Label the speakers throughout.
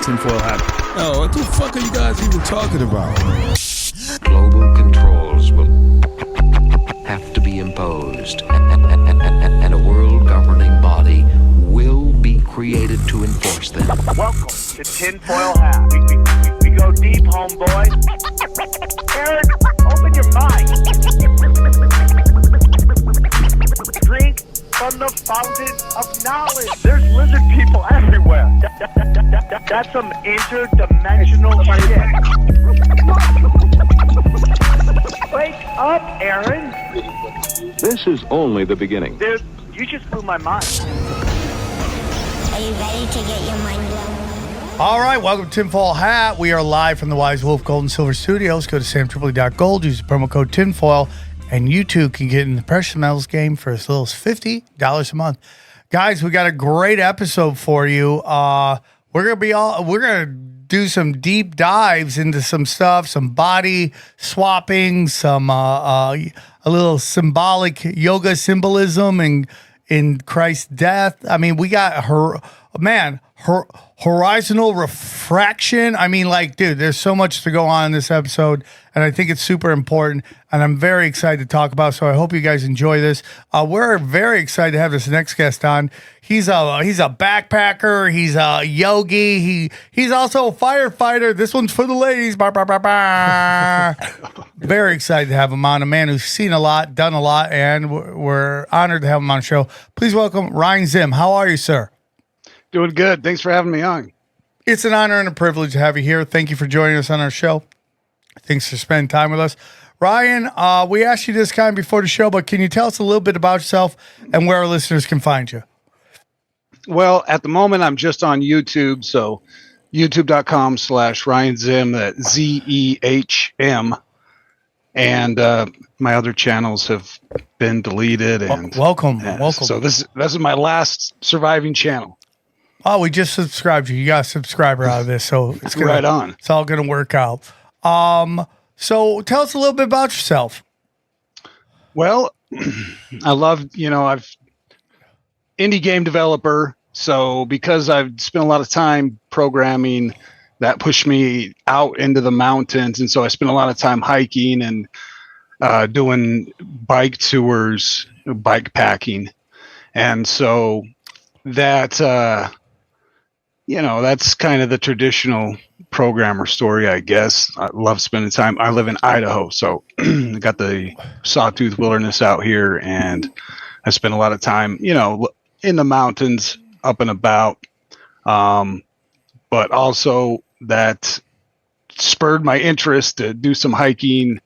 Speaker 1: Tinfoil hat. Oh, what the fuck are you guys even talking about?
Speaker 2: Global controls will have to be imposed, and a world governing body will be created to enforce them.
Speaker 3: Welcome to Tinfoil Hat. We go deep, homeboy. Aaron, open your mind. Drink from the fountain of knowledge. There's lizard people everywhere. That's some interdimensional shit. Wake up, Aaron.
Speaker 2: This is only the beginning.
Speaker 3: Dude, you just blew my mind.
Speaker 4: Are you ready to get your mind blown?
Speaker 5: All right, welcome to Tinfoil Hat. We are live from the Wise Wolf Gold and Silver Studios. Go to samtripoli.gold, use the promo code TINFOIL, and you too can get in the precious metals game for as little as $50 a month. Guys, we got a great episode for you. We're gonna do some deep dives into some stuff, some body swapping, some a little symbolic yoga symbolism and in Christ's death. I mean, we got horizontal refraction. I mean, like, dude, there's so much to go on in this episode, and I think it's super important, and I'm very excited to talk about, so I hope you guys enjoy this. We're very excited to have this next guest on. He's a backpacker. He's a yogi. He's also a firefighter. This one's for the ladies. Bah, bah, bah, bah. Very excited to have him on, a man who's seen a lot, done a lot, and we're honored to have him on the show. Please welcome Ryan Zehm. How are you, sir?
Speaker 6: Doing good. Thanks for having me on.
Speaker 5: It's an honor and a privilege to have you here. Thank you for joining us on our show. Thanks for spending time with us. Ryan, we asked you this kind of before the show, but can you tell us a little bit about yourself and where our listeners can find you?
Speaker 6: Well, at the moment, I'm just on YouTube, so youtube.com/Ryan Zehm, that's Zehm. And my other channels have been deleted. And
Speaker 5: welcome.
Speaker 6: So this is my last surviving channel.
Speaker 5: Oh, we just subscribed you. You got a subscriber out of this, so it's gonna,
Speaker 6: right on.
Speaker 5: It's all going to work out. So tell us a little bit about yourself.
Speaker 6: Well, I love, I've indie game developer. So because I've spent a lot of time programming, that pushed me out into the mountains. And so I spent a lot of time hiking and doing bike tours, bike packing. And so that, that's kind of the traditional programmer story, I guess. I love spending time. I live in Idaho, so I got the Sawtooth Wilderness out here, and I spend a lot of time, in the mountains, up and about. But also that spurred my interest to do some hiking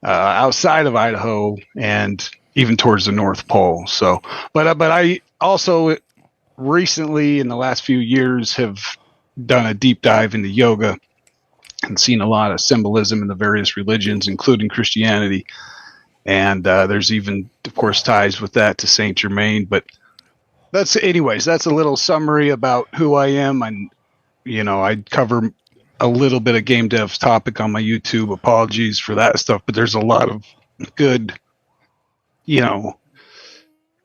Speaker 6: outside of Idaho and even towards the North Pole. So, but I also recently, in the last few years, have done a deep dive into yoga and seen a lot of symbolism in the various religions, including Christianity. And there's even, of course, ties with that to Saint Germain. But that's a little summary about who I am. And, I cover a little bit of game dev topic on my YouTube. Apologies for that stuff. But there's a lot of good,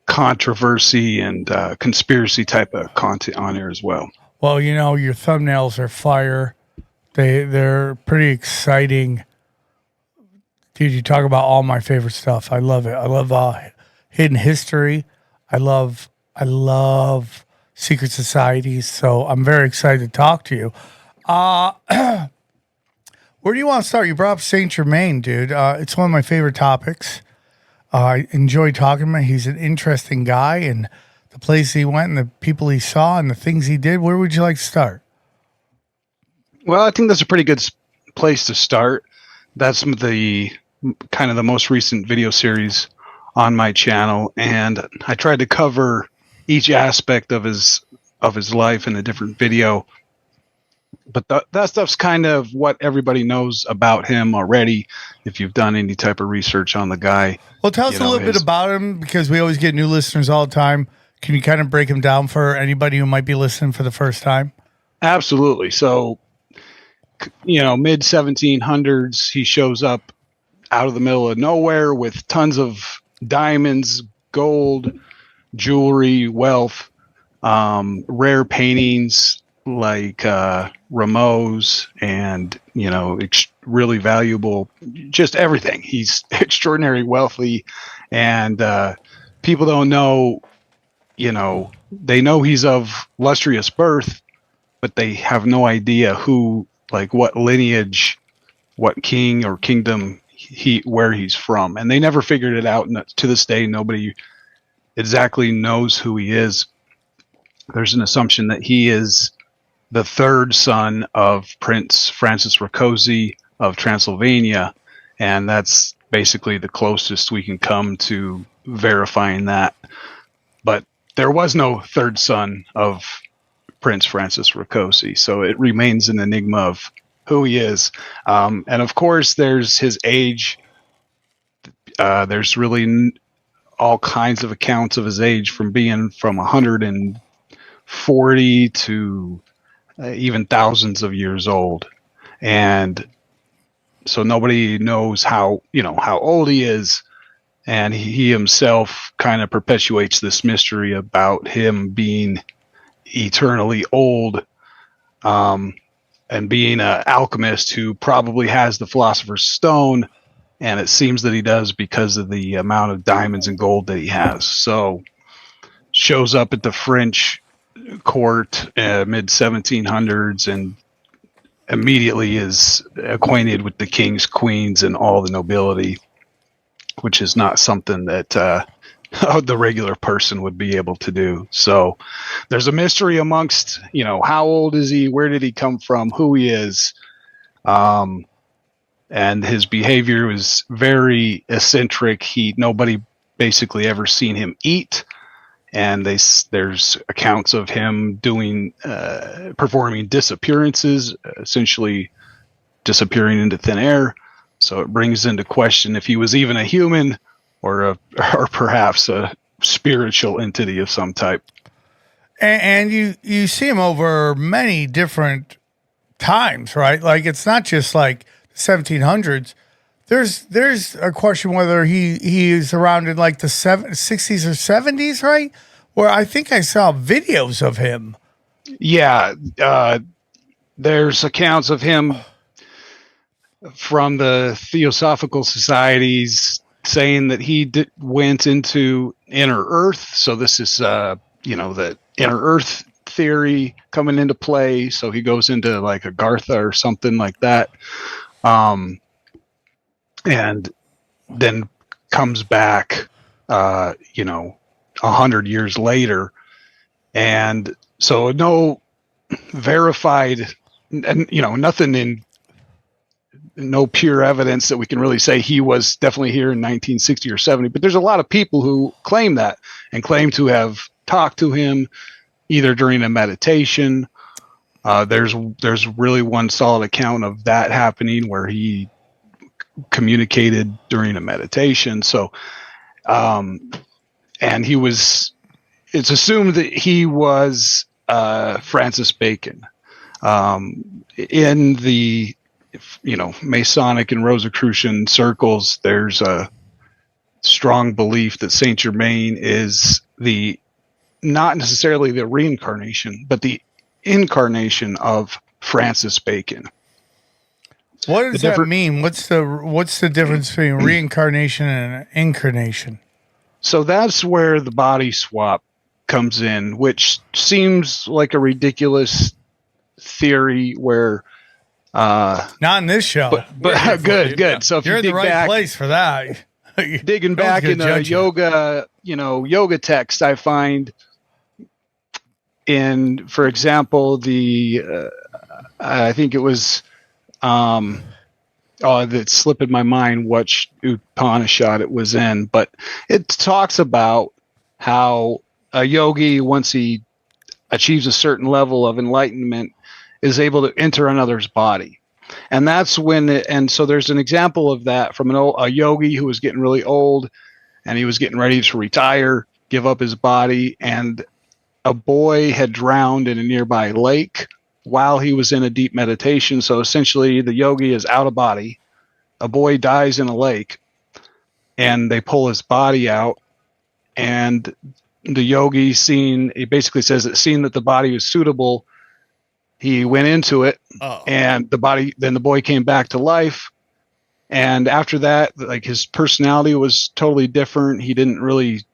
Speaker 6: controversy and conspiracy type of content on here as well.
Speaker 5: Well, your thumbnails are fire. They're pretty exciting. Dude, you talk about all my favorite stuff. I love it. I love hidden history. I love secret societies. So I'm very excited to talk to you. Where do you want to start? You brought up Saint Germain, dude. It's one of my favorite topics. I enjoy talking to him. He's an interesting guy, and the place he went and the people he saw and the things he did. Where would you like to start?
Speaker 6: Well, I think that's a pretty good place to start. That's the kind of the most recent video series on my channel, and I tried to cover each aspect of his life in a different video. But that stuff's kind of what everybody knows about him already, if you've done any type of research on the guy.
Speaker 5: Well, tell us a little bit about him, because we always get new listeners all the time. Can you kind of break him down for anybody who might be listening for the first time?
Speaker 6: Absolutely. So, mid 1700s, he shows up out of the middle of nowhere with tons of diamonds, gold, jewelry, wealth, rare paintings, like Rameau's and, really valuable, just everything. He's extraordinarily wealthy, and people don't know, they know he's of lustrous birth, but they have no idea what lineage, what king or kingdom where he's from. And they never figured it out. And to this day, nobody exactly knows who he is. There's an assumption that he is the third son of Prince Francis Rákóczi of Transylvania, and that's basically the closest we can come to verifying that. But there was no third son of Prince Francis Rákóczi, so it remains an enigma of who he is. And of course, there's his age. There's really all kinds of accounts of his age, from 140 to even thousands of years old. And so nobody knows how old he is. And he himself kind of perpetuates this mystery about him being eternally old, and being an alchemist who probably has the Philosopher's Stone. And it seems that he does because of the amount of diamonds and gold that he has. So shows up at the French court mid 1700s and immediately is acquainted with the kings, queens, and all the nobility, which is not something that the regular person would be able to do. So there's a mystery amongst, how old is he, where did he come from, who he is, and his behavior is very eccentric. Nobody basically ever seen him eat. And there's accounts of him performing disappearances, essentially disappearing into thin air. So it brings into question if he was even a human or perhaps a spiritual entity of some type.
Speaker 5: And you see him over many different times, right? Like, it's not just like the 1700s. There's a question whether he is around in like the 60s or 70s, right? Where I think I saw videos of him.
Speaker 6: Yeah, there's accounts of him from the Theosophical societies saying that he went into inner Earth. So this is, the inner Earth theory coming into play. So he goes into like Agartha or something like that. And then comes back, 100 years later. And so no verified, and, nothing no pure evidence that we can really say he was definitely here in 1960 or 70. But there's a lot of people who claim that and claim to have talked to him either during a meditation. There's really one solid account of that happening where he communicated during a meditation. So, and it's assumed that he was Francis Bacon. In the Masonic and Rosicrucian circles, there's a strong belief that Saint Germain is not necessarily the reincarnation, but the incarnation of Francis Bacon.
Speaker 5: What does that mean? What's the difference between reincarnation and incarnation?
Speaker 6: So that's where the body swap comes in, which seems like a ridiculous theory where
Speaker 5: not in this show.
Speaker 6: But good. So if
Speaker 5: you're
Speaker 6: you
Speaker 5: in the right place for that.
Speaker 6: Digging back in a yoga text, I find for example, I think it was that's slipping my mind which Upanishad it was in, but it talks about how a yogi, once he achieves a certain level of enlightenment, is able to enter another's body. And that's when so there's an example of that from a yogi who was getting really old and he was getting ready to retire, give up his body, and a boy had drowned in a nearby lake while he was in a deep meditation. So essentially the yogi is out of body. A boy dies in a lake and they pull his body out, and the yogi, he basically says that seeing that the body was suitable, he went into it, and then the boy came back to life. And after that, like, his personality was totally different. He didn't really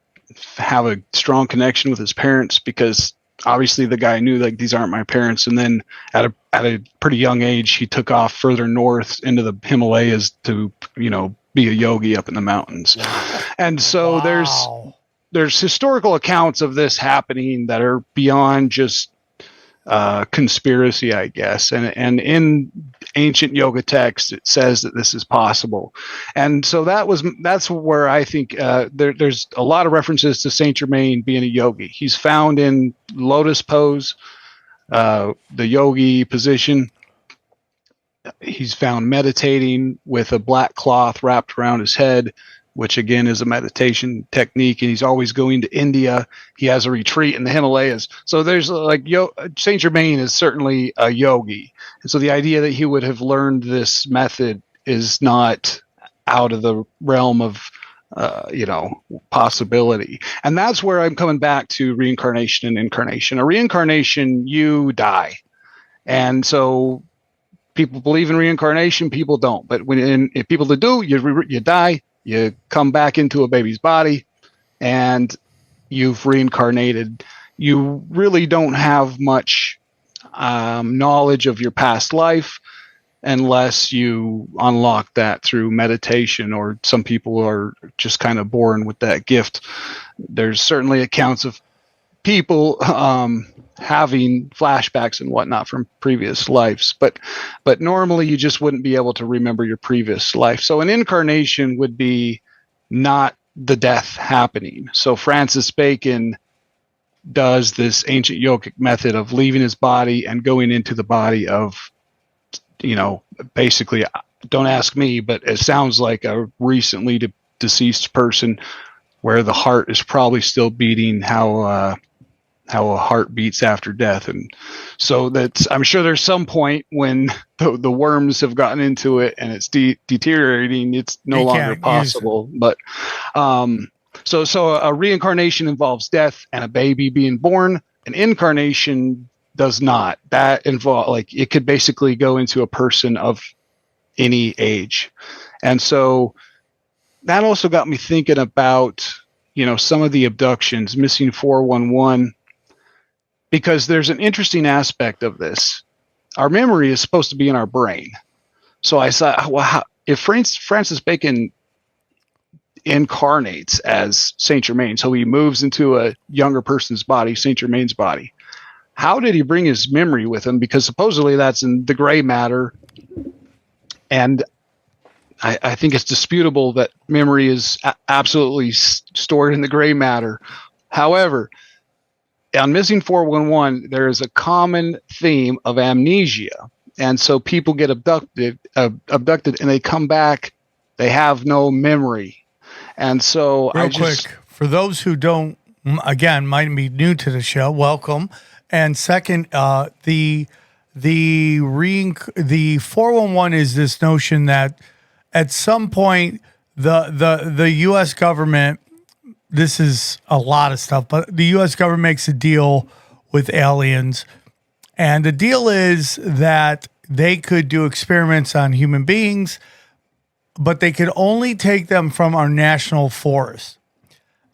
Speaker 6: have a strong connection with his parents because obviously the guy knew, like, these aren't my parents. And then at a pretty young age, he took off further north into the Himalayas to, be a yogi up in the mountains. And so there's historical accounts of this happening that are beyond just conspiracy, I guess. And in ancient yoga texts, it says that this is possible. And so that's where I think there's a lot of references to Saint Germain being a yogi. He's found in lotus pose, the yogi position. He's found meditating with a black cloth wrapped around his head, which again is a meditation technique. And he's always going to India. He has a retreat in the Himalayas. So there's Saint Germain is certainly a yogi. And so the idea that he would have learned this method is not out of the realm of, possibility. And that's where I'm coming back to reincarnation and incarnation. A reincarnation, you die. And so people believe in reincarnation, people don't. But if people that do, you die. You come back into a baby's body and you've reincarnated. You really don't have much knowledge of your past life unless you unlock that through meditation, or some people are just kind of born with that gift. There's certainly accounts of people having flashbacks and whatnot from previous lives, but normally you just wouldn't be able to remember your previous life. So an incarnation would be not the death happening. So Francis Bacon does this ancient yogic method of leaving his body and going into the body of, basically, don't ask me, but it sounds like a recently deceased person, where the heart is probably still beating how a heart beats after death. And so I'm sure there's some point when the worms have gotten into it and it's deteriorating, it's no longer possible. But so a reincarnation involves death and a baby being born. An incarnation does not. That it could basically go into a person of any age. And so that also got me thinking about, some of the abductions, missing 411, because there's an interesting aspect of this. Our memory is supposed to be in our brain. So I thought, well, if Francis Bacon incarnates as Saint Germain, so he moves into a younger person's body, Saint Germain's body, how did he bring his memory with him? Because supposedly that's in the gray matter. And I think it's disputable that memory is absolutely stored in the gray matter. However, on Missing 411, there is a common theme of amnesia. And so people get abducted and they come back, they have no memory. And so quick,
Speaker 5: for those who don't, again, might be new to the show, welcome. And second, the 411 is this notion that at some point the U.S. government, this is a lot of stuff, but the U.S. government makes a deal with aliens, and the deal is that they could do experiments on human beings, but they could only take them from our national forest.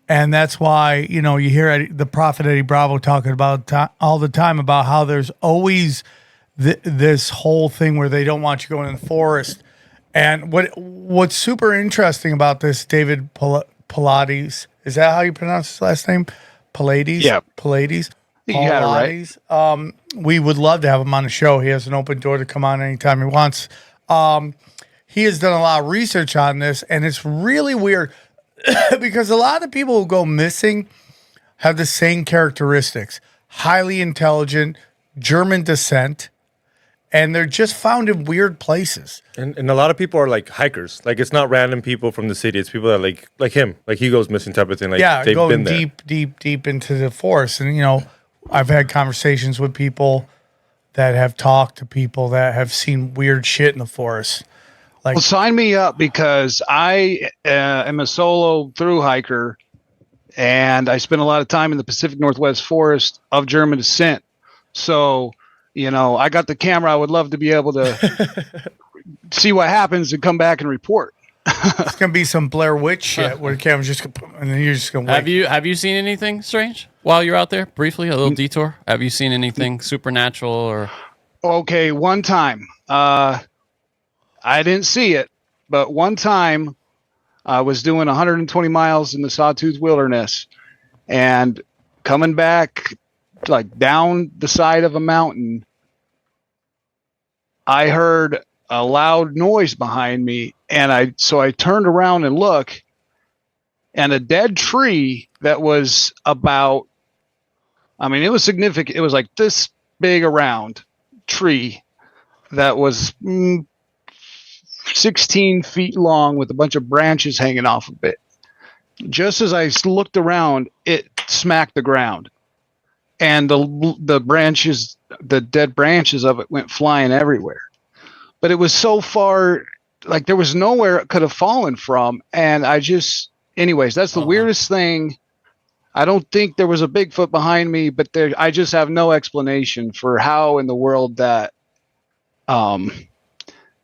Speaker 5: And that's why, you hear the Prophet Eddie Bravo talking about all the time about how there's always this whole thing where they don't want you going in the forest. And what's super interesting about this, David Pilates, is that how you pronounce his last name? Pilates?
Speaker 6: Yeah.
Speaker 5: Pilates?
Speaker 6: You got it
Speaker 5: right. We would love to have him on the show. He has an open door to come on anytime he wants. He has done a lot of research on this, and it's really weird because a lot of people who go missing have the same characteristics. Highly intelligent, German descent, and they're just found in weird places.
Speaker 7: And a lot of people are like hikers. Like, it's not random people from the city. It's people that like him. Like, he goes missing type of thing. Like, they've
Speaker 5: going
Speaker 7: been there.
Speaker 5: deep into the forest. And, I've had conversations with people that have talked to people that have seen weird shit in the forest. Like,
Speaker 6: well, sign me up, because I am a solo thru-hiker, and I spend a lot of time in the Pacific Northwest forest of German descent. So I got the camera. I would love to be able to see what happens and come back and report.
Speaker 5: It's gonna be some Blair Witch shit where the camera's just and then you're just gonna wait.
Speaker 8: Have you seen anything strange while you're out there? Briefly, a little detour. Have you seen anything supernatural or?
Speaker 6: Okay, one time. I didn't see it, but one time I was doing 120 miles in the Sawtooth Wilderness and coming back like down the side of a mountain, I heard a loud noise behind me, and I turned around and looked, and a dead tree that was about, it was significant. It was like this big around tree that was 16 feet long with a bunch of branches hanging off of it. Just as I looked around, it smacked the ground, and the branches, the dead branches of it went flying everywhere. But it was so far, like there was nowhere it could have fallen from. And anyways, that's the weirdest thing. I don't think there was a Bigfoot behind me, but I just have no explanation for how in the world that,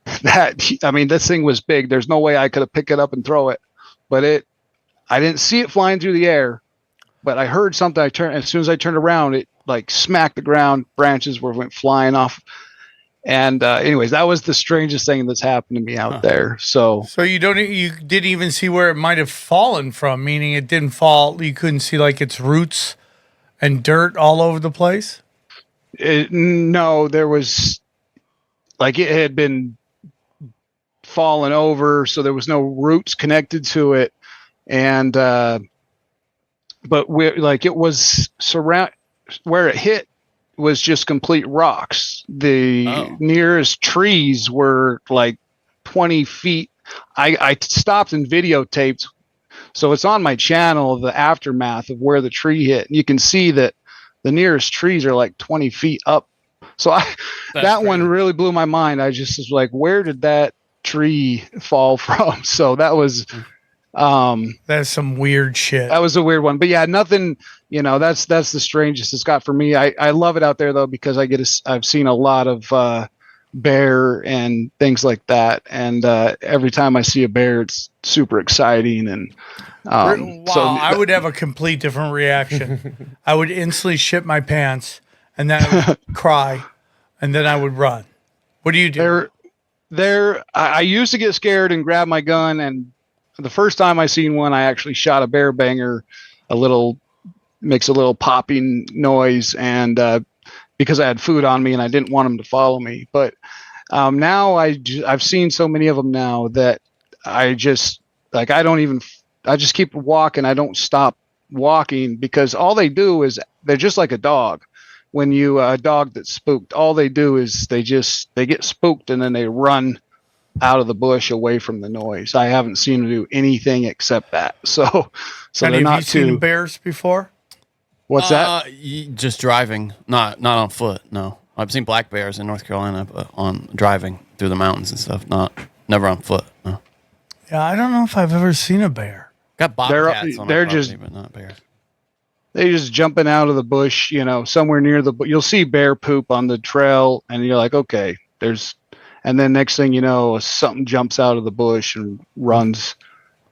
Speaker 6: this thing was big. There's no way I could have picked it up and throw it, but I didn't see it flying through the air, but I heard something. As soon as I turned around, it like smacked the ground. Branches went flying off. And anyways, that was the strangest thing that's happened to me out there. So
Speaker 5: you didn't even see where it might have fallen from, meaning it didn't fall. You couldn't see like its roots and dirt all over the place.
Speaker 6: No, there was like it had been fallen over, so there was no roots connected to it. And but it was where it hit was just complete rocks. The nearest trees were like 20 feet. I stopped and videotaped, so it's on my channel, the aftermath of where the tree hit. And you can see that the nearest trees are like 20 feet up. So that one really blew my mind. I just was like, where did that tree fall from? So that was
Speaker 5: that's some weird shit.
Speaker 6: That was a weird one, but yeah, nothing. That's the strangest it's got for me. I love it out there though, because I've seen a lot of bear and things like that, and every time I see a bear, it's super exciting. And
Speaker 5: I would have a complete different reaction. I would instantly shit my pants, and then I would cry, and then I would run. What do you do?
Speaker 6: I used to get scared and grab my gun, and the first time I seen one, I actually shot a bear banger, makes a little popping noise, and because I had food on me and I didn't want them to follow me. But now I've seen so many of them now that I just keep walking. I don't stop walking, because all they do is they're just like a dog. When a dog that's spooked, all they do is they get spooked and then they run out of the bush away from the noise. I haven't seen them do anything except that. So they're not too.
Speaker 5: Seen bears before?
Speaker 6: What's that?
Speaker 8: Just driving, not on foot. No, I've seen black bears in North Carolina, but on driving through the mountains and stuff. Never on foot. No.
Speaker 5: Yeah, I don't know if I've ever seen a bear.
Speaker 8: Got bobcats on
Speaker 6: they're
Speaker 8: property,
Speaker 6: just,
Speaker 8: but not bears.
Speaker 6: They just jumping out of the bush, somewhere near you'll see bear poop on the trail, and you're like, okay, and then next thing you know, something jumps out of the bush and runs.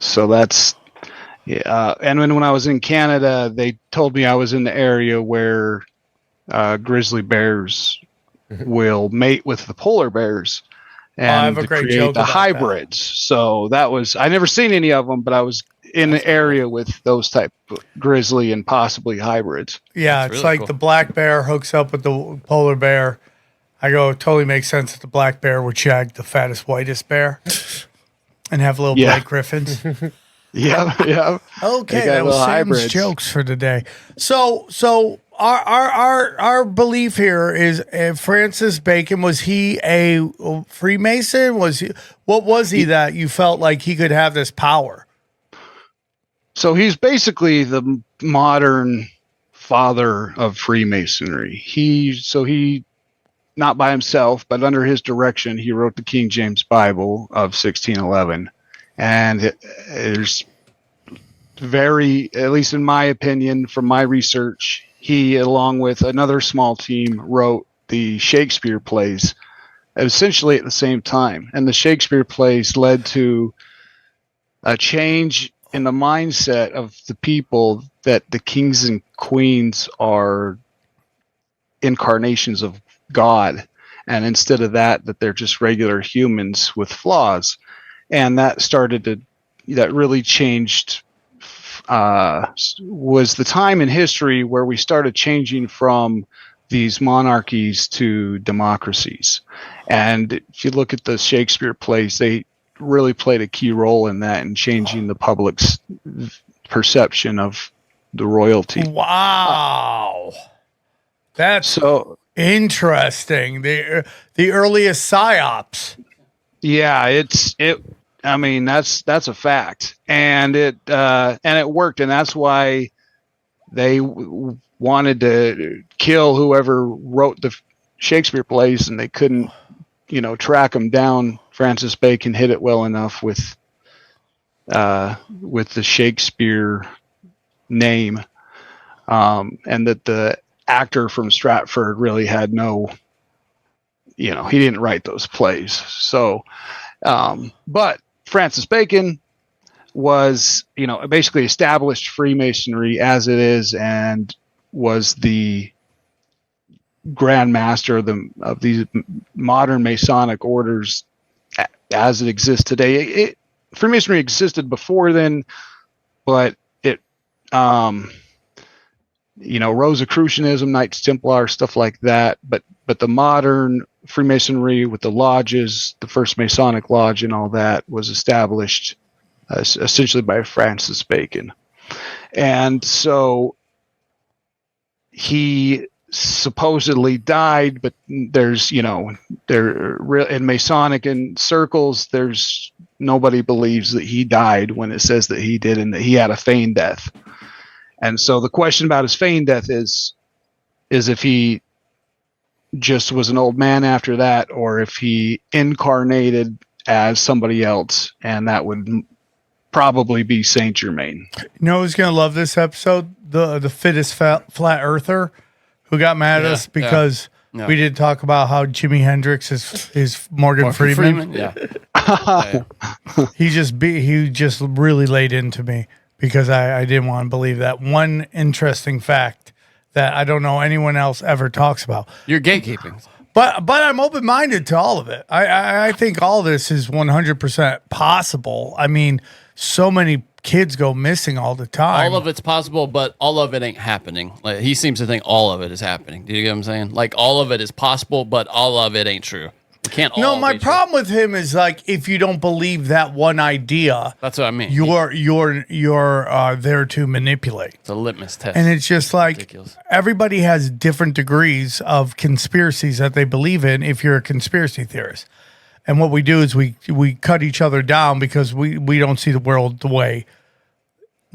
Speaker 6: So that's, yeah. And when I was in Canada, they told me I was in the area where grizzly bears will mate with the polar bears and create the hybrids. That. So that was, I never seen any of them, but I was in the area with those type of grizzly and possibly hybrids.
Speaker 5: Yeah, it's really like cool. The black bear hooks up with the polar bear. I go, it totally makes sense that the black bear would shag the fattest, whitest bear and have little Blake Griffins.
Speaker 6: Yeah.
Speaker 5: Okay, that was Sam's hybrids. Jokes for today. So our belief here is Francis Bacon, was he a Freemason? What was he that you felt like he could have this power?
Speaker 6: So he's basically the modern father of Freemasonry. He not by himself, but under his direction, he wrote the King James Bible of 1611. And there's at least in my opinion, from my research, he, along with another small team, wrote the Shakespeare plays essentially at the same time. And the Shakespeare plays led to a change in the mindset of the people that the kings and queens are incarnations of God. And instead of that they're just regular humans with flaws. And that really changed, was the time in history where we started changing from these monarchies to democracies. And if you look at the Shakespeare plays, they really played a key role in that and changing the public's perception of the royalty.
Speaker 5: Wow. That's so interesting. The earliest psyops.
Speaker 6: Yeah, I mean, that's a fact. And it worked, and that's why they wanted to kill whoever wrote the Shakespeare plays, and they couldn't, track them down. Francis Bacon hit it well enough with the Shakespeare name, and that the actor from Stratford really had no, he didn't write those plays. So, but Francis Bacon was, basically established Freemasonry as it is, and was the grand master of these modern Masonic orders as it exists today. Freemasonry existed before then, but it, Rosicrucianism, Knights Templar, stuff like that. But the modern Freemasonry with the lodges, the first Masonic lodge and all that, was established essentially by Francis Bacon. And so he supposedly died, but there's, in Masonic circles, there's nobody believes that he died when it says that he did, and that he had a feigned death. And so the question about his feigned death is if he just was an old man after that, or if he incarnated as somebody else, and that would probably be Saint Germain.
Speaker 5: Who's going to love this episode? The fittest flat earther who got mad at us because we did talk about how Jimi Hendrix is Morgan Freeman.
Speaker 8: Yeah.
Speaker 5: He just really laid into me because I didn't want to believe that. One interesting fact that I don't know anyone else ever talks about.
Speaker 8: You're gatekeeping.
Speaker 5: But I'm open-minded to all of it. I think all this is 100% possible. I mean, so many kids go missing all the time.
Speaker 8: All of it's possible, but all of it ain't happening. Like, he seems to think all of it is happening. Do you get what I'm saying? Like, all of it is possible, but all of it ain't true. It can't all
Speaker 5: No, my
Speaker 8: be
Speaker 5: problem with him is, like, if you don't believe that one idea,
Speaker 8: that's what I mean.
Speaker 5: You're there to manipulate.
Speaker 8: It's a litmus test.
Speaker 5: And it's just like
Speaker 8: ridiculous.
Speaker 5: Everybody has different degrees of conspiracies that they believe in if you're a conspiracy theorist. And what we do is we cut each other down because we don't see the world the way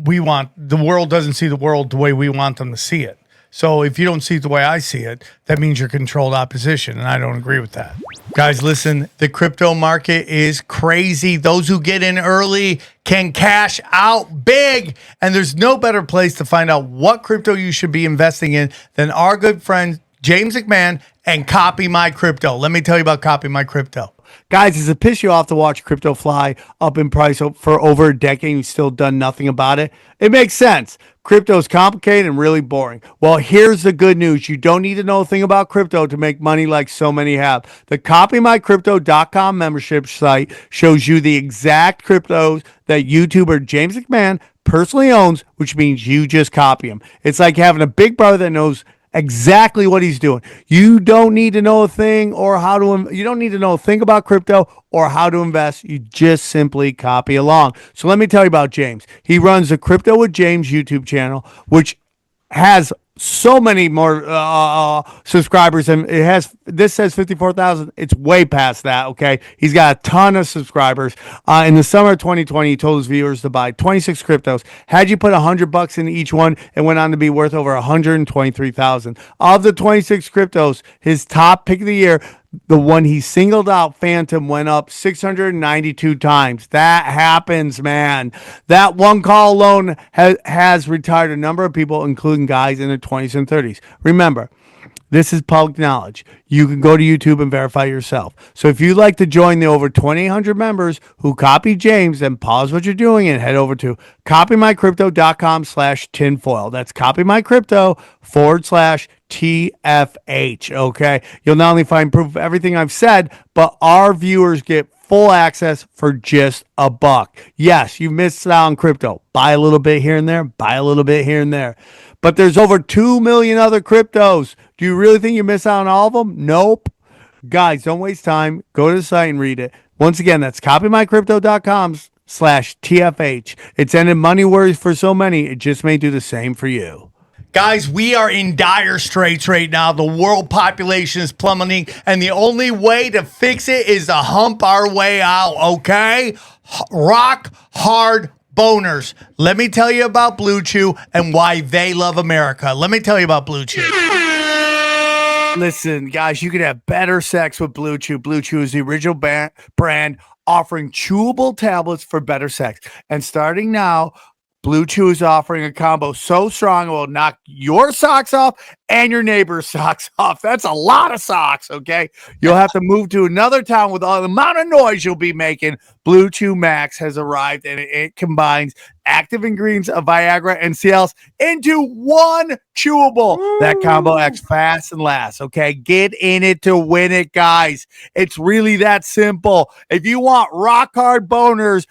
Speaker 5: we want. The world doesn't see the world the way we want them to see it. So if you don't see it the way I see it, that means you're controlled opposition, and I don't agree with that. Guys, listen, the crypto market is crazy. Those who get in early can cash out big, and there's no better place to find out what crypto you should be investing in than our good friend James McMahon and Copy My Crypto. Let me tell you about Copy My Crypto. Guys, does it piss you off to watch crypto fly up in price for over a decade and you've still done nothing about it? It makes sense. Crypto is complicated and really boring. Well, here's the good news. You don't need to know a thing about crypto to make money like so many have. The CopyMyCrypto.com membership site shows you the exact cryptos that YouTuber James McMahon personally owns, which means you just copy him. It's like having a big brother that knows exactly what he's doing. You don't need to know a thing you don't need to know a thing about crypto or how to invest. You just simply copy along. So let me tell you about James. He runs the Crypto with James YouTube channel, which has so many more subscribers, and this says 54,000. It's way past that. Okay, he's got a ton of subscribers. In the summer of 2020, he told his viewers to buy 26 cryptos. Had you put $100 in each one, it went on to be worth over 123,000. Of the 26 cryptos, his top pick of the year, the one he singled out, Phantom, went up 692 times. That happens, man. That one call alone has retired a number of people, including guys in their 20s and 30s. Remember, This is public knowledge. You can go to YouTube and verify yourself. So if you'd like to join the over 2,800 members who copy James, then pause what you're doing and head over to copymycrypto.com/tinfoil. That's copymycrypto.com/TFH. Okay. You'll not only find proof of everything I've said, but our viewers get full access for just $1. Yes, you missed out on crypto. Buy a little bit here and there, buy a little bit here and there. But there's over 2 million other cryptos. Do you really think you miss out on all of them? Nope. Guys, don't waste time. Go to the site and read it. Once again, that's copymycrypto.com/TFH. It's ended money worries for so many. It just may do the same for you. Guys, we are in dire straits right now. The world population is plummeting, and the only way to fix it is to hump our way out, okay? Rock hard boners. Let me tell you about Blue Chew and why they love America. Let me tell you about Blue Chew. Listen, guys, you can have better sex with Blue Chew. Blue Chew is the original brand offering chewable tablets for better sex. And starting now, Blue Chew is offering a combo so strong it will knock your socks off and your neighbor's socks off. That's a lot of socks, okay? You'll have to move to another town with all the amount of noise you'll be making. Blue Chew Max has arrived, and it combines active ingredients of Viagra and Cialis into one chewable. That combo acts fast and lasts, okay? Get in it to win it, guys. It's really that simple. If you want rock hard boners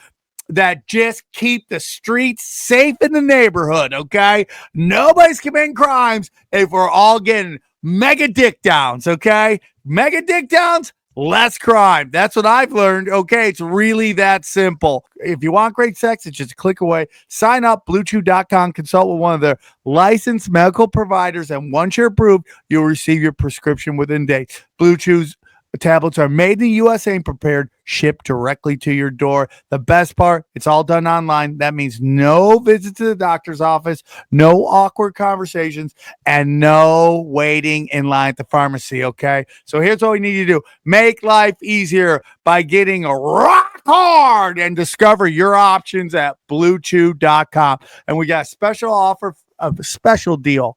Speaker 5: that just keep the streets safe in the neighborhood, okay? Nobody's committing crimes if we're all getting mega dick downs, okay? Mega dick downs, less crime. That's what I've learned, okay? It's really that simple. If you want great sex, it's just a click away. Sign up, BlueChew.com, consult with one of their licensed medical providers, and once you're approved, you'll receive your prescription within days. Blue Chew's tablets are made in the USA and prepared, shipped directly to your door. The best part, it's all done online. That means no visit to the doctor's office, no awkward conversations, and no waiting in line at the pharmacy, okay? So here's what we need you to do. Make life easier by getting rock hard and discover your options at BlueChew.com. And we got a special offer, a special deal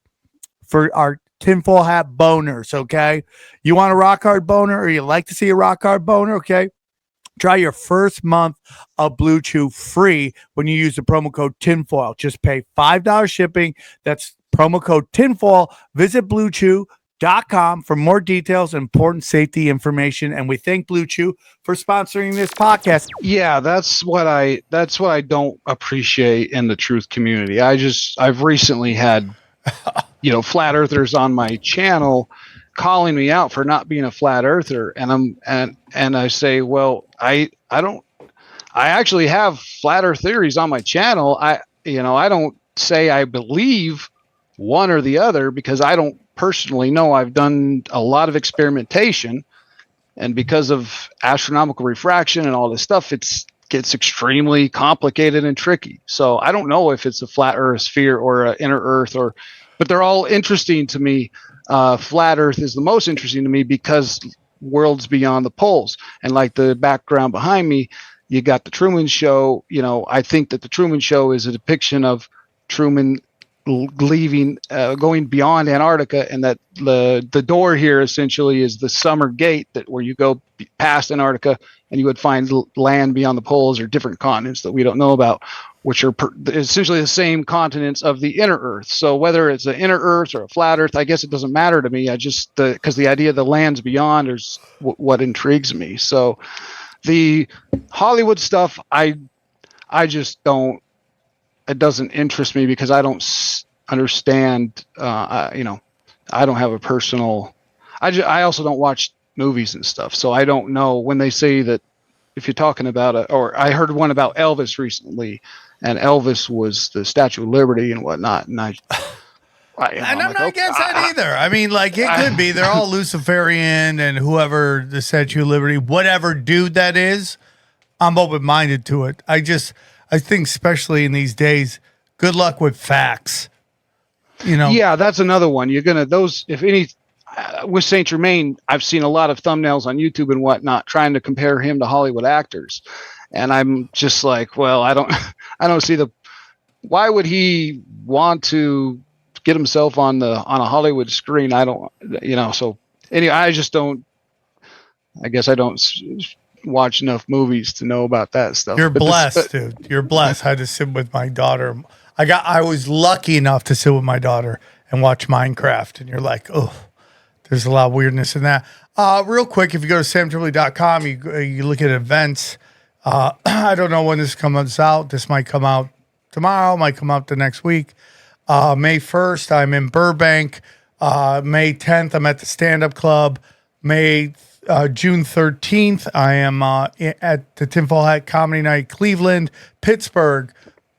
Speaker 5: for our tinfoil hat boners, okay? You want a rock hard boner, or you like to see a rock hard boner, okay? Try your first month of Blue Chew free when you use the promo code tinfoil. Just pay $5 shipping. That's promo code tinfoil. Visit BlueChew.com for more details and important safety information. And we thank Blue Chew for sponsoring this podcast.
Speaker 6: Yeah, that's what I don't appreciate in the truth community. I've recently had flat earthers on my channel calling me out for not being a flat earther, and I say, well, I actually have flat earth theories on my channel. I don't say I believe one or the other because I don't personally know. I've done a lot of experimentation, and because of astronomical refraction and all this stuff, it gets extremely complicated and tricky. So I don't know if it's a flat earth sphere or an inner earth, but they're all interesting to me. Flat earth is the most interesting to me because worlds beyond the poles, and like the background behind me, you got the Truman Show. I think that the Truman Show is a depiction of Truman leaving, going beyond Antarctica, and that the door here essentially is the summer gate where you go past Antarctica and you would find land beyond the poles or different continents that we don't know about, which are essentially the same continents of the inner earth. So whether it's an inner earth or a flat earth, I guess it doesn't matter to me. I just, because the idea of the lands beyond is what intrigues me. So the Hollywood stuff, I just don't, it doesn't interest me because I don't understand, I don't have a personal, I also don't watch movies and stuff. So I don't know when they say that, if you're talking about or I heard one about Elvis recently, and Elvis was the Statue of Liberty and whatnot. And I'm
Speaker 5: not against that either. I mean, like, it could be. They're all Luciferian and whoever the Statue of Liberty, whatever dude that is, I'm open-minded to it. I think especially in these days, good luck with facts.
Speaker 6: Yeah, that's another one. You're going to, if any, with Saint Germain, I've seen a lot of thumbnails on YouTube and whatnot trying to compare him to Hollywood actors. And I'm just like, well, I don't see why would he want to get himself on a Hollywood screen. I don't, so anyway, I guess I don't watch enough movies to know about that stuff.
Speaker 5: You're blessed, dude. You're blessed. I had to sit with my daughter. I was lucky enough to sit with my daughter and watch Minecraft. And you're like, oh, there's a lot of weirdness in that. Real quick, if you go to samtripoli.com, you look at events. I don't know when this comes out. This might come out tomorrow, might come out the next week. May 1st, I'm in Burbank. May 10th, I'm at the Stand-Up Club. June 13th, I am at the Tinfoil Hat Comedy Night, Cleveland, Pittsburgh.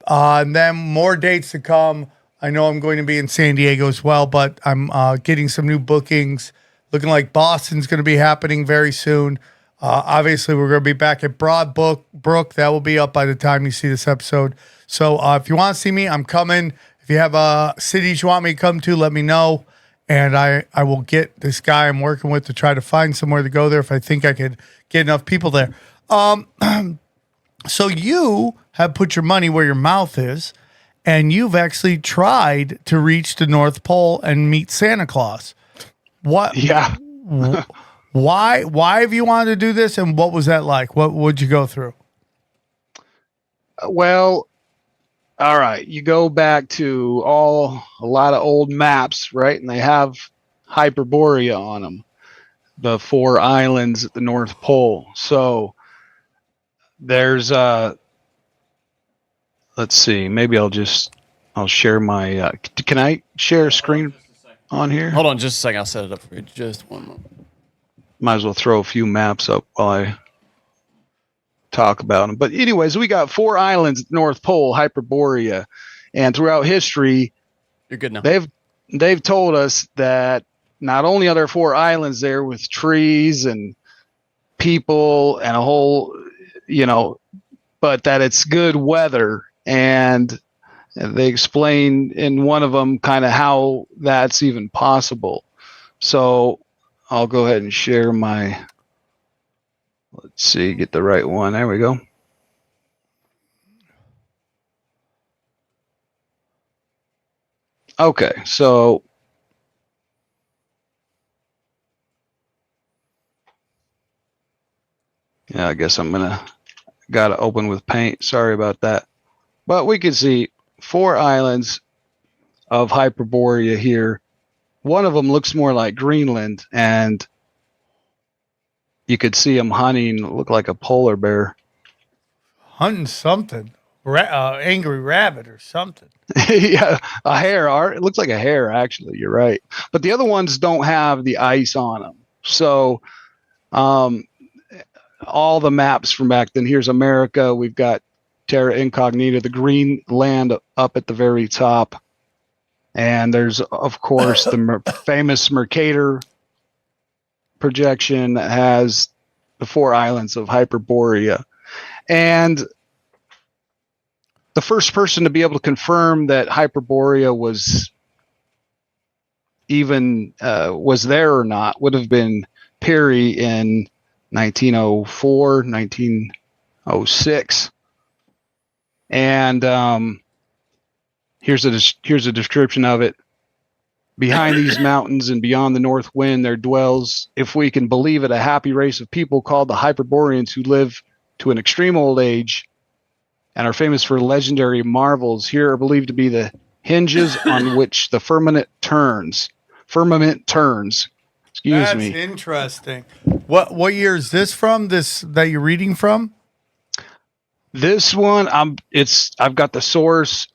Speaker 5: And then more dates to come. I know I'm going to be in San Diego as well, but I'm getting some new bookings. Looking like Boston's going to be happening very soon. Obviously, we're going to be back at Brook. That will be up by the time you see this episode. So if you want to see me, I'm coming. If you have cities you want me to come to, let me know. And I will get this guy I'm working with to try to find somewhere to go there if I think I could get enough people there. So you have put your money where your mouth is, and you've actually tried to reach the North Pole and meet Santa Claus. What?
Speaker 6: Yeah.
Speaker 5: Why have you wanted to do this, and what was that like? What would you go through?
Speaker 6: Well, all right. You go back to a lot of old maps, right? And they have Hyperborea on them, the 4 islands at the North Pole. So there's let's see, maybe I'll share my can I share a screen on here?
Speaker 8: Hold on just a second. I'll set it up for you. Just one moment.
Speaker 6: Might as well throw a few maps up while I talk about them. But anyways, we got 4 islands at the North Pole, Hyperborea, and throughout history,
Speaker 8: you're good now.
Speaker 6: They've told us that not only are there 4 islands there with trees and people and a whole, but that it's good weather, and they explain in one of them kind of how that's even possible. So I'll go ahead and share my. Let's see, get the right one. There we go. Okay, so yeah, I guess gotta open with paint. Sorry about that. But we can see 4 islands of Hyperborea here. One of them looks more like Greenland, and you could see him hunting, look like a polar bear.
Speaker 5: Hunting something. Angry rabbit or something.
Speaker 6: Yeah, a hare. It looks like a hare, actually. You're right. But the other ones don't have the ice on them. So all the maps from back then, here's America. We've got Terra Incognita, the green land up at the very top. And there's, of course, the famous Mercator projection that has the 4 islands of Hyperborea. And the first person to be able to confirm that Hyperborea was even was there or not would have been Peary in 1904, 1906. And here's a description of it. Behind these mountains and beyond the north wind there dwells, if we can believe it, a happy race of people called the Hyperboreans, who live to an extreme old age and are famous for legendary marvels. Here are believed to be the hinges on which the firmament turns. Excuse me.
Speaker 5: That's interesting. What year is this from? This that you're reading from?
Speaker 6: This one, I've got the source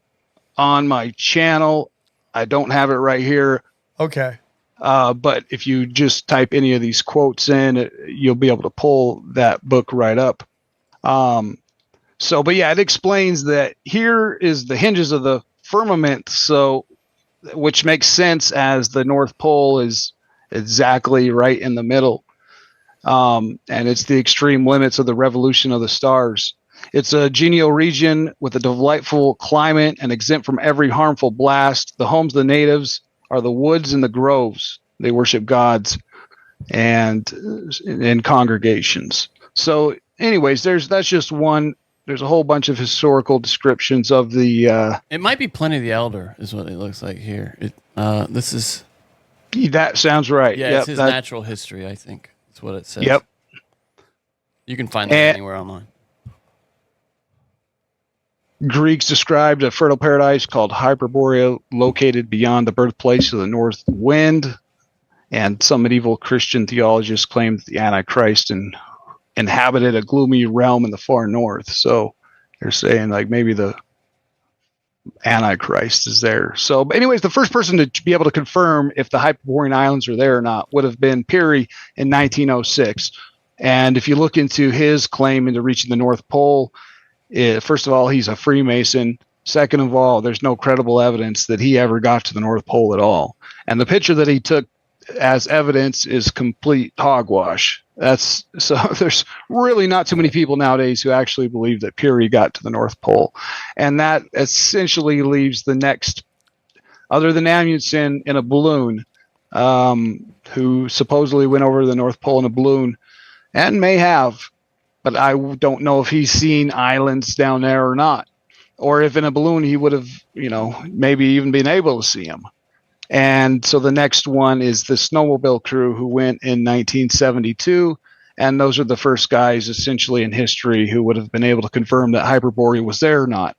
Speaker 6: on my channel. I don't have it right here.
Speaker 5: Okay.
Speaker 6: But if you just type any of these quotes in, you'll be able to pull that book right up. But yeah, it explains that here is the hinges of the firmament. So, which makes sense as the North Pole is exactly right in the middle. And it's the extreme limits of the revolution of the stars. It's a genial region with a delightful climate and exempt from every harmful blast. The homes of the natives are the woods and the groves. They worship gods and in congregations. So anyways, that's just one there's a whole bunch of historical descriptions of the.
Speaker 8: It might be Pliny the Elder, is what it looks like here. This is.
Speaker 6: That sounds right.
Speaker 8: Yeah, it's his natural history, I think. That's what it says.
Speaker 6: Yep.
Speaker 8: You can find that anywhere online.
Speaker 6: Greeks described a fertile paradise called Hyperborea located beyond the birthplace of the north wind, and some medieval Christian theologians claimed that the Antichrist inhabited a gloomy realm in the far north. So they're saying like maybe the Antichrist is there. So, but anyways, the first person to be able to confirm if the Hyperborean Islands are there or not would have been Peary in 1906. And if you look into his claim into reaching the North Pole, first of all, he's a Freemason. Second of all, there's no credible evidence that he ever got to the North Pole at all. And the picture that he took as evidence is complete hogwash. There's really not too many people nowadays who actually believe that Peary got to the North Pole. And that essentially leaves the next, other than Amundsen in a balloon, who supposedly went over to the North Pole in a balloon, and may have, but I don't know if he's seen islands down there or not. Or if in a balloon he would have, maybe even been able to see them. And so the next one is the snowmobile crew who went in 1972. And those are the first guys essentially in history who would have been able to confirm that Hyperborea was there or not.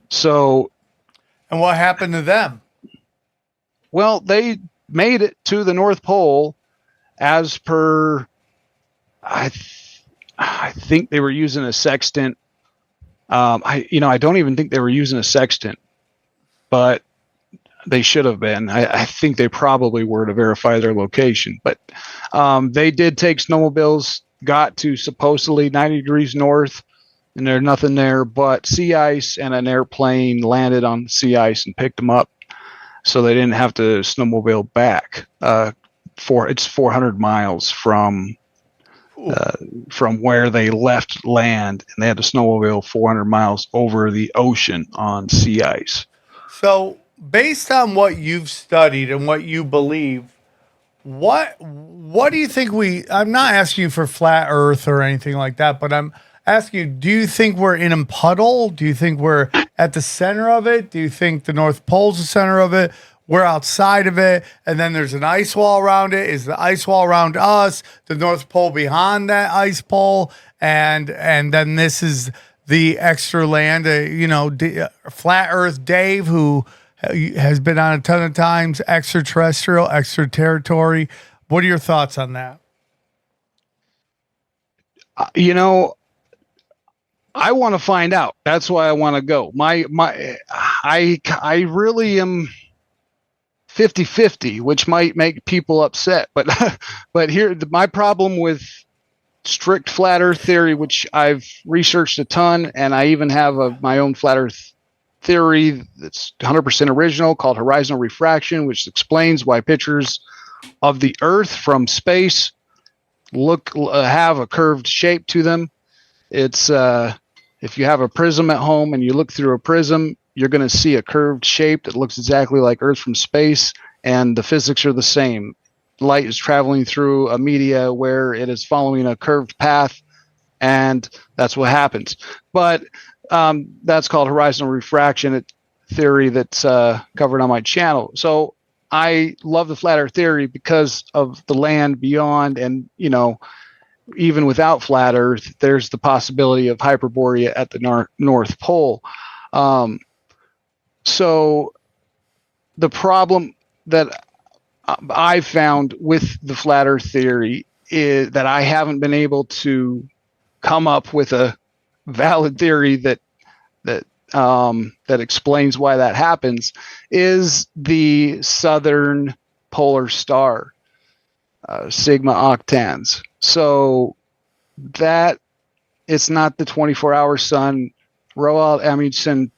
Speaker 6: So.
Speaker 5: And what happened to them?
Speaker 6: Well, they made it to the North Pole as per, I think they were using a sextant. I don't even think they were using a sextant, but they should have been. I think they probably were to verify their location. But they did take snowmobiles, got to supposedly 90 degrees north, and there's nothing there but sea ice, and an airplane landed on sea ice and picked them up. So they didn't have to snowmobile back. It's 400 miles from where they left land, and they had to snowmobile 400 miles over the ocean on sea ice.
Speaker 5: So, based on what you've studied and what you believe, what do you think I'm not asking you for flat earth or anything like that, but I'm asking you, do you think we're in a puddle? Do you think we're at the center of it? Do you think the North Pole's the center of it? We're outside of it, and then there's an ice wall around it. Is the ice wall around us, the North Pole behind that ice pole, and then this is the extra land? Flat Earth Dave, who has been on a ton of times, extraterrestrial, extraterritory. What are your thoughts on that?
Speaker 6: I want to find out. That's why I want to go. I really am 50-50, which might make people upset, but here my problem with strict flat earth theory, which I've researched a ton, and I even have my own flat earth theory that's 100% original called horizontal refraction, which explains why pictures of the earth from space have a curved shape to them. It's if you have a prism at home and you look through a prism, you're going to see a curved shape that looks exactly like Earth from space, and the physics are the same. Light is traveling through a media where it is following a curved path, and that's what happens. But that's called horizontal refraction theory that's covered on my channel. So I love the flat earth theory because of the land beyond, and even without flat earth, there's the possibility of Hyperborea at the North Pole. So the problem that I've found with the flat earth theory is that I haven't been able to come up with a valid theory that explains why that happens, is the southern polar star, Sigma Octans. So that it's not the 24-hour sun. Roald Amundsen,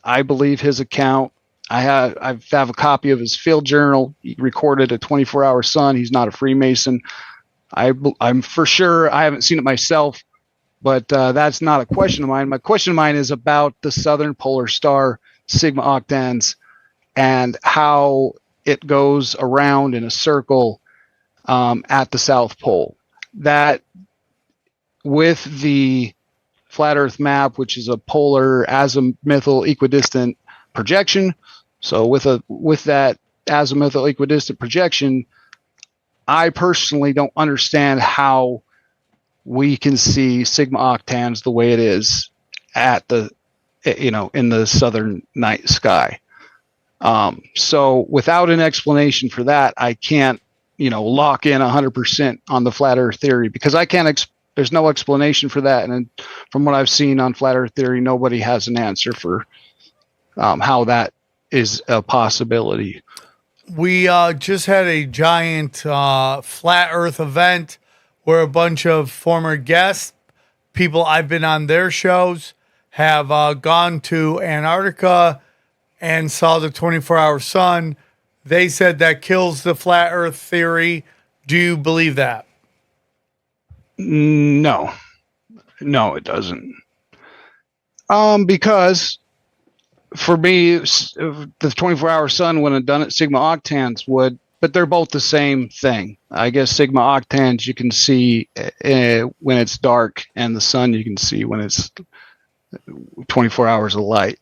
Speaker 6: I believe his account. I have a copy of his field journal. He recorded a 24-hour sun. He's not a Freemason. I'm for sure. I haven't seen it myself, but that's not a question of mine. My question of mine is about the southern polar star, Sigma Octans, and how it goes around in a circle at the South Pole. That with the flat Earth map, which is a polar azimuthal equidistant projection. So with that azimuthal equidistant projection, I personally don't understand how we can see sigma octans the way it is at the, in the southern night sky. So without an explanation for that, I can't, lock in 100% on the flat Earth theory, because I can't. There's no explanation for that, and from what I've seen on flat Earth theory, nobody has an answer for how that is a possibility.
Speaker 5: We just had a giant flat Earth event where a bunch of former guests, people I've been on their shows, have gone to Antarctica and saw the 24-hour sun. They said that kills the flat Earth theory. Do you believe that?
Speaker 6: No, it doesn't. Because for me, the 24-hour sun wouldn't have done it. Sigma octans would, but they're both the same thing. I guess sigma octans you can see when it's dark, and the sun you can see when it's 24 hours of light.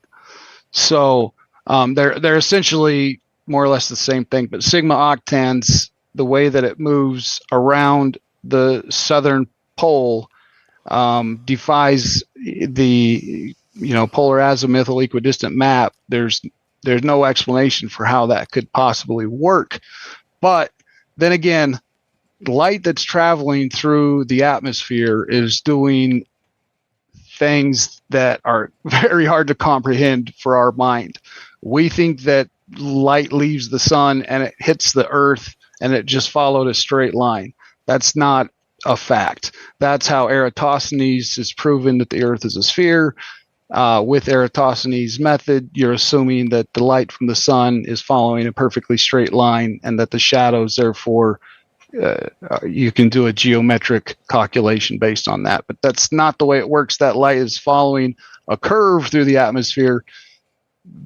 Speaker 6: So they're essentially more or less the same thing. But sigma octans, the way that it moves around the southern pole, defies the polar azimuthal equidistant map. There's no explanation for how that could possibly work. But then again, light that's traveling through the atmosphere is doing things that are very hard to comprehend for our mind. We think that light leaves the sun and it hits the earth and it just followed a straight line. That's not a fact. That's how Eratosthenes has proven that the earth is a sphere. With Eratosthenes' method, you're assuming that the light from the sun is following a perfectly straight line, and that the shadows, therefore, you can do a geometric calculation based on that. But that's not the way it works. That light is following a curve through the atmosphere,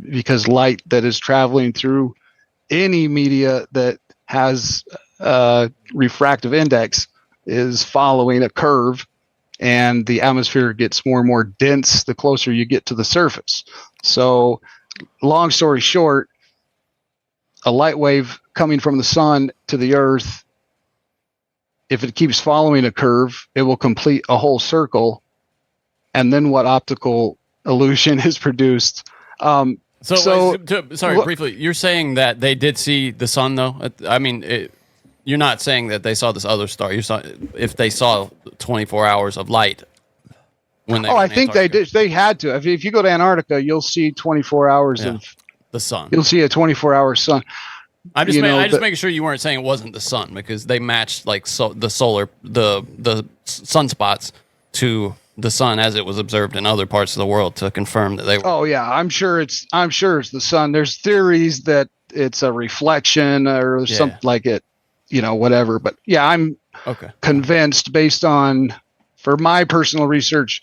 Speaker 6: because light that is traveling through any media that has a refractive index is following a curve, and the atmosphere gets more and more dense the closer you get to the surface. So, long story short, a light wave coming from the sun to the earth, if it keeps following a curve, it will complete a whole circle, and then what optical illusion is produced?
Speaker 8: Briefly, you're saying that they did see the sun, though? I mean, you're not saying that they saw this other star. You saw if they saw 24 hours of light when they. Oh,
Speaker 6: I think they did. They had to. If you go to Antarctica, you'll see 24 hours of
Speaker 8: the sun.
Speaker 6: You'll see a 24-hour sun.
Speaker 8: I'm just making sure you weren't saying it wasn't the sun, because they matched the sunspots to the sun as it was observed in other parts of the world to confirm that they were.
Speaker 6: Oh yeah, I'm sure it's the sun. There's theories that it's a reflection or something like it, whatever. But yeah, I'm convinced based on, for my personal research,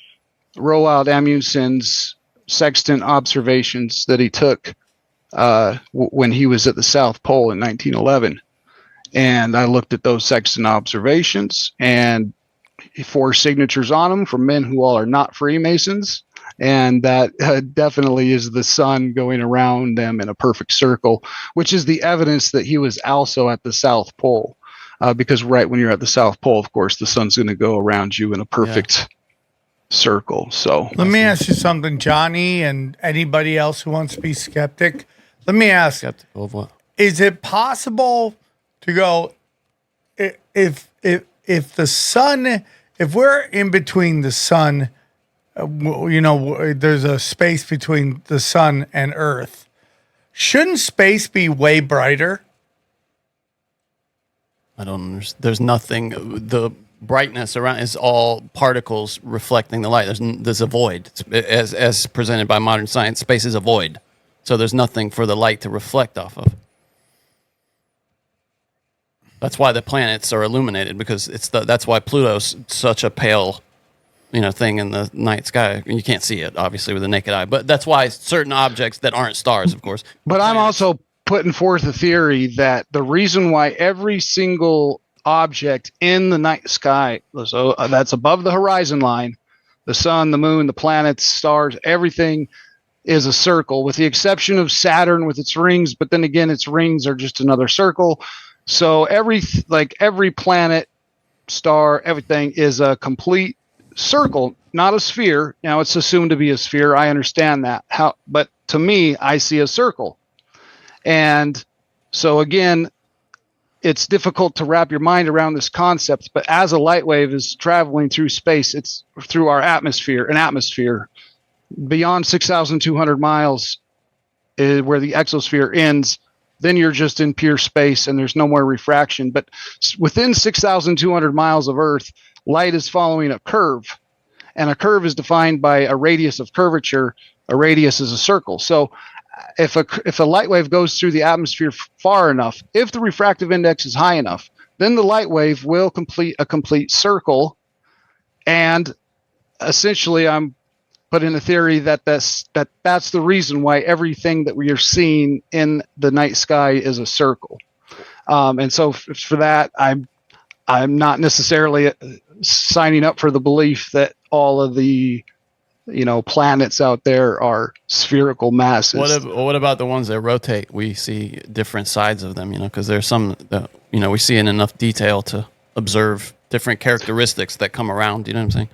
Speaker 6: Roald Amundsen's sextant observations that he took when he was at the South Pole in 1911. And I looked at those sextant observations, and 4 signatures on them from men who all are not Freemasons. And that definitely is the sun going around them in a perfect circle, which is the evidence that he was also at the South Pole. Because right when you're at the South Pole, of course, the sun's going to go around you in a perfect circle. So
Speaker 5: let me ask you something, Johnny, and anybody else who wants to be skeptic. Let me ask,
Speaker 8: skeptical of what?
Speaker 5: Is it possible to go, if the sun, if we're in between the sun, there's a space between the sun and Earth, shouldn't space be way brighter?
Speaker 8: I don't understand. There's nothing. The brightness around is all particles reflecting the light. There's a void. As presented by modern science, space is a void. So there's nothing for the light to reflect off of. That's why the planets are illuminated, because that's why Pluto's such a pale, thing in the night sky. You can't see it, obviously, with the naked eye. But that's why certain objects that aren't stars, of course.
Speaker 6: But I'm also putting forth a theory that the reason why every single object in the night sky, so that's above the horizon line, the sun, the moon, the planets, stars, everything is a circle, with the exception of Saturn with its rings. But then again, its rings are just another circle. So every planet, star, everything is a complete circle, not a sphere. Now it's assumed to be a sphere. I understand that. But to me, I see a circle. And so again, it's difficult to wrap your mind around this concept, but as a light wave is traveling through space, it's through our atmosphere, an atmosphere beyond 6,200 miles where the exosphere ends. Then you're just in pure space and there's no more refraction. But within 6,200 miles of Earth, light is following a curve, and a curve is defined by a radius of curvature. A radius is a circle. So if a light wave goes through the atmosphere far enough, if the refractive index is high enough, then the light wave will complete a complete circle. And essentially, I'm put in a theory that's the reason why everything that we are seeing in the night sky is a circle. And so for that, I'm not necessarily signing up for the belief that all of the planets out there are spherical masses.
Speaker 8: What about the ones that rotate? We see different sides of them, because there's some that, we see in enough detail to observe different characteristics that come around. You know what I'm saying?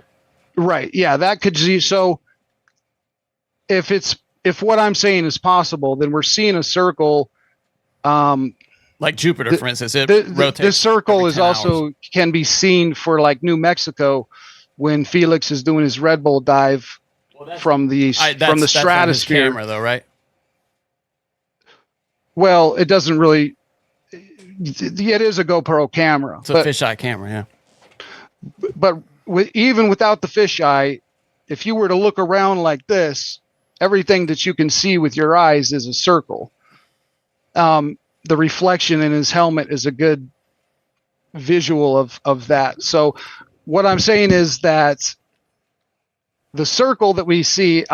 Speaker 6: Right. Yeah, that could be. So if what I'm saying is possible, then we're seeing a circle.
Speaker 8: Like Jupiter, for instance, it rotates.
Speaker 6: This circle is also
Speaker 8: hours.
Speaker 6: Can be seen for like New Mexico when Felix is doing his Red Bull dive from the stratosphere.
Speaker 8: Camera, though, right?
Speaker 6: Well, it doesn't really. It is a GoPro camera.
Speaker 8: It's a fisheye camera, yeah.
Speaker 6: But even without the fisheye, if you were to look around like this, everything that you can see with your eyes is a circle. The reflection in his helmet is a good visual of that. So what I'm saying is that the circle that we see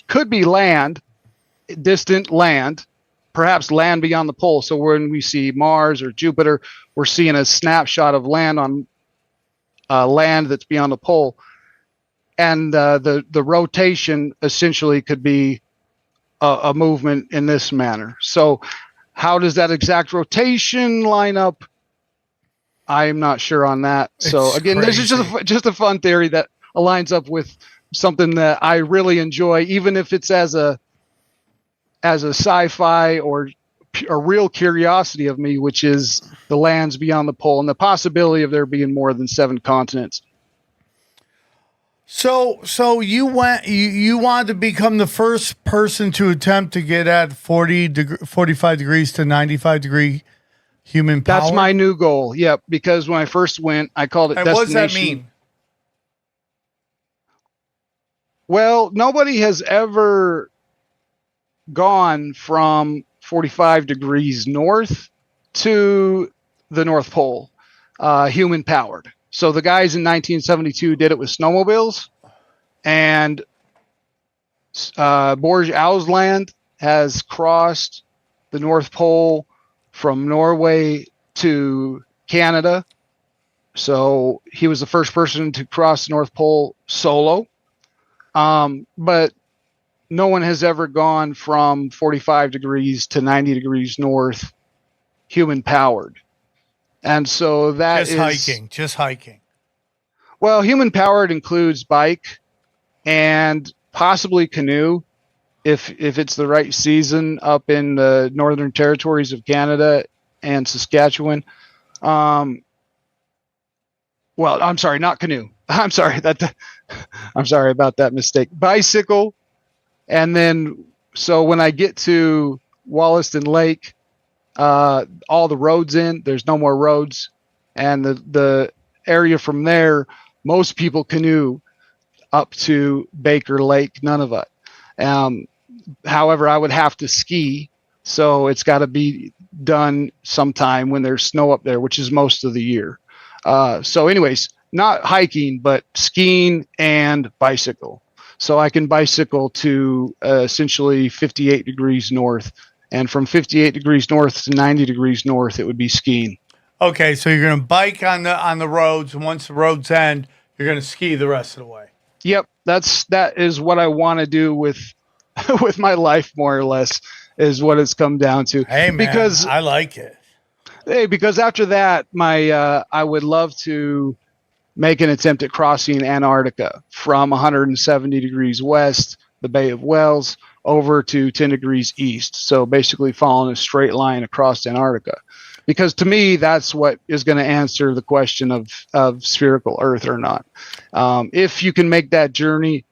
Speaker 6: could be land, distant land, perhaps land beyond the pole. So when we see Mars or Jupiter, we're seeing a snapshot of land on land that's beyond the pole. And the rotation essentially could be a movement in this manner. So how does that exact rotation line up? I'm not sure on that. So again, this is just a fun theory that aligns up with something that I really enjoy, even if it's as a sci-fi or a real curiosity of me, which is the lands beyond the pole and the possibility of there being more than 7 continents.
Speaker 5: So you wanted to become the first person to attempt to get at 45 degrees to 95 degree human power?
Speaker 6: That's my new goal. Yep. Because when I first went, I called it
Speaker 5: Destination.
Speaker 6: What does that mean? Well, nobody has ever gone from 45 degrees north to the North Pole, human powered. So the guys in 1972 did it with snowmobiles, and Borge Ausland has crossed the North Pole from Norway to Canada. So he was the first person to cross the North Pole solo. But no one has ever gone from 45 degrees to 90 degrees north, human powered. And so that
Speaker 5: just hiking.
Speaker 6: Well, human powered includes bike and possibly canoe if it's the right season up in the northern territories of Canada and Saskatchewan. Well, I'm sorry, not canoe. I'm sorry about that mistake. Bicycle. And then, so when I get to Wollaston Lake, all the roads there's no more roads. And the area from there, most people canoe up to Baker Lake, Nunavut. However, I would have to ski. So it's got to be done sometime when there's snow up there, which is most of the year. So anyways, not hiking, but skiing and bicycle. So I can bicycle to essentially 58 degrees north. And from 58 degrees north to 90 degrees north, it would be skiing.
Speaker 5: Okay, so you're going to bike on the roads, and once the roads end, you're going to ski the rest of the way.
Speaker 6: Yep, that is what I want to do with with my life, more or less, is what it's come down to.
Speaker 5: Hey, man,
Speaker 6: because
Speaker 5: I like it.
Speaker 6: because after that, I would love to make an attempt at crossing Antarctica from 170 degrees west, the Bay of Whales, over to 10 degrees east. So basically following a straight line across Antarctica. Because to me, that's what is going to answer the question of spherical Earth or not. If you can make that journey,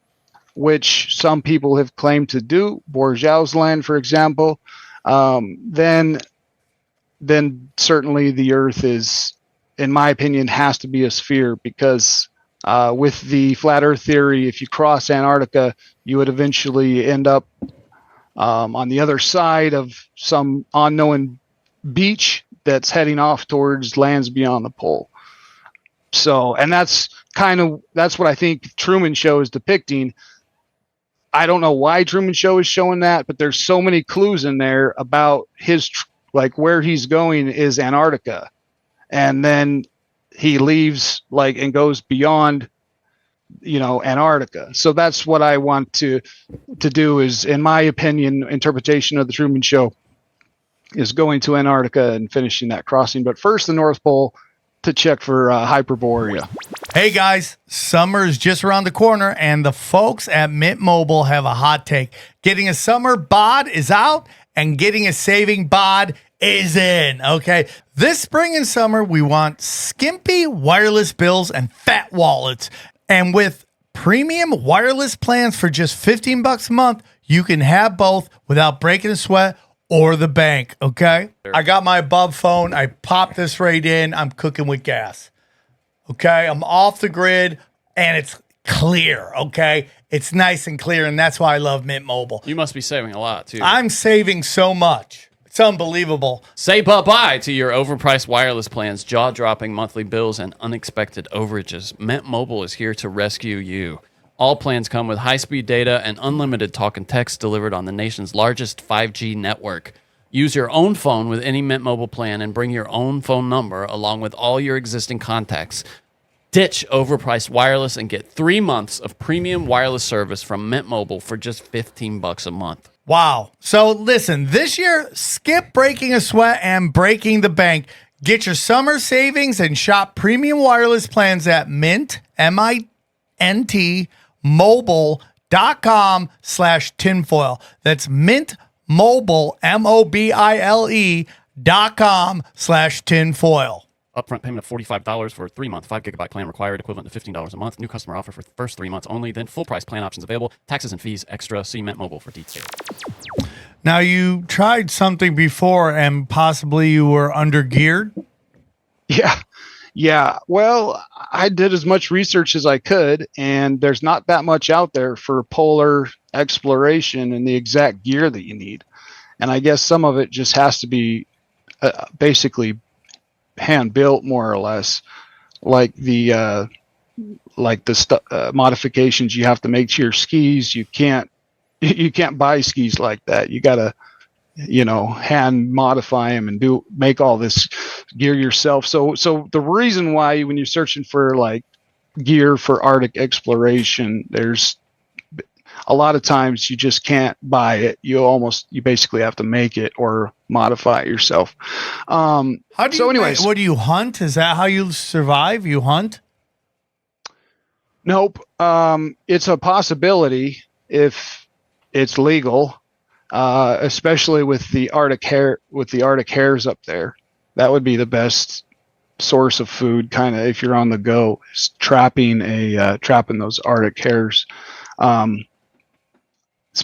Speaker 6: which some people have claimed to do, Borjau's land, for example, then certainly the Earth is, in my opinion, has to be a sphere, because with the flat Earth theory, if you cross Antarctica, you would eventually end up on the other side of some unknown beach that's heading off towards lands beyond the pole. So, and that's what I think Truman Show is depicting. I don't know why Truman Show is showing that, but there's so many clues in there about his, like, where he's going is Antarctica. And then he leaves, like, and goes beyond, Antarctica. So that's what I want to do is, in my opinion, interpretation of the Truman Show is going to Antarctica and finishing that crossing. But first, the North Pole to check for Hyperborea.
Speaker 5: Hey guys, summer is just around the corner, and the folks at Mint Mobile have a hot take. Getting a summer bod is out, and getting a saving bod is in. Okay, this spring and summer, we want skimpy wireless bills and fat wallets. And with premium wireless plans for just $15 a month, you can have both without breaking a sweat or the bank. Okay, I got my above phone. I popped this right in. I'm cooking with gas. Okay, I'm off the grid, and it's clear, okay? It's nice and clear, and that's why I love Mint Mobile.
Speaker 8: You must be saving a lot, too.
Speaker 5: I'm saving so much. It's unbelievable.
Speaker 8: Say bye-bye to your overpriced wireless plans, jaw-dropping monthly bills, and unexpected overages. Mint Mobile is here to rescue you. All plans come with high-speed data and unlimited talk and text delivered on the nation's largest 5G network. Use your own phone with any Mint Mobile plan and bring your own phone number along with all your existing contacts. Ditch overpriced wireless and get 3 months of premium wireless service from Mint Mobile for just $15 a month.
Speaker 5: Wow. So listen, this year, skip breaking a sweat and breaking the bank. Get your summer savings and shop premium wireless plans at Mint, MINT, mobile.com/tinfoil. That's Mint Mobile, mobile.com/tinfoil.
Speaker 8: Upfront payment of $45 for a 3-month 5 GB plan required, equivalent to $15 a month. New customer offer for the first 3 months only. Then full price plan options available. Taxes and fees extra. See Mint Mobile for details.
Speaker 5: Now, you tried something before and possibly you were under-geared?
Speaker 6: Yeah. Well, I did as much research as I could, and there's not that much out there for polar exploration and the exact gear that you need. And I guess some of it just has to be basically hand built, more or less, like the modifications you have to make to your skis. You can't buy skis like that. You gotta hand modify them and make all this gear yourself. So the reason why when you're searching for like gear for Arctic exploration, there's a lot of times you just can't buy it. You basically have to make it or modify it yourself.
Speaker 5: What do you hunt? Is that how you survive? You hunt?
Speaker 6: Nope. It's a possibility if it's legal, especially with the Arctic hares up there. That would be the best source of food, kind of, if you're on the go, is trapping those Arctic hares.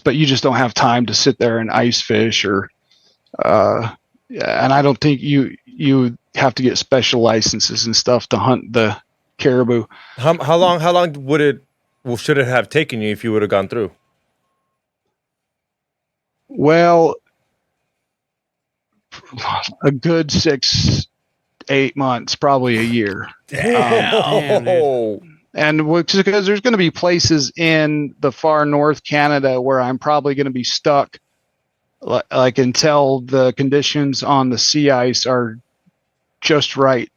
Speaker 6: But you just don't have time to sit there and ice fish and I don't think you have to get special licenses and stuff to hunt the caribou.
Speaker 7: How long should it have taken you if you would have gone through?
Speaker 6: Well, a good 6-8 months, probably a year. And because there's going to be places in the far north Canada where I'm probably going to be stuck, like until the conditions on the sea ice are just right.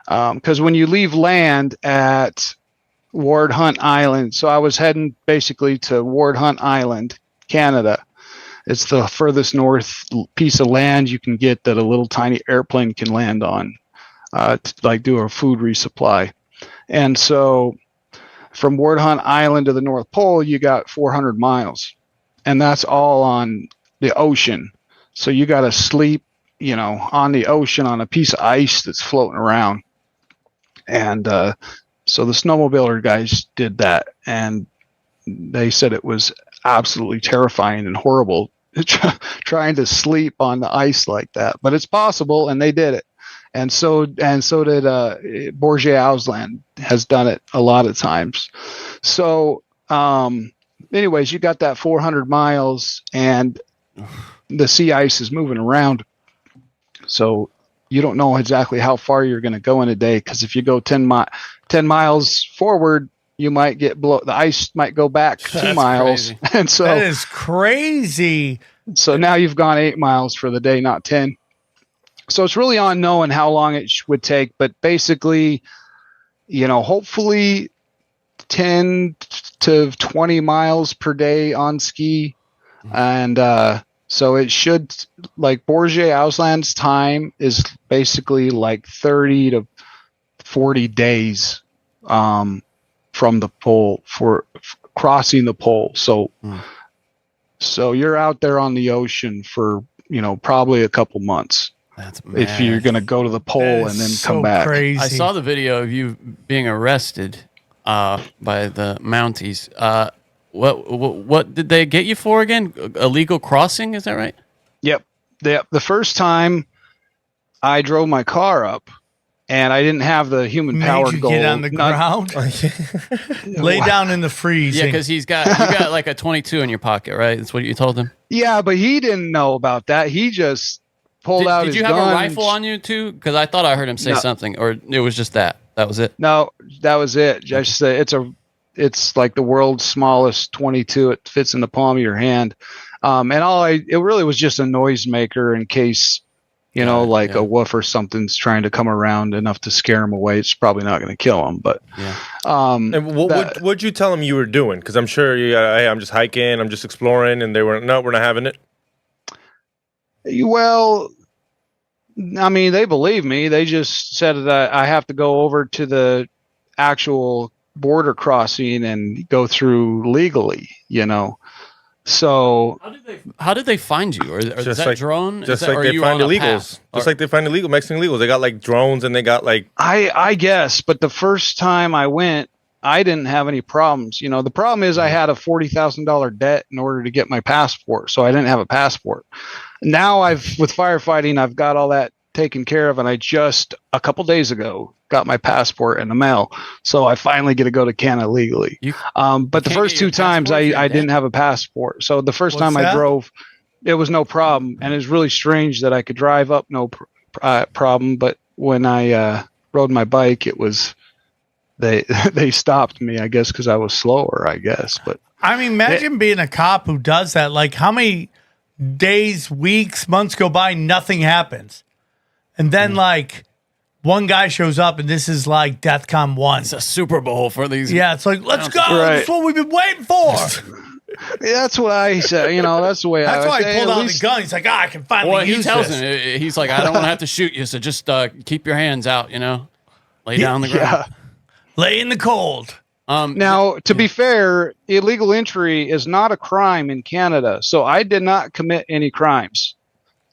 Speaker 6: Because when you leave land at Ward Hunt Island. So I was heading basically to Ward Hunt Island, Canada. It's the furthest north piece of land you can get that a little tiny airplane can land on, to like do a food resupply. And so from Ward Hunt Island to the North Pole, you got 400 miles, and that's all on the ocean. So you got to sleep, on the ocean on a piece of ice that's floating around. And so the snowmobiler guys did that, and they said it was absolutely terrifying and horrible trying to sleep on the ice like that. But it's possible, and they did it. And so did Bourget Ausland has done it a lot of times. So anyways, you got that 400 miles, and the sea ice is moving around. So you don't know exactly how far you're going to go in a day, because if you go 10 miles forward, you might get the ice might go back 2 miles. Crazy. And so
Speaker 5: that is crazy.
Speaker 6: So now you've gone 8 miles for the day, not 10. So it's really unknown how long it would take, but basically, hopefully 10 to 20 miles per day on ski. And so it should, like Bourget Ausland's time is basically like 30 to 40 days from the pole for crossing the pole. So you're out there on the ocean for, probably a couple months.
Speaker 8: That's
Speaker 6: if you're going to go to the pole and then come back.
Speaker 5: Crazy.
Speaker 8: I saw the video of you being arrested by the Mounties. What did they get you for again? Illegal crossing, is that right?
Speaker 6: Yep. The first time I drove my car up, and I didn't have the human powered goal.
Speaker 5: Get on the ground, lay down in the freeze.
Speaker 8: Yeah, because you got like a 22 in your pocket, right? That's what you told him.
Speaker 6: Yeah, but he didn't know about that. He just pulled out his gun.
Speaker 8: Did you have a rifle on you too? Because I thought I heard him say something, or it was just that. That was it.
Speaker 6: No, that was it. Just it's like the world's smallest 22. It fits in the palm of your hand, and it really was just a noisemaker in case. A wolf or something's trying to come around enough to scare him away. It's probably not going to kill him, but.
Speaker 7: Yeah. And what'd you tell him you were doing? Because I'm sure hey, I'm just hiking, I'm just exploring, and they were no, we're not having it.
Speaker 6: Well, I mean, they believe me. They just said that I have to go over to the actual border crossing and go through legally. So
Speaker 8: how did they find you? Or is that drone?
Speaker 7: Just like they find illegals. Just like they find Mexican illegals. They got like drones, and they got like
Speaker 6: I guess. But the first time I went, I didn't have any problems. The problem is I had a $40,000 debt in order to get my passport, so I didn't have a passport. Now with firefighting, I've got all that taken care of, and I just a couple days ago got my passport in the mail, so I finally get to go to Canada legally. But the first two times I didn't have a passport, so the first time I drove, it was no problem, and it's really strange that I could drive up no problem, but when I rode my bike, it was they stopped me, I guess, because I was slower, I guess. But
Speaker 5: I mean, imagine being a cop who does that. Like, how many days, weeks, months go by, nothing happens, and then like one guy shows up, and this is like DEFCON 1.
Speaker 8: It's a Super Bowl for these.
Speaker 5: Yeah, it's like, let's go. Right. That's what we've been waiting for.
Speaker 6: Yeah, that's what I said. That's the way
Speaker 5: that's
Speaker 6: I
Speaker 5: why he pulled out the gun. He's like, I can finally use this.
Speaker 8: He tells him, he's like, I don't want to have to shoot you, so just keep your hands out, lay down the ground.
Speaker 5: Yeah. Lay in the cold.
Speaker 6: Now, to be fair, illegal entry is not a crime in Canada, so I did not commit any crimes.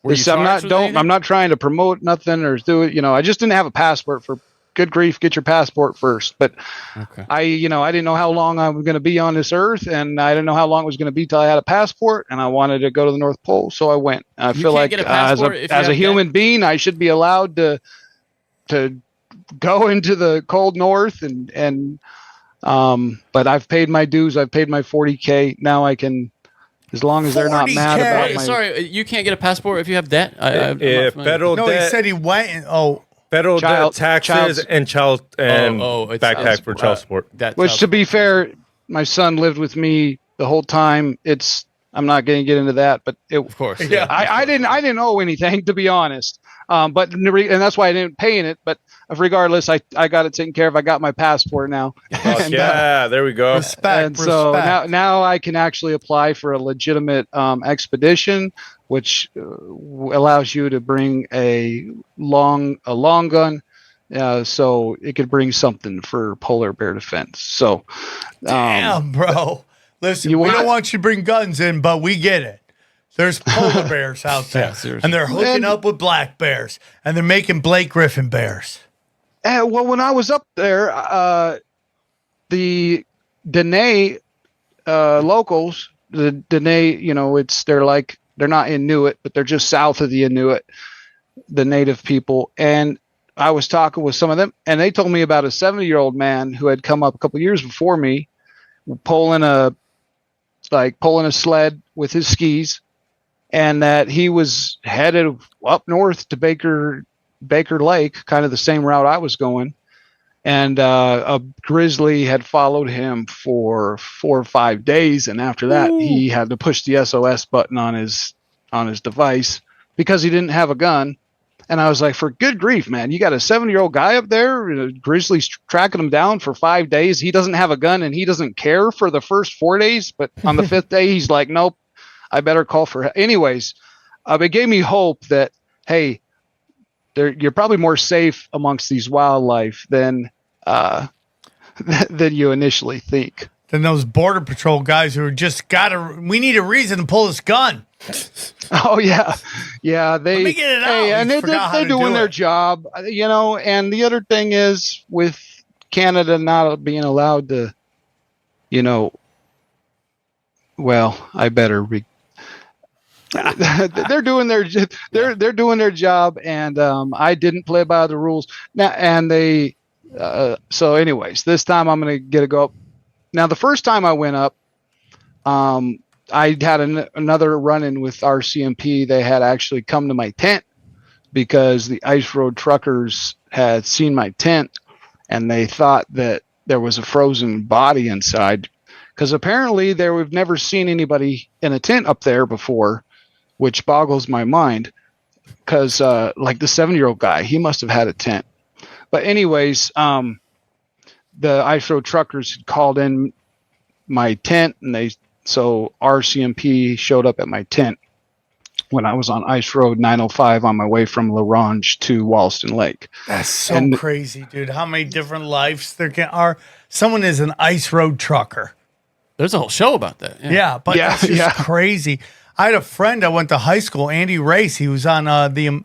Speaker 6: I'm not trying to promote nothing or do it. I just didn't have a passport. For good grief, get your passport first. But okay. I didn't know how long I was going to be on this earth, and I didn't know how long it was going to be till I had a passport, and I wanted to go to the North Pole, so I went. I feel like as a human being, I should be allowed to go into the cold north, and but I've paid my dues. I've paid my $40K. Now I can. As long as they're not mad about my...
Speaker 8: Sorry, you can't get a passport if you have debt?
Speaker 7: Federal debt...
Speaker 5: No, he said he went and...
Speaker 7: Federal debt, taxes, and backpack for child support.
Speaker 6: Which, to be fair, my son lived with me the whole time. It's I'm not going to get into that, but
Speaker 8: Of course.
Speaker 5: Yeah.
Speaker 6: I didn't owe anything, to be honest. And that's why I didn't pay in it. But regardless, I got it taken care of. I got my passport now.
Speaker 7: Fuck yeah, there we go.
Speaker 5: Respect.
Speaker 6: So now I can actually apply for a legitimate expedition, which allows you to bring a long gun, so it could bring something for polar bear defense. So,
Speaker 5: damn, bro. Listen, we don't want you to bring guns in, but we get it. There's polar bears out there, and they're hooking up with black bears, and they're making Blake Griffin bears.
Speaker 6: Well, when I was up there, the Dene locals, the Dene, they're not Inuit, but they're just south of the Inuit, the native people. And I was talking with some of them, and they told me about a 70-year-old man who had come up a couple years before me, pulling a sled with his skis, and that he was headed up north to Baker Lake, kind of the same route I was going. And a grizzly had followed him for 4 or 5 days, and after that, he had to push the SOS button on his device because he didn't have a gun. And I was like, for good grief, man, you got a 70-year-old guy up there, a grizzly's tracking him down for 5 days. He doesn't have a gun, and he doesn't care for the first 4 days. But on the 5th day, he's like, nope, I better call for help. Anyways, it gave me hope that, hey, you're probably more safe amongst these wildlife than you initially think.
Speaker 5: Than those border patrol guys who are just we need a reason to pull this gun.
Speaker 6: Oh yeah. Let
Speaker 5: me get it out.
Speaker 6: Hey, and they're doing their job, and the other thing is, with Canada not being allowed to, well, I better they're doing their job, and I didn't play by the rules now, and they so anyways, this time I'm going to go up. Now the first time I went up, I had another run-in with RCMP. They had actually come to my tent because the ice road truckers had seen my tent, and they thought that there was a frozen body inside, because apparently we've never seen anybody in a tent up there before, which boggles my mind, because like the 70-year-old guy, he must have had a tent. But anyways, the ice road truckers had called in my tent, and so RCMP showed up at my tent when I was on Ice Road 905 on my way from La Ronge to Wollaston Lake.
Speaker 5: That's so crazy, dude. How many different lives there are? Someone is an ice road trucker.
Speaker 8: There's a whole show about that.
Speaker 5: Yeah, but that's just crazy. I had a friend I went to high school, Andy Race. He was on the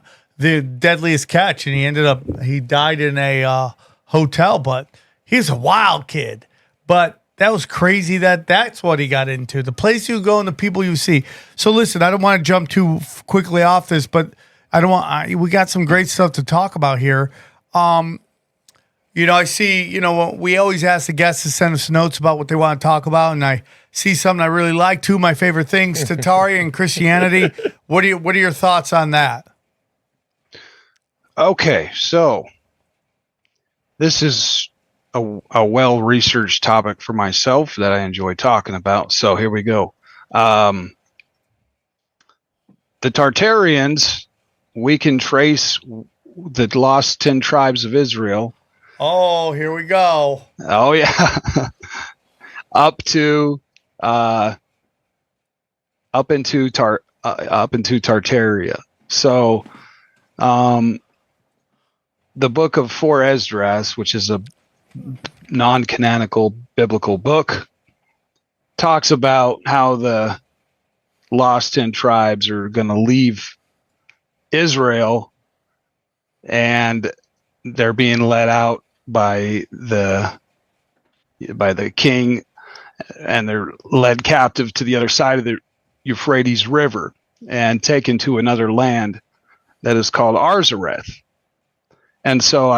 Speaker 5: Deadliest Catch, and he died in a hotel, but he's a wild kid. But that was crazy that's what he got into. The place you go and the people you see. So listen, I don't want to jump too quickly off this, but we got some great stuff to talk about here. I see, we always ask the guests to send us notes about what they want to talk about, and I see something I really like. Two of my favorite things, Tartaria and Christianity. What are your thoughts on that?
Speaker 6: Okay, so this is a well-researched topic for myself that I enjoy talking about. So here we go. The Tartarians, we can trace the lost 10 tribes of Israel.
Speaker 5: Oh, here we go.
Speaker 6: Oh yeah. up into Tartaria. So the book of 4 Esdras, which is a non-canonical biblical book, talks about how the lost 10 tribes are going to leave Israel, and they're being led out by the king, and they're led captive to the other side of the Euphrates River and taken to another land that is called Arzareth. And so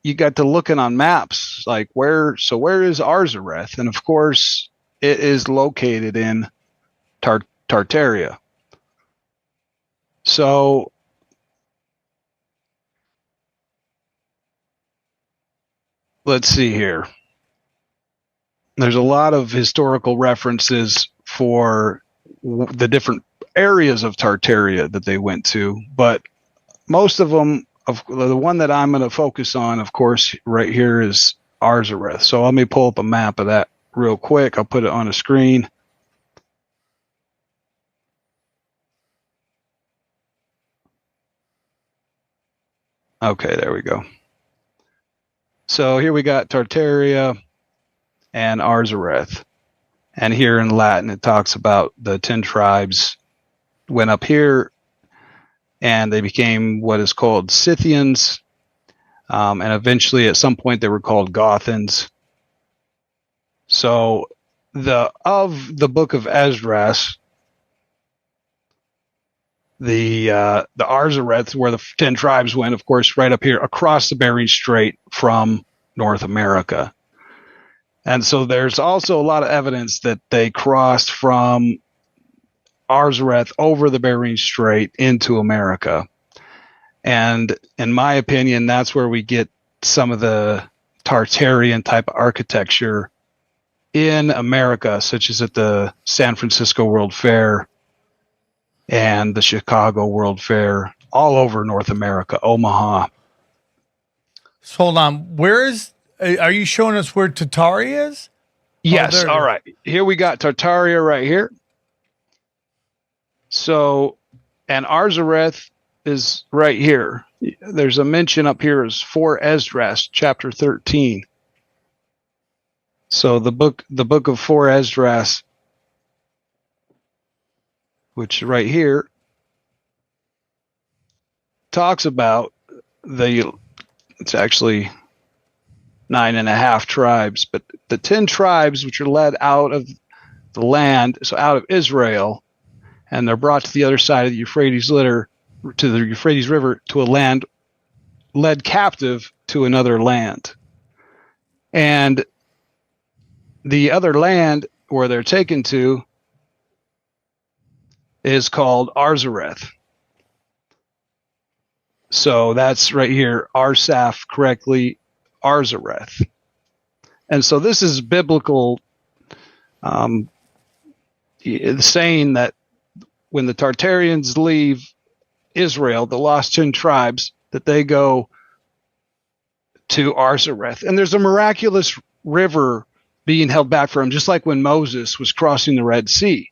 Speaker 6: you got to looking on maps, like where is Arzareth? And of course it is located in Tartaria. So let's see here. There's a lot of historical references for the different areas of Tartaria that they went to, but most of them, the one that I'm going to focus on, of course, right here is Arzareth. So let me pull up a map of that real quick. I'll put it on a screen. Okay, there we go. So here we got Tartaria and Arzareth. And here in Latin, it talks about the 10 tribes went up here and they became what is called Scythians. And eventually, at some point, they were called Gothans. So of the book of Esdras, the Arzareth, where the 10 tribes went, of course, right up here across the Bering Strait from North America. And so there's also a lot of evidence that they crossed from Arzareth over the Bering Strait into America. And in my opinion, that's where we get some of the Tartarian type of architecture in America, such as at the San Francisco World Fair and the Chicago World Fair, all over North America, Omaha.
Speaker 5: So hold on. Are you showing us where Tartaria is?
Speaker 6: Yes. All right. Here we got Tartaria right here. So, and Arzareth is right here. There's a mention up here as 4 Esdras, chapter 13. So the book of 4 Esdras, which right here talks about it's actually 9.5 tribes, but the 10 tribes which are led out of the land, so out of Israel, and they're brought to the other side of the Euphrates River to a land led captive to another land. And the other land where they're taken to is called Arzareth. So that's right here, Arsaf correctly, Arzareth. And so this is biblical saying that when the Tartarians leave Israel, the lost 10 tribes, that they go to Arzareth. And there's a miraculous river being held back for them, just like when Moses was crossing the Red Sea.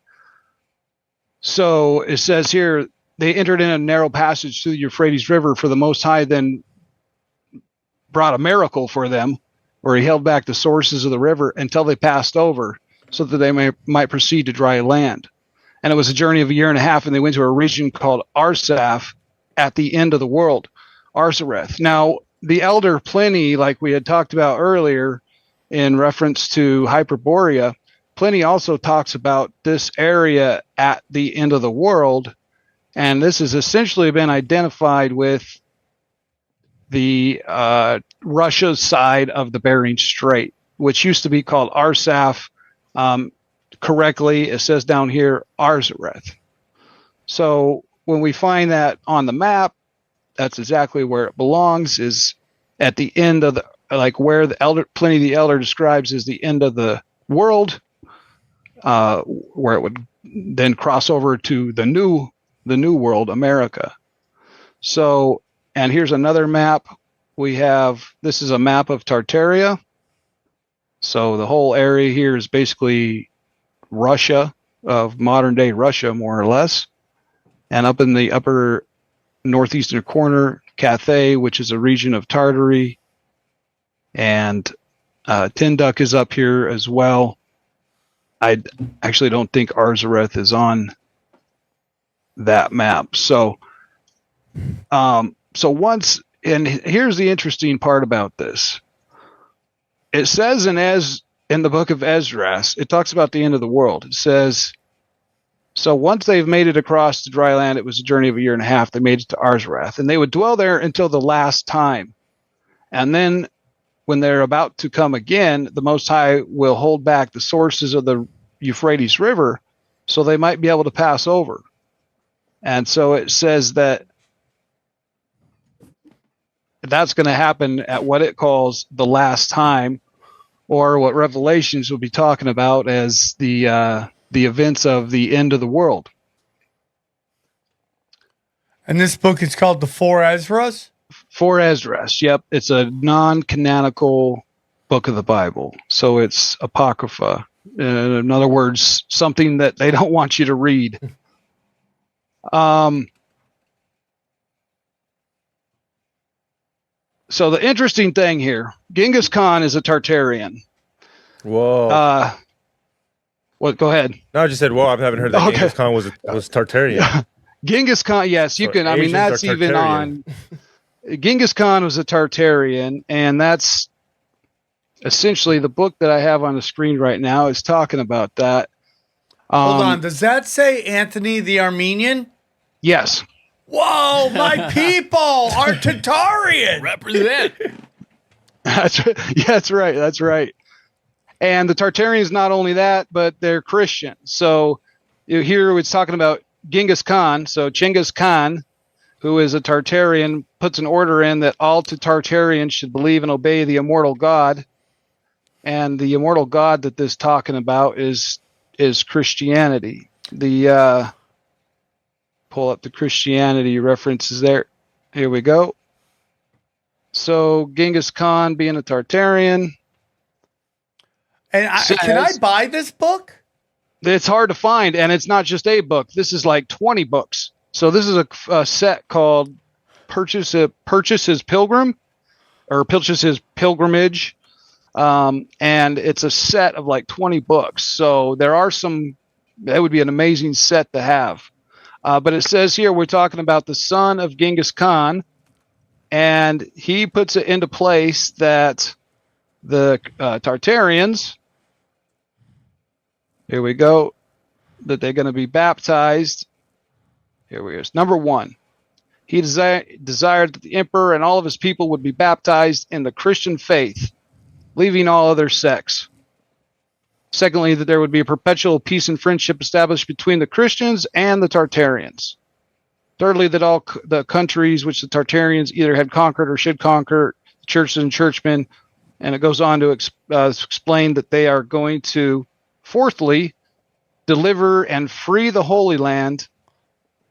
Speaker 6: So it says here, they entered in a narrow passage through the Euphrates River, for the Most High then brought a miracle for them, where he held back the sources of the river until they passed over, so that they might proceed to dry land. And it was a journey of 1.5 years, and they went to a region called Arsaf at the end of the world, Arzareth. Now, the elder Pliny, like we had talked about earlier in reference to Hyperborea, Pliny also talks about this area at the end of the world, and this has essentially been identified with the Russia's side of the Bering Strait, which used to be called Arsaf. Correctly, it says down here Arzareth. So when we find that on the map, that's exactly where it belongs, is at the end of the, like where the elder Pliny the Elder describes as the end of the world, where it would then cross over to the new world, America. So, and here's another map. This is a map of Tartaria. So the whole area here is basically Russia, of modern day Russia, more or less. And up in the upper northeastern corner, Cathay, which is a region of Tartary. And Tinduk is up here as well. I actually don't think Arzareth is on that map. So once, and here's the interesting part about this. It says in the book of Esdras, it talks about the end of the world. It says, so once they've made it across the dry land, it was a journey of 1.5 years, they made it to Arzareth, and they would dwell there until the last time. And then when they're about to come again, the Most High will hold back the sources of the Euphrates River, so they might be able to pass over. And so it says that that's going to happen at what it calls the last time, or what Revelations will be talking about as the the events of the end of the world.
Speaker 5: And this book is called The Four Ezras?
Speaker 6: Four Esdras. Yep. It's a non-canonical book of the Bible. So it's Apocrypha. In other words, something that they don't want you to read. So the interesting thing here, Genghis Khan is a Tartarian.
Speaker 7: Whoa.
Speaker 6: What? Go ahead.
Speaker 7: No, I just said, whoa, I haven't heard that Genghis Khan was Tartarian.
Speaker 6: Genghis Khan, yes, you
Speaker 7: So
Speaker 6: can. I mean,
Speaker 7: Asians
Speaker 6: that's
Speaker 7: are
Speaker 6: even
Speaker 7: Tartarian.
Speaker 6: on. Genghis Khan was a Tartarian, and that's essentially the book that I have on the screen right now is talking about that.
Speaker 5: Hold on. Does that say Anthony the Armenian?
Speaker 6: Yes.
Speaker 5: Whoa, my people are Tartarian.
Speaker 8: Represent.
Speaker 6: That's right. That's right. And the Tartarians, not only that, but they're Christian. So here it's talking about Genghis Khan. So Genghis Khan, who is a Tartarian, puts an order in that all Tartarians should believe and obey the immortal God. And the immortal God that this is talking about is Christianity. The pull up the Christianity references there. Here we go. So Genghis Khan being a Tartarian.
Speaker 5: And can I buy this book?
Speaker 6: It's hard to find, and it's not just a book. This is like 20 books. So this is a set called Purchase His Pilgrim, or Purchase His Pilgrimage, and it's a set of like 20 books. So there are some. That would be an amazing set to have. But it says here we're talking about the son of Genghis Khan, and he puts it into place that the Tartarians, here we go, that they're going to be baptized. Here we go. Number one, he desired that the emperor and all of his people would be baptized in the Christian faith, leaving all other sects. Secondly, that there would be a perpetual peace and friendship established between the Christians and the Tartarians. Thirdly, that all the countries which the Tartarians either had conquered or should conquer, churches and churchmen, and it goes on to explain that they are going to, fourthly, deliver and free the Holy Land.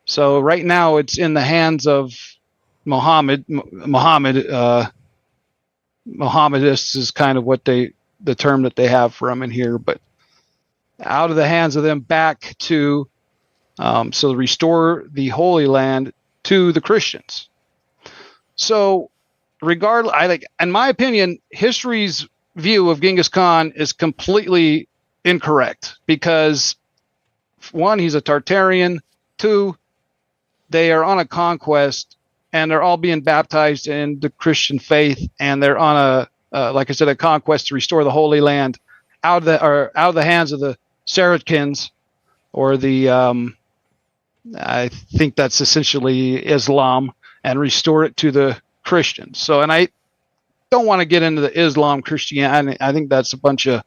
Speaker 6: So right now it's in the hands of Mohammedists is kind of what the term that they have for them in here, but out of the hands of them back to, so restore the Holy Land to the Christians. So regardless, in my opinion, history's view of Genghis Khan is completely incorrect because, one, he's a Tartarian. Two, they are on a conquest and they're all being baptized in the Christian faith, and they're on like I said, a conquest to restore the Holy Land out of the hands of the Saracens, or the I think that's essentially Islam, and restore it to the Christians. So, and I don't want to get into the Islam Christianity. I think that's a bunch of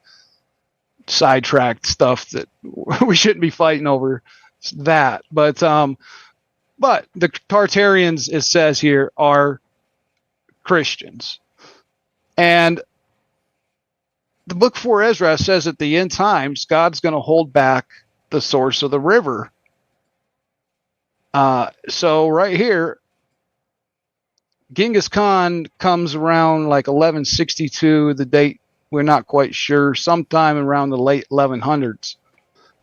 Speaker 6: sidetracked stuff that we shouldn't be fighting over that. But the Tartarians, it says here, are Christians. And the book 4 Ezra says at the end times, God's going to hold back the source of the river. So right here, Genghis Khan comes around like 1162, the date we're not quite sure, sometime around the late 1100s.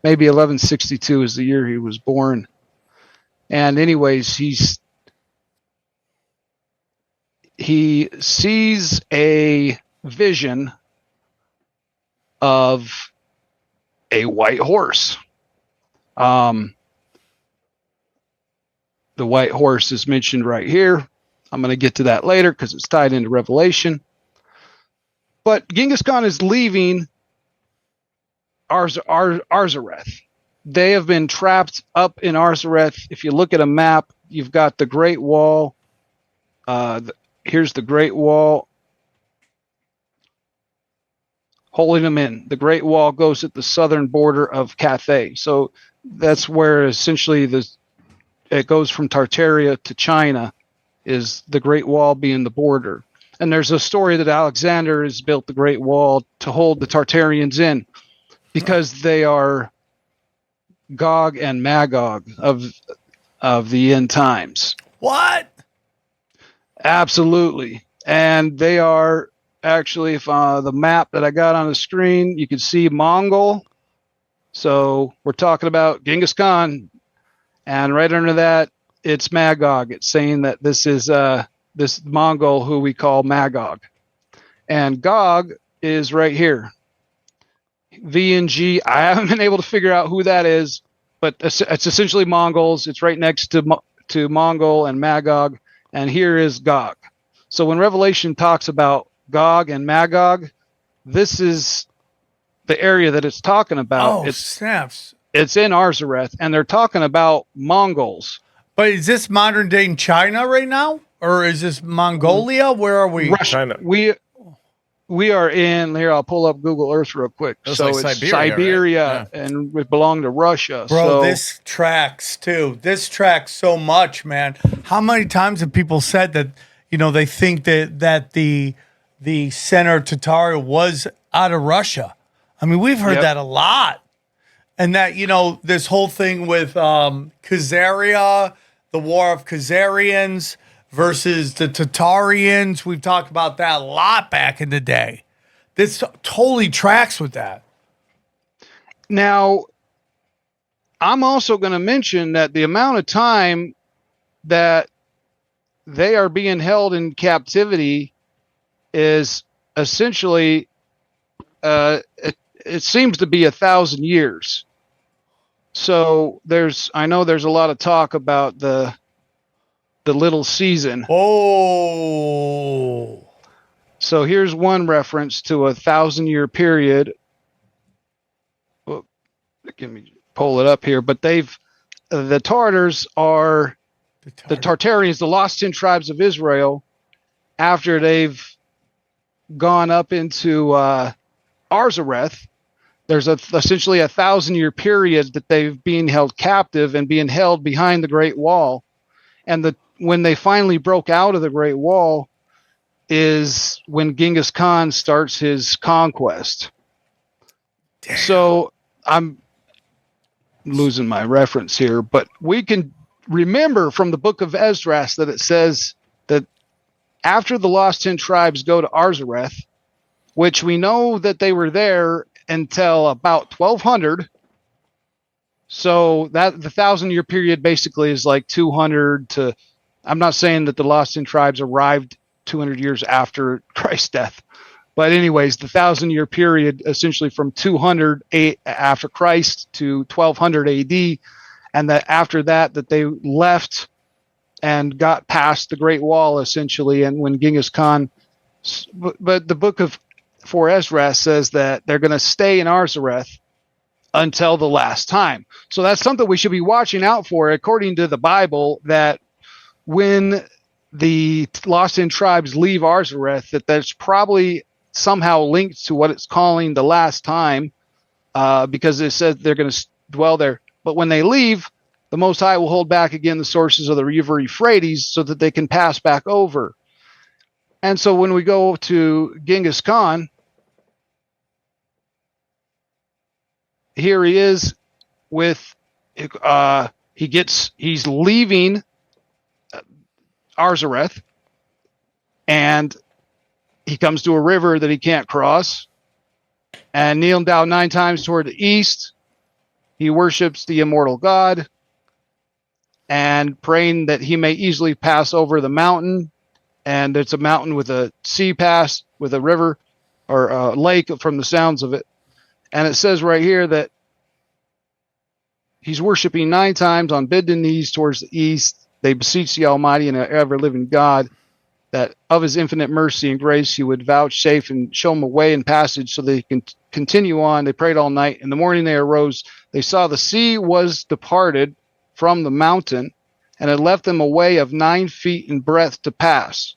Speaker 6: Maybe 1162 is the year he was born. And anyways, he sees a vision of a white horse. The white horse is mentioned right here. I'm going to get to that later because it's tied into Revelation. But Genghis Khan is leaving Arzareth. They have been trapped up in Arzareth. If you look at a map, you've got the Great Wall. Here's the Great Wall holding them in. The Great Wall goes at the southern border of Cathay. So that's where essentially it goes from Tartaria to China, is the Great Wall being the border. And there's a story that Alexander has built the Great Wall to hold the Tartarians in because they are Gog and Magog of the end times.
Speaker 5: What?
Speaker 6: Absolutely. And they are actually, if the map that I got on the screen, you can see Mongol. So we're talking about Genghis Khan, and right under that, it's Magog. It's saying that this is this Mongol who we call Magog. And Gog is right here. V and G. I haven't been able to figure out who that is, but it's essentially Mongols. It's right next to Mongol and Magog, and here is Gog. So when Revelation talks about Gog and Magog, this is the area that it's talking about.
Speaker 5: Oh, snaps.
Speaker 6: It's in Arzareth, and they're talking about Mongols.
Speaker 5: But is this modern day China right now? Or is this Mongolia? Where are we?
Speaker 6: Russia.
Speaker 7: China.
Speaker 6: We are in here. I'll pull up Google Earth real quick.
Speaker 8: That's
Speaker 6: So
Speaker 8: like
Speaker 6: it's
Speaker 8: Siberia,
Speaker 6: Siberia, and it belonged to Russia.
Speaker 5: Bro,
Speaker 6: so,
Speaker 5: this tracks too. This tracks so much, man. How many times have people said that, they think that the center Tartaria was out of Russia? I mean, we've heard that a lot. And that, this whole thing with Khazaria, the war of Khazarians versus the Tartarians, we've talked about that a lot back in the day. This totally tracks with that.
Speaker 6: Now, I'm also going to mention that the amount of time that they are being held in captivity is essentially, it seems to be 1,000 years. So I know there's a lot of talk about the little season.
Speaker 5: Oh.
Speaker 6: So here's one reference to 1,000-year period. Well, let me pull it up here. But the Tartars are the Tartarians, the lost 10 tribes of Israel, after they've gone up into Arzareth. There's essentially 1,000-year period that they've been held captive and being held behind the Great Wall. And when they finally broke out of the Great Wall is when Genghis Khan starts his conquest. Damn. So I'm losing my reference here, but we can remember from the book of Esdras that it says that after the lost 10 tribes go to Arzareth, which we know that they were there until about 1200. So that the 1,000-year period basically is like 200 to, I'm not saying that the lost 10 tribes arrived 200 years after Christ's death, but anyways, the 1,000-year period essentially from 200 after Christ to 1200 AD, and that after that they left and got past the Great Wall essentially, and when Genghis Khan, but the book of for Esdras says that they're going to stay in Arzareth until the last time. So that's something we should be watching out for, according to the Bible, that when the lost in tribes leave Arzareth, that's probably somehow linked to what it's calling the last time, because it says they're going to dwell there. But when they leave, the Most High will hold back again the sources of the river Euphrates so that they can pass back over. And so when we go to Genghis Khan, here he is with, he's leaving Arzareth, and he comes to a river that he can't cross, and kneeling down 9 times toward the east, he worships the immortal God, and praying that he may easily pass over the mountain. And it's a mountain with a sea pass, with a river or a lake from the sounds of it. And it says right here that he's worshiping 9 times on bended knees towards the east. They beseech the Almighty and ever-living God that of his infinite mercy and grace he would vouchsafe and show them a way and passage so they can continue on. They prayed all night. In the morning they arose. They saw the sea was departed from the mountain and had left them a way of 9 feet in breadth to pass,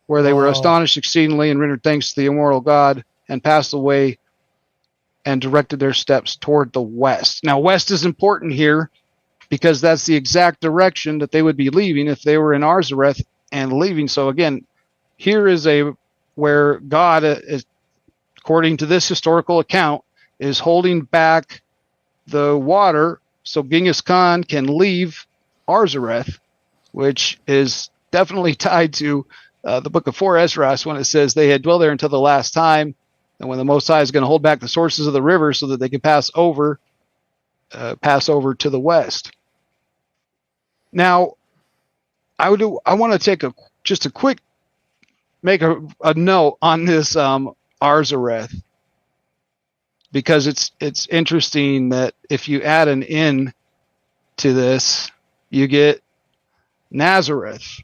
Speaker 6: where they were astonished exceedingly and rendered thanks to the immortal God and passed away and directed their steps toward the west. Now, west is important here because that's the exact direction that they would be leaving if they were in Arzareth and leaving. So again, here is where God is, according to this historical account, is holding back the water so Genghis Khan can leave Arzareth, which is definitely tied to the book of 4 Esdras when it says they had dwelled there until the last time, and when the Most High is going to hold back the sources of the river so that they can pass over to the west. Now, I want to take just a quick make a note on this Arzareth, because it's interesting that if you add an in to this, you get Nazareth,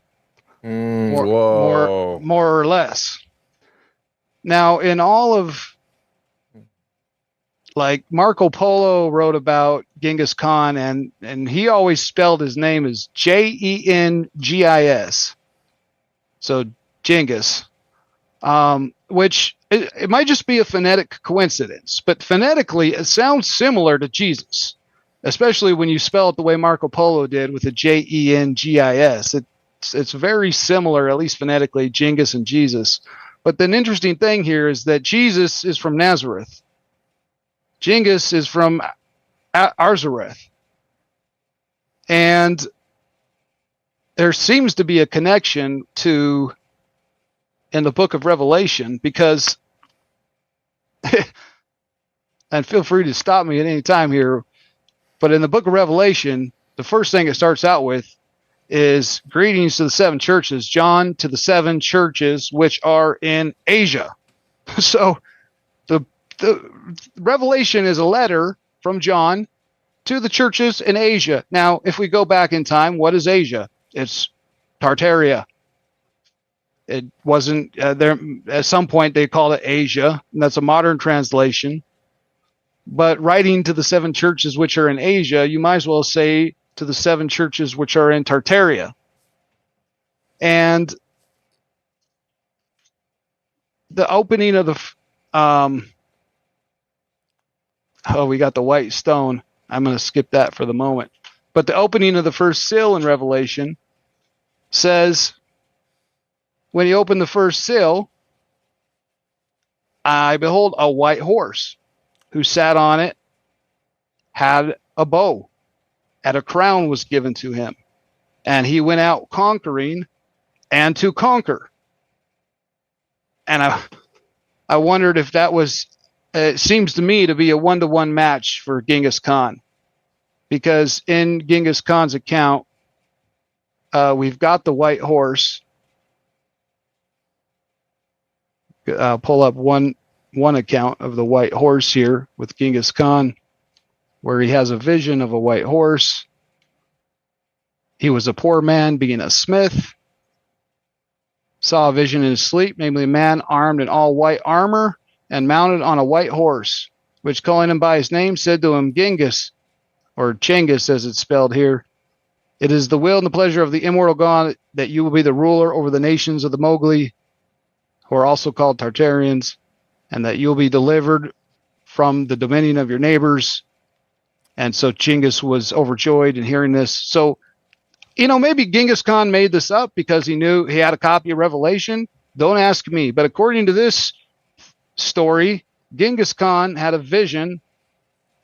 Speaker 6: more or less. Now, in all of, like, Marco Polo wrote about Genghis Khan, and he always spelled his name as Jengis. So Gengis, which it might just be a phonetic coincidence, but phonetically it sounds similar to Jesus, especially when you spell it the way Marco Polo did with a Jengis. It's very similar, at least phonetically, Genghis and Jesus. But the interesting thing here is that Jesus is from Nazareth. Gengis is from Arzareth. And there seems to be a connection in the book of Revelation, because, and feel free to stop me at any time here, but in the book of Revelation, the first thing it starts out with is greetings to the 7 churches, John to the 7 churches which are in Asia. So the Revelation is a letter from John to the churches in Asia. Now, if we go back in time, what is Asia? It's Tartaria. It wasn't there. At some point, they called it Asia, and that's a modern translation. But writing to the 7 churches which are in Asia, you might as well say to the 7 churches which are in Tartaria. And the opening of the we got the white stone. I'm going to skip that for the moment. But the opening of the first seal in Revelation says, when you open the first seal, I behold a white horse, who sat on it, had a bow, and a crown was given to him. And he went out conquering and to conquer. And I wondered if that was, it seems to me to be a 1-to-1 match for Genghis Khan. Because in Genghis Khan's account, we've got the white horse. Pull up one account of the white horse here with Genghis Khan, where he has a vision of a white horse. He was a poor man, being a smith. Saw a vision in his sleep, namely a man armed in all white armor and mounted on a white horse, which, calling him by his name, said to him, Gengis, or Gengis as it's spelled here, it is the will and the pleasure of the immortal God that you will be the ruler over the nations of the Mowgli, who are also called Tartarians, and that you'll be delivered from the dominion of your neighbors. And so Genghis was overjoyed in hearing this. So, maybe Genghis Khan made this up because he knew he had a copy of Revelation. Don't ask me. But according to this story, Genghis Khan had a vision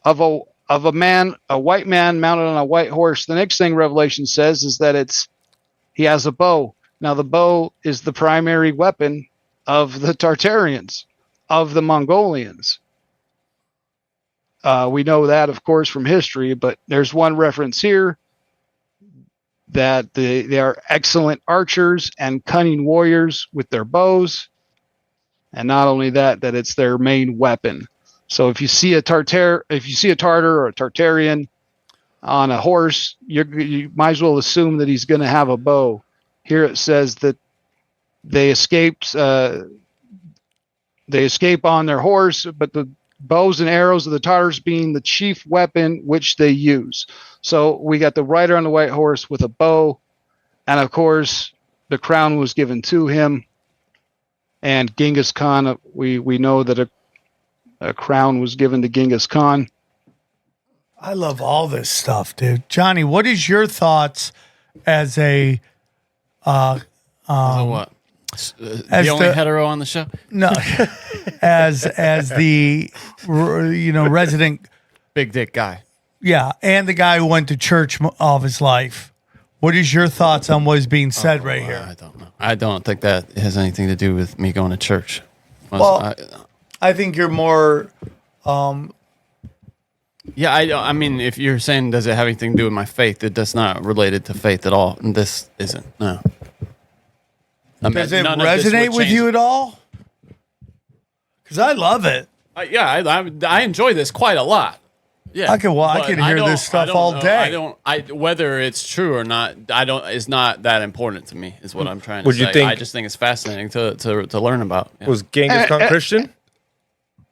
Speaker 6: of a white man mounted on a white horse. The next thing Revelation says is that he has a bow. Now, the bow is the primary weapon of the Tartarians, of the Mongolians. We know that, of course, from history, but there's one reference here that they are excellent archers and cunning warriors with their bows. And not only that it's their main weapon. So if you see a Tartar or a Tartarian on a horse, you might as well assume that he's going to have a bow. Here it says that they escape on their horse, but the bows and arrows of the Tartars being the chief weapon which they use. So we got the rider on the white horse with a bow, and of course the crown was given to him. And Genghis Khan, we know that a crown was given to Genghis Khan.
Speaker 5: I love all this stuff, dude. Johnny, what is your thoughts as a
Speaker 8: what? The only hetero on the show?
Speaker 5: No, as the resident
Speaker 8: big dick guy.
Speaker 5: Yeah, and the guy who went to church all of his life. What is your thoughts on what is being said right here?
Speaker 8: I don't know. I don't think that has anything to do with me going to church.
Speaker 5: Well, I think you're more.
Speaker 8: Yeah, I mean, if you're saying does it have anything to do with my faith, it does not relate it to faith at all. And this isn't. No.
Speaker 5: Does it resonate with you at all? Because I love it.
Speaker 8: I enjoy this quite a lot. Yeah,
Speaker 5: I can hear this stuff all day.
Speaker 8: Whether it's true or not, it's not that important to me. Is what I'm trying to
Speaker 7: Would
Speaker 8: say.
Speaker 7: you think-
Speaker 8: I just think it's fascinating to learn about. Yeah.
Speaker 7: Was Gengis Khan Christian?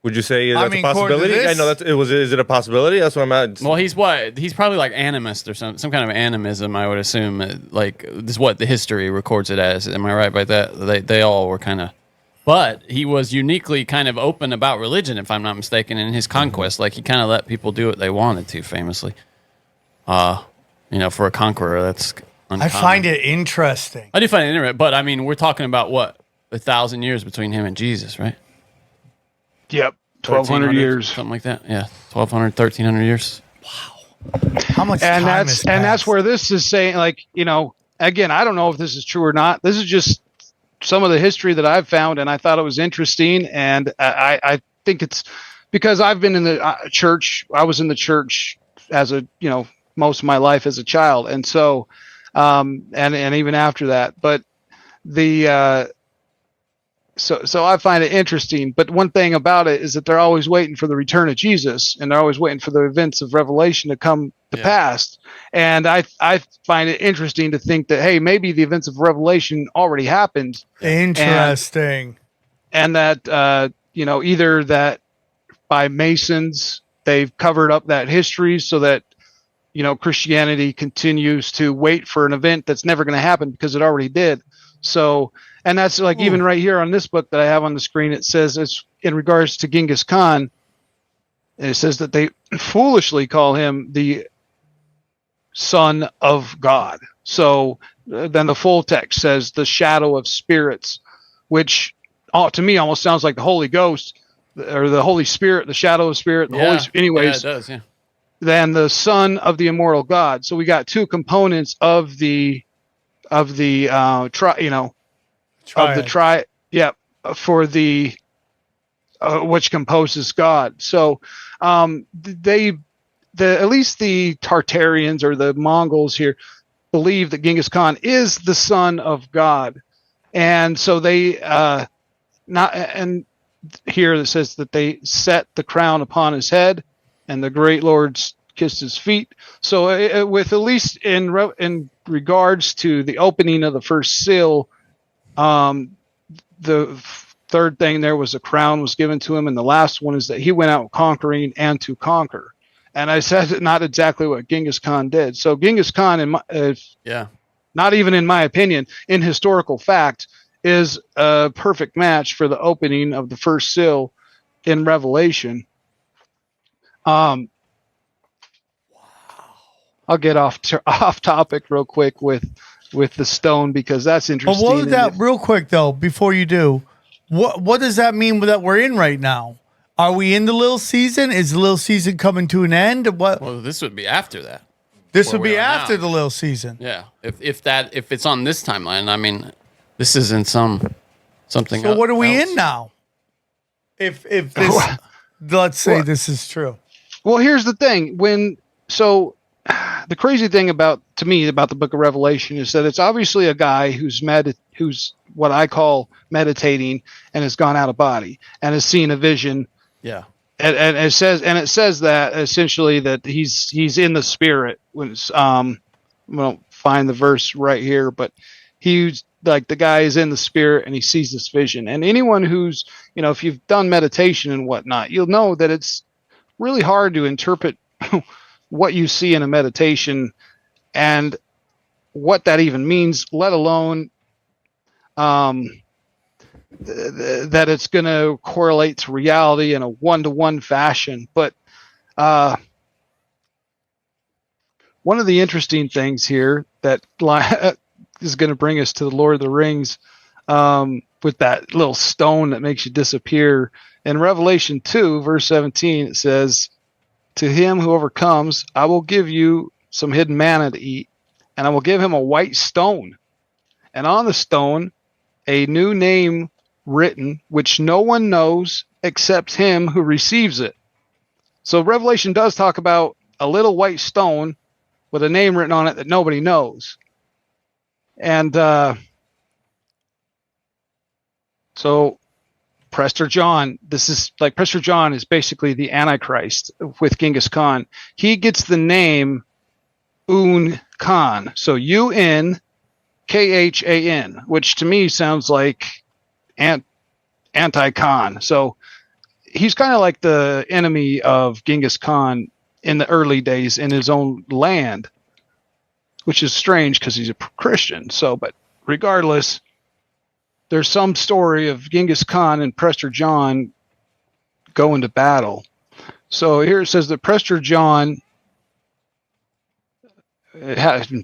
Speaker 7: Would you say that's a possibility? I know that's it was. Is it a possibility? That's what I'm at.
Speaker 8: Well, he's probably like animist or some kind of animism. I would assume. Like this is what the history records it as. Am I right by that? They all were kind of. But he was uniquely kind of open about religion, if I'm not mistaken, in his conquest. Like he kind of let people do what they wanted to, famously. For a conqueror, that's uncommon.
Speaker 5: I find it interesting.
Speaker 8: I do find it interesting, but I mean, we're talking about what 1,000 years between him and Jesus, right?
Speaker 6: Yep, 1,200 years,
Speaker 8: something like that. Yeah, 1,200, 1,300 years.
Speaker 5: How much time has passed?
Speaker 6: That's where this is saying, like, again, I don't know if this is true or not. This is just some of the history that I've found, and I thought it was interesting. And I think it's because I've been in the church. I was in the church as most of my life as a child. And so, and even after that, but so I find it interesting. But one thing about it is that they're always waiting for the return of Jesus, and they're always waiting for the events of Revelation to come to pass. And I find it interesting to think that, hey, maybe the events of Revelation already happened.
Speaker 5: Interesting.
Speaker 6: And that, either that by Masons, they've covered up that history so that, Christianity continues to wait for an event that's never going to happen because it already did. So, and that's like even right here on this book that I have on the screen, it says it's in regards to Gengis Khan. It says that they foolishly call him the Son of God. So then the full text says the shadow of spirits, which to me almost sounds like the Holy Ghost or the Holy Spirit, the shadow of spirit. Anyways,
Speaker 8: yeah, it does. Yeah.
Speaker 6: Then the Son of the immortal God. So we got two components of the for the which composes God. So at least the Tartarians or the Mongols here believe that Gengis Khan is the son of God. And so they and here it says that they set the crown upon his head and the great lords kissed his feet. So with at least in regards to the opening of the first seal, the third thing there was a crown was given to him, and the last one is that he went out conquering and to conquer. And I said not exactly what Gengis Khan did. So Gengis Khan, not even in my opinion, in historical fact, is a perfect match for the opening of the first seal in Revelation. I'll get off topic real quick with the stone because that's interesting.
Speaker 5: Well, what was that real quick though? Before you do, what does that mean that we're in right now? Are we in the little season? Is the little season coming to an end? What?
Speaker 8: Well, this would be after that.
Speaker 5: This would be after the little season.
Speaker 8: Yeah, if it's on this timeline, I mean, this isn't something.
Speaker 5: So what are we in now? If this, let's say this is true.
Speaker 6: Well, here's the thing. The crazy thing about the Book of Revelation is that it's obviously a guy who's what I call meditating and has gone out of body and has seen a vision.
Speaker 8: Yeah.
Speaker 6: And it says that essentially that he's in the spirit. When I won't find the verse right here, but he's like the guy is in the spirit and he sees this vision. And anyone who's, if you've done meditation and whatnot, you'll know that it's really hard to interpret what you see in a meditation and what that even means, let alone that it's going to correlate to reality in a one-to-one fashion. But one of the interesting things here that is going to bring us to the Lord of the Rings with that little stone that makes you disappear. In Revelation 2, verse 17, it says, To him who overcomes, I will give you some hidden manna to eat, and I will give him a white stone, and on the stone a new name written, which no one knows except him who receives it. So Revelation does talk about a little white stone with a name written on it that nobody knows. And so Prester John, Prester John is basically the Antichrist with Genghis Khan. He gets the name Un Khan. So UNKHAN, which to me sounds like anti-Khan. So he's kind of like the enemy of Genghis Khan in the early days in his own land, which is strange because he's a Christian. So, but regardless, there's some story of Genghis Khan and Prester John going to battle. So here it says that Prester John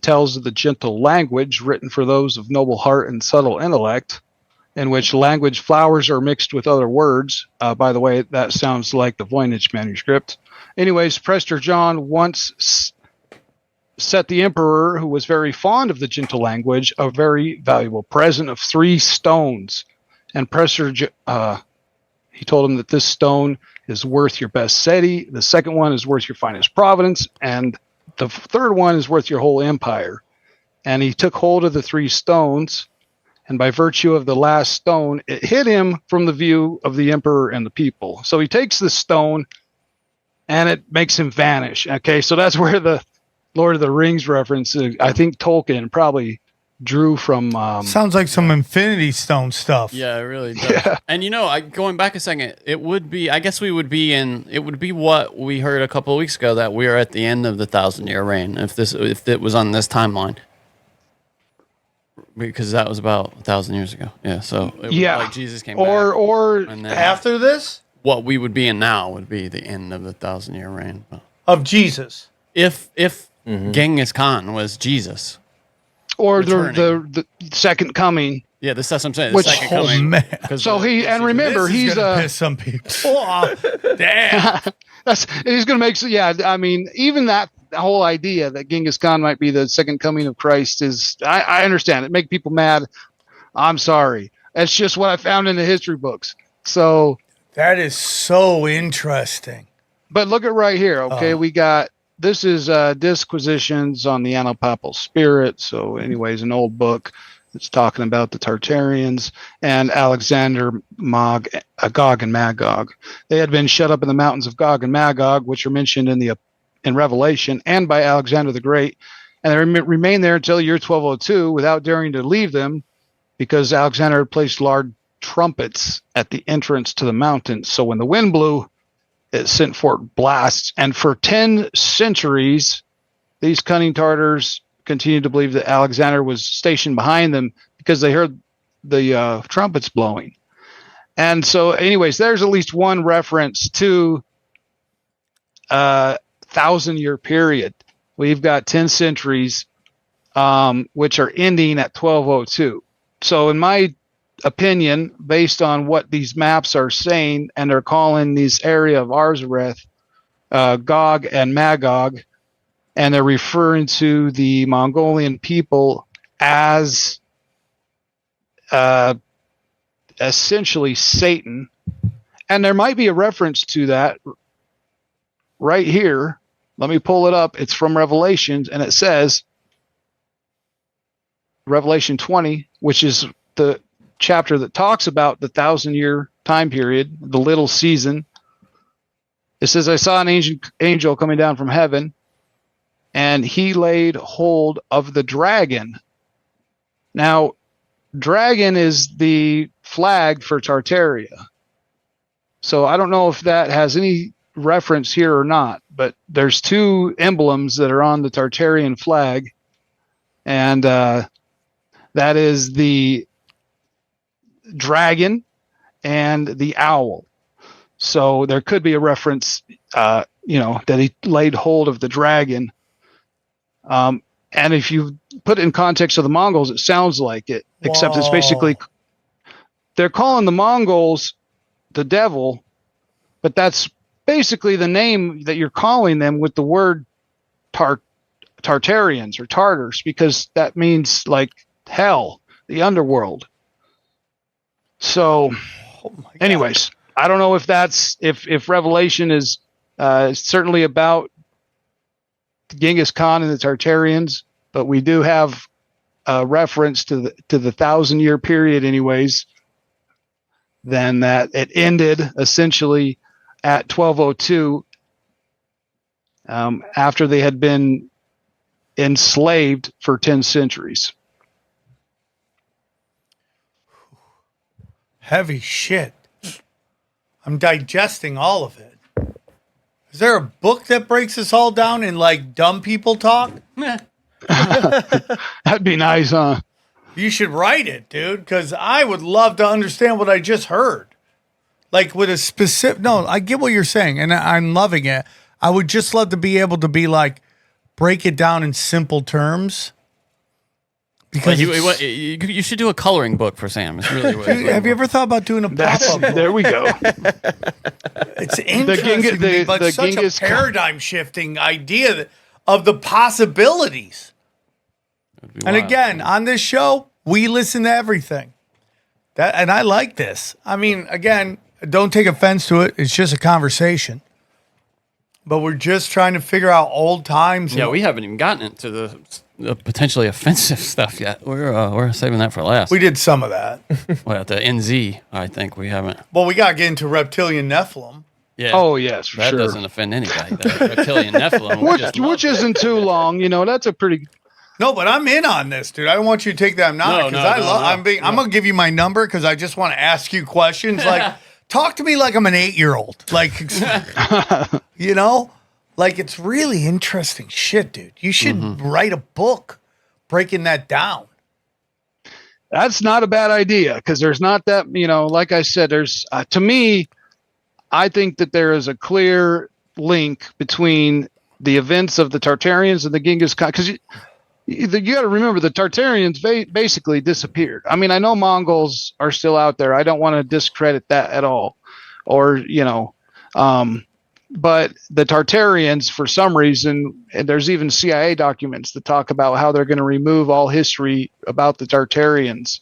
Speaker 6: tells of the gentle language written for those of noble heart and subtle intellect, in which language flowers are mixed with other words. By the way, that sounds like the Voynich manuscript. Anyways, Prester John once set the emperor, who was very fond of the gentle language, a very valuable present of 3 stones. And he told him that this stone is worth your best city, the second one is worth your finest province, and the third one is worth your whole empire. And he took hold of the 3 stones, and by virtue of the last stone, it hid him from the view of the emperor and the people. So he takes the stone, and it makes him vanish. Okay, so that's where the Lord of the Rings reference, I think Tolkien probably drew from.
Speaker 5: Sounds like some Infinity Stone stuff.
Speaker 8: Yeah, it really does. Yeah. And going back a second, it would be, I guess it would be what we heard a couple of weeks ago, that we are at the end of the 1,000-year reign, if it was on this timeline. Because that was about 1,000 years ago. Yeah, so it was like Jesus came back.
Speaker 5: Or
Speaker 8: and then
Speaker 5: after this?
Speaker 8: What we would be in now would be the end of the 1,000-year reign.
Speaker 5: Of Jesus.
Speaker 8: If Genghis Khan was Jesus.
Speaker 6: Or the second coming.
Speaker 8: Yeah, that's what I'm saying.
Speaker 6: The
Speaker 8: second coming.
Speaker 6: Man. So remember, he's
Speaker 5: piss some people off. Damn.
Speaker 6: He's going to make, I mean, even that whole idea that Genghis Khan might be the second coming of Christ is, I understand it. Make people mad. I'm sorry. That's just what I found in the history books. So
Speaker 5: that is so interesting.
Speaker 6: But look at right here. Okay, we got, this is Disquisitions on the Anapapal Spirit. So anyways, an old book that's talking about the Tartarians and Alexander Gog and Magog. They had been shut up in the mountains of Gog and Magog, which are mentioned in Revelation and by Alexander the Great, and they remained there until the year 1202 without daring to leave them, because Alexander had placed large trumpets at the entrance to the mountains. So when the wind blew, it sent forth blasts, and for 10 centuries, these cunning Tartars continued to believe that Alexander was stationed behind them because they heard the trumpets blowing. And so, anyways, there's at least one reference to 1,000-year period. We've got 10 centuries, which are ending at 1202. So in my opinion, based on what these maps are saying, and they're calling this area of Arzareth Gog and Magog, and they're referring to the Mongolian people as essentially Satan. And there might be a reference to that right here. Let me pull it up. It's from Revelations, and it says, Revelation 20, which is the chapter that talks about the 1,000-year time period, the little season. It says, I saw an angel coming down from heaven, and he laid hold of the dragon. Now, dragon is the flag for Tartaria. So I don't know if that has any reference here or not, but there's 2 emblems that are on the Tartarian flag, and that is the dragon and the owl. So there could be a reference, that he laid hold of the dragon. And if you put it in context of the Mongols, it sounds like it, except it's basically, they're calling the Mongols the devil, but that's basically the name that you're calling them with the word Tartarians or Tartars, because that means like hell, the underworld. So, anyways, I don't know if that's if Revelation is certainly about Genghis Khan and the Tartarians, but we do have a reference to the 1,000-year period, anyways. Then that it ended essentially at 1202, after they had been enslaved for 10 centuries.
Speaker 5: Heavy shit. I'm digesting all of it. Is there a book that breaks this all down in like dumb people talk?
Speaker 6: That'd be nice, huh?
Speaker 5: You should write it, dude, because I would love to understand what I just heard. Like with a specific, no, I get what you're saying, and I'm loving it. I would just love to be able to be like, break it down in simple terms. Because
Speaker 8: you should do a coloring book for Sam. It's really
Speaker 5: Dude, have you ever thought about doing a pop-up book?
Speaker 6: There we go.
Speaker 5: It's interesting to me, but such a paradigm-shifting idea of the possibilities. And again, on this show, we listen to everything. And I like this. I mean, again, don't take offense to it. It's just a conversation. But we're just trying to figure out old times.
Speaker 8: Yeah, we haven't even gotten into the potentially offensive stuff yet. We're saving that for last.
Speaker 5: We did some of that.
Speaker 8: Well, the NZ, I think we haven't.
Speaker 5: Well, we got to get into Reptilian Nephilim.
Speaker 8: Yeah.
Speaker 6: Oh, yes, for
Speaker 8: that
Speaker 6: sure.
Speaker 8: doesn't offend anybody. The Reptilian Nephilim.
Speaker 6: which isn't too long. You know, that's a pretty...
Speaker 5: No, but I'm in on this, dude. I don't want you to take that not because I'm gonna give you my number because I just want to ask you questions. Like, talk to me like I'm an 8-year-old. Like, you know, like it's really interesting shit, dude. You should write a book breaking that down.
Speaker 6: That's not a bad idea because there's not that, you know, like I said, there's to me, I think that there is a clear link between the events of the Tartarians and the Genghis Khan, because you got to remember the Tartarians basically disappeared. I mean, I know Mongols are still out there. I don't want to discredit that at all, or you know, but the Tartarians, for some reason, and there's even CIA documents that talk about how they're going to remove all history about the Tartarians,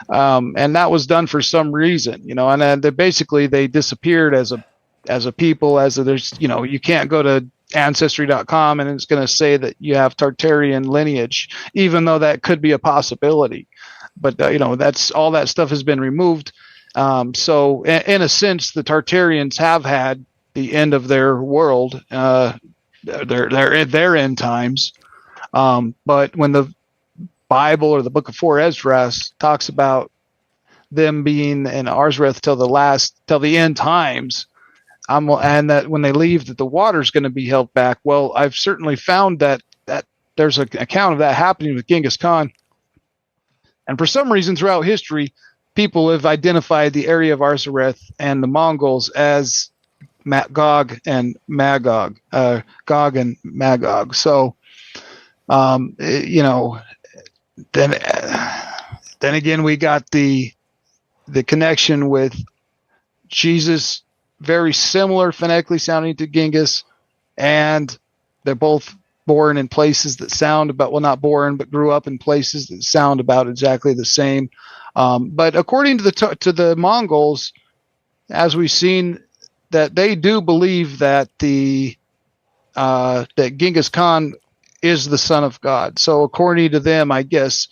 Speaker 6: and that was done for some reason, you know. And they disappeared as a people. There's, you know, you can't go to Ancestry.com and it's going to say that you have Tartarian lineage, even though that could be a possibility. But you know, that's all that stuff has been removed. So in a sense, the Tartarians have had the end of their world, their end times. But when the Bible or the Book of 4 Esdras talks about them being in Arzareth till the end times, and that when they leave, that the water's going to be held back. Well, I've certainly found that there's an account of that happening with Genghis Khan. And for some reason throughout history, people have identified the area of Arzareth and the Mongols as Gog and Magog. So, you know, then again, we got the connection with Jesus, very similar phonetically sounding to Gengis, and they're both born in places that sound about, well, not born, but grew up in places that sound about exactly the same. But according to the Mongols, as we've seen, that they do believe that that Genghis Khan is the son of God. So according to them, I guess,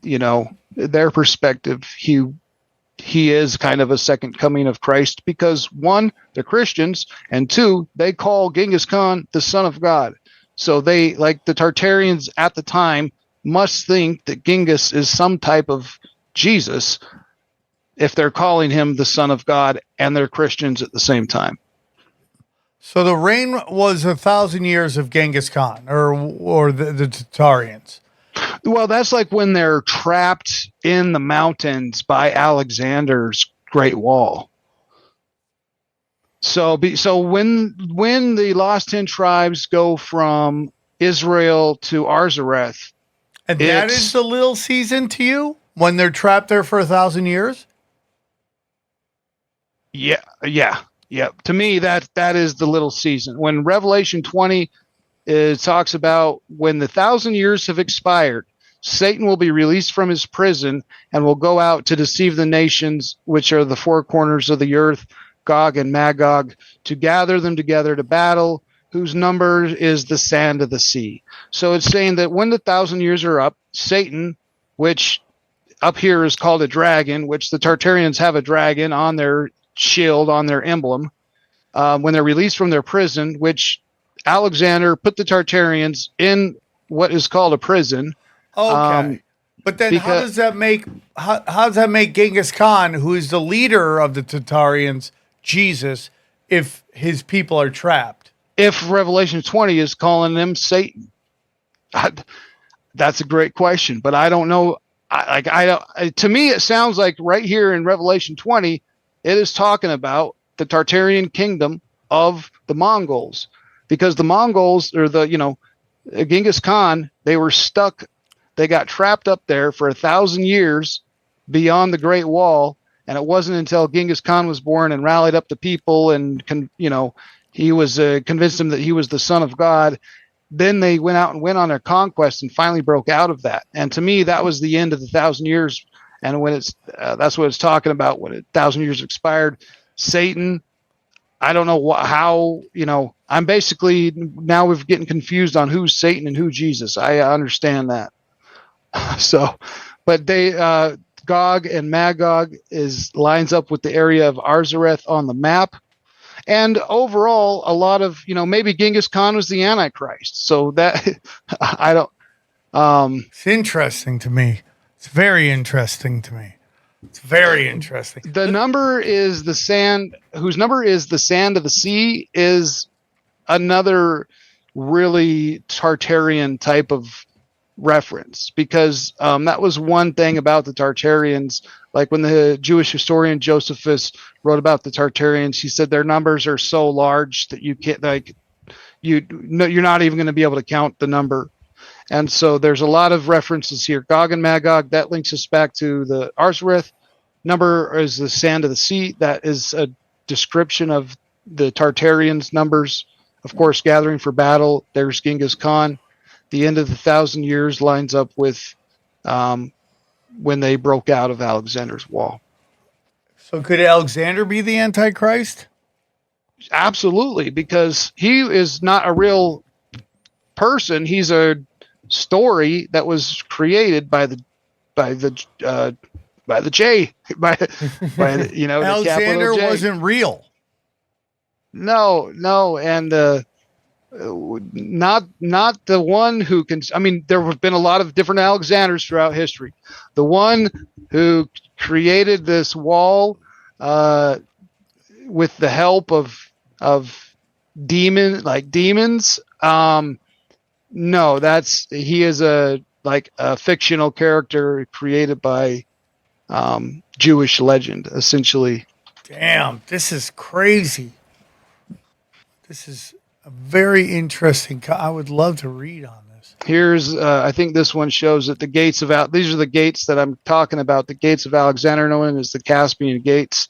Speaker 6: you know, their perspective, he is kind of a second coming of Christ because, one, they're Christians, and two, they call Genghis Khan the son of God. So they, like the Tartarians at the time, must think that Gengis is some type of Jesus if they're calling him the son of God and they're Christians at the same time.
Speaker 5: So the reign was 1,000 years of Genghis Khan or the Tartarians.
Speaker 6: Well, that's like when they're trapped in the mountains by Alexander's Great Wall. So when the lost 10 tribes go from Israel to Arzareth,
Speaker 5: and that is the little season to you when they're trapped there for 1,000 years.
Speaker 6: Yeah. Yep. To me, that is the little season. When Revelation 20 talks about when the 1,000 years have expired, Satan will be released from his prison and will go out to deceive the nations, which are the four corners of the earth, Gog and Magog, to gather them together to battle, whose number is the sand of the sea. So it's saying that when the 1,000 years are up, Satan, which up here is called a dragon, which the Tartarians have a dragon on their shield, on their emblem, when they're released from their prison, which Alexander put the Tartarians in what is called a prison.
Speaker 5: Okay. But then how does that make Genghis Khan, who is the leader of the Tartarians, Jesus, if his people are trapped?
Speaker 6: If Revelation 20 is calling them Satan? That's a great question, but I don't know. To me, it sounds like right here in Revelation 20, it is talking about the Tartarian kingdom of the Mongols, because the Mongols, or Genghis Khan, they were stuck. They got trapped up there for 1,000 years beyond the Great Wall. And it wasn't until Genghis Khan was born and rallied up the people and, he was convinced them that he was the son of God. Then they went out and went on their conquest and finally broke out of that. And to me, that was the end of the 1,000 years. And when that's what it's talking about, when 1,000 years expired, Satan, I don't know how, I'm basically, now we're getting confused on who's Satan and who's Jesus. I understand that. So, but they, Gog and Magog lines up with the area of Arzareth on the map. And overall, a lot of, maybe Genghis Khan was the Antichrist. So that, I don't.
Speaker 5: It's interesting to me. It's very interesting to me. It's very interesting.
Speaker 6: The number is the sand, whose number is the sand of the sea, is another really Tartarian type of reference, because that was one thing about the Tartarians. Like when the Jewish historian Josephus wrote about the Tartarians, he said their numbers are so large that you can't, you're not even going to be able to count the number. And so there's a lot of references here. Gog and Magog, that links us back to the Arzareth. Number is the sand of the sea. That is a description of the Tartarians' numbers. Of course, gathering for battle. There's Genghis Khan. The end of the 1,000 years lines up with when they broke out of Alexander's wall.
Speaker 5: So could Alexander be the Antichrist?
Speaker 6: Absolutely, because he is not a real person. He's a story that was created by the J,
Speaker 5: Alexander wasn't real.
Speaker 6: No, and not the one who can. I mean, there have been a lot of different Alexanders throughout history. The one who created this wall with the help of demons. No, he is a fictional character created by Jewish legend, essentially.
Speaker 5: Damn, this is crazy. This is a very interesting. I would love to read on this.
Speaker 6: Here's, I think this one shows that the gates of these are the gates that I'm talking about. The gates of Alexander, known as the Caspian Gates.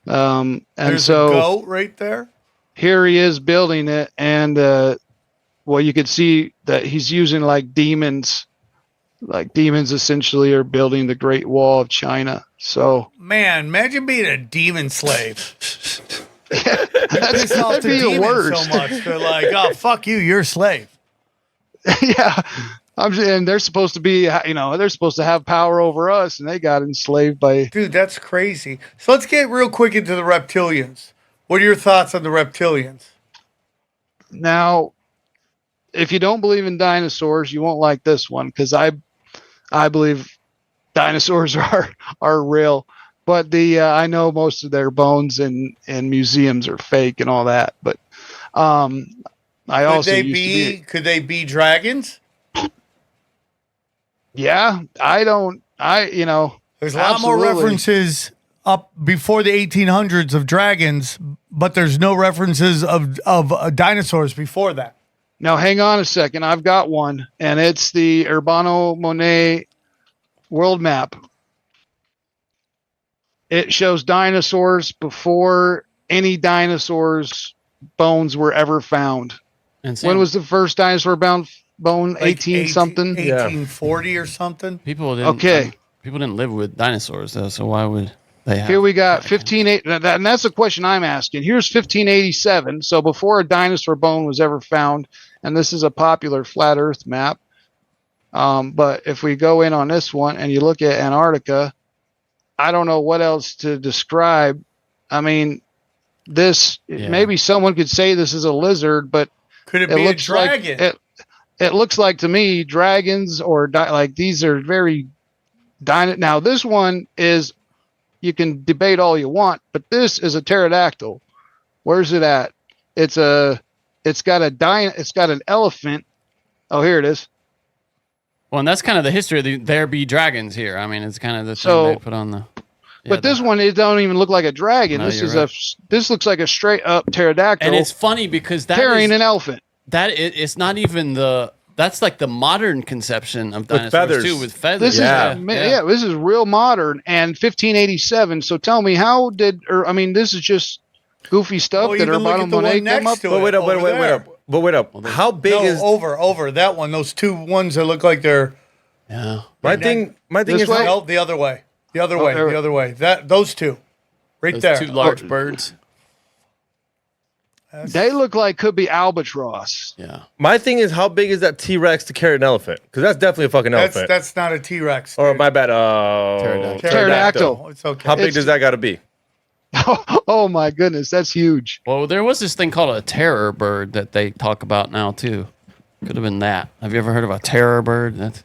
Speaker 6: And
Speaker 5: there's
Speaker 6: so
Speaker 5: a goat right there.
Speaker 6: Here he is building it, and you could see that he's using demons. Demons essentially are building the Great Wall of China. So,
Speaker 5: man, imagine being a demon slave.
Speaker 6: That'd be the worst.
Speaker 5: So much they're like, oh, fuck you, you're a slave.
Speaker 6: Yeah, and they're supposed to be, they're supposed to have power over us, and they got enslaved by.
Speaker 5: Dude, that's crazy. So let's get real quick into the reptilians. What are your thoughts on the reptilians?
Speaker 6: Now, if you don't believe in dinosaurs, you won't like this one, because I believe dinosaurs are real. But I know most of their bones in museums are fake and all that. But
Speaker 5: could they be dragons?
Speaker 6: Yeah, there's
Speaker 5: a lot more references up before the 1800s of dragons, but there's no references of dinosaurs before that.
Speaker 6: Now, hang on a second. I've got one, and it's the Urbano Monet world map. It shows dinosaurs before any dinosaurs' bones were ever found.
Speaker 8: And
Speaker 6: When was the first dinosaur bone?
Speaker 5: Like
Speaker 6: 18 something.
Speaker 5: 1840 or something.
Speaker 8: People didn't.
Speaker 6: Okay.
Speaker 8: People didn't live with dinosaurs though, so why would they have?
Speaker 6: Here we got 1580, and that's the question I'm asking. Here's 1587, so before a dinosaur bone was ever found, and this is a popular flat Earth map. But if we go in on this one and you look at Antarctica, I don't know what else to describe. I mean, this maybe someone could say this is a lizard, but
Speaker 5: could it be a dragon?
Speaker 6: Like, it looks like to me dragons or like these are very Now this one is, you can debate all you want, but this is a pterodactyl. Where's it at? It's got an elephant. Oh, here it is.
Speaker 8: Well, and that's kind of the history of there be dragons here. I mean, it's kind of the thing they put on the.
Speaker 6: But this one, it don't even look like a dragon.
Speaker 8: No,
Speaker 6: this looks like a straight up pterodactyl.
Speaker 8: And it's funny because that
Speaker 6: carrying an elephant.
Speaker 8: It's not even that's like the modern conception of dinosaurs
Speaker 7: feathers.
Speaker 8: too, with feathers.
Speaker 6: This is real modern and 1587. So tell me, this is just goofy stuff that Urbano Monet came up with.
Speaker 7: But wait up. How big is
Speaker 5: over that one? Those two ones that look like they're.
Speaker 8: Yeah.
Speaker 7: My thing is
Speaker 5: no, the other way. The other way. Those two,
Speaker 8: Those
Speaker 5: there.
Speaker 8: two large birds.
Speaker 6: They look like could be albatross.
Speaker 8: Yeah.
Speaker 7: My thing is, how big is that T-Rex to carry an elephant? Because that's definitely a fucking elephant.
Speaker 5: That's not a T-Rex.
Speaker 7: Or my bad,
Speaker 6: pterodactyl.
Speaker 5: It's okay.
Speaker 7: How big does that got to be?
Speaker 6: Oh my goodness, that's huge.
Speaker 8: Well, there was this thing called a terror bird that they talk about now too. Could have been that. Have you ever heard of a terror bird? That's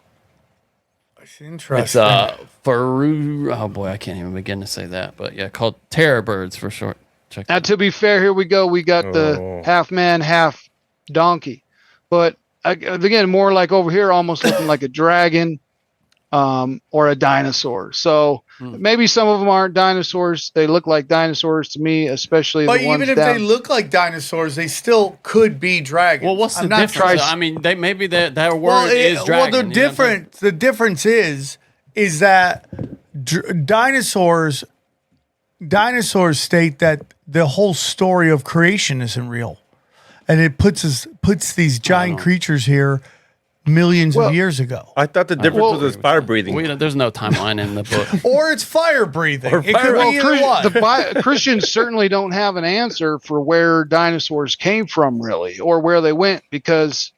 Speaker 5: interesting.
Speaker 8: It's oh boy, I can't even begin to say that. But yeah, called terror birds for short. Check
Speaker 6: now, to be fair, here we go. We got the half man, half donkey. But again, more like over here, almost looking like a dragon or a dinosaur. So maybe some of them aren't dinosaurs. They look like dinosaurs to me, especially the ones
Speaker 5: But even if they look like dinosaurs, they still could be dragons.
Speaker 8: Well, what's the difference? I mean, maybe that word is dragon.
Speaker 5: Well, the difference is that dinosaurs state that the whole story of creation isn't real, and it puts these giant creatures here millions of years ago.
Speaker 7: I thought the difference was fire breathing.
Speaker 8: There's no timeline in the book.
Speaker 5: Or it's fire breathing. It could be either one.
Speaker 6: Christians certainly don't have an answer for where dinosaurs came from, really, or where they went, because,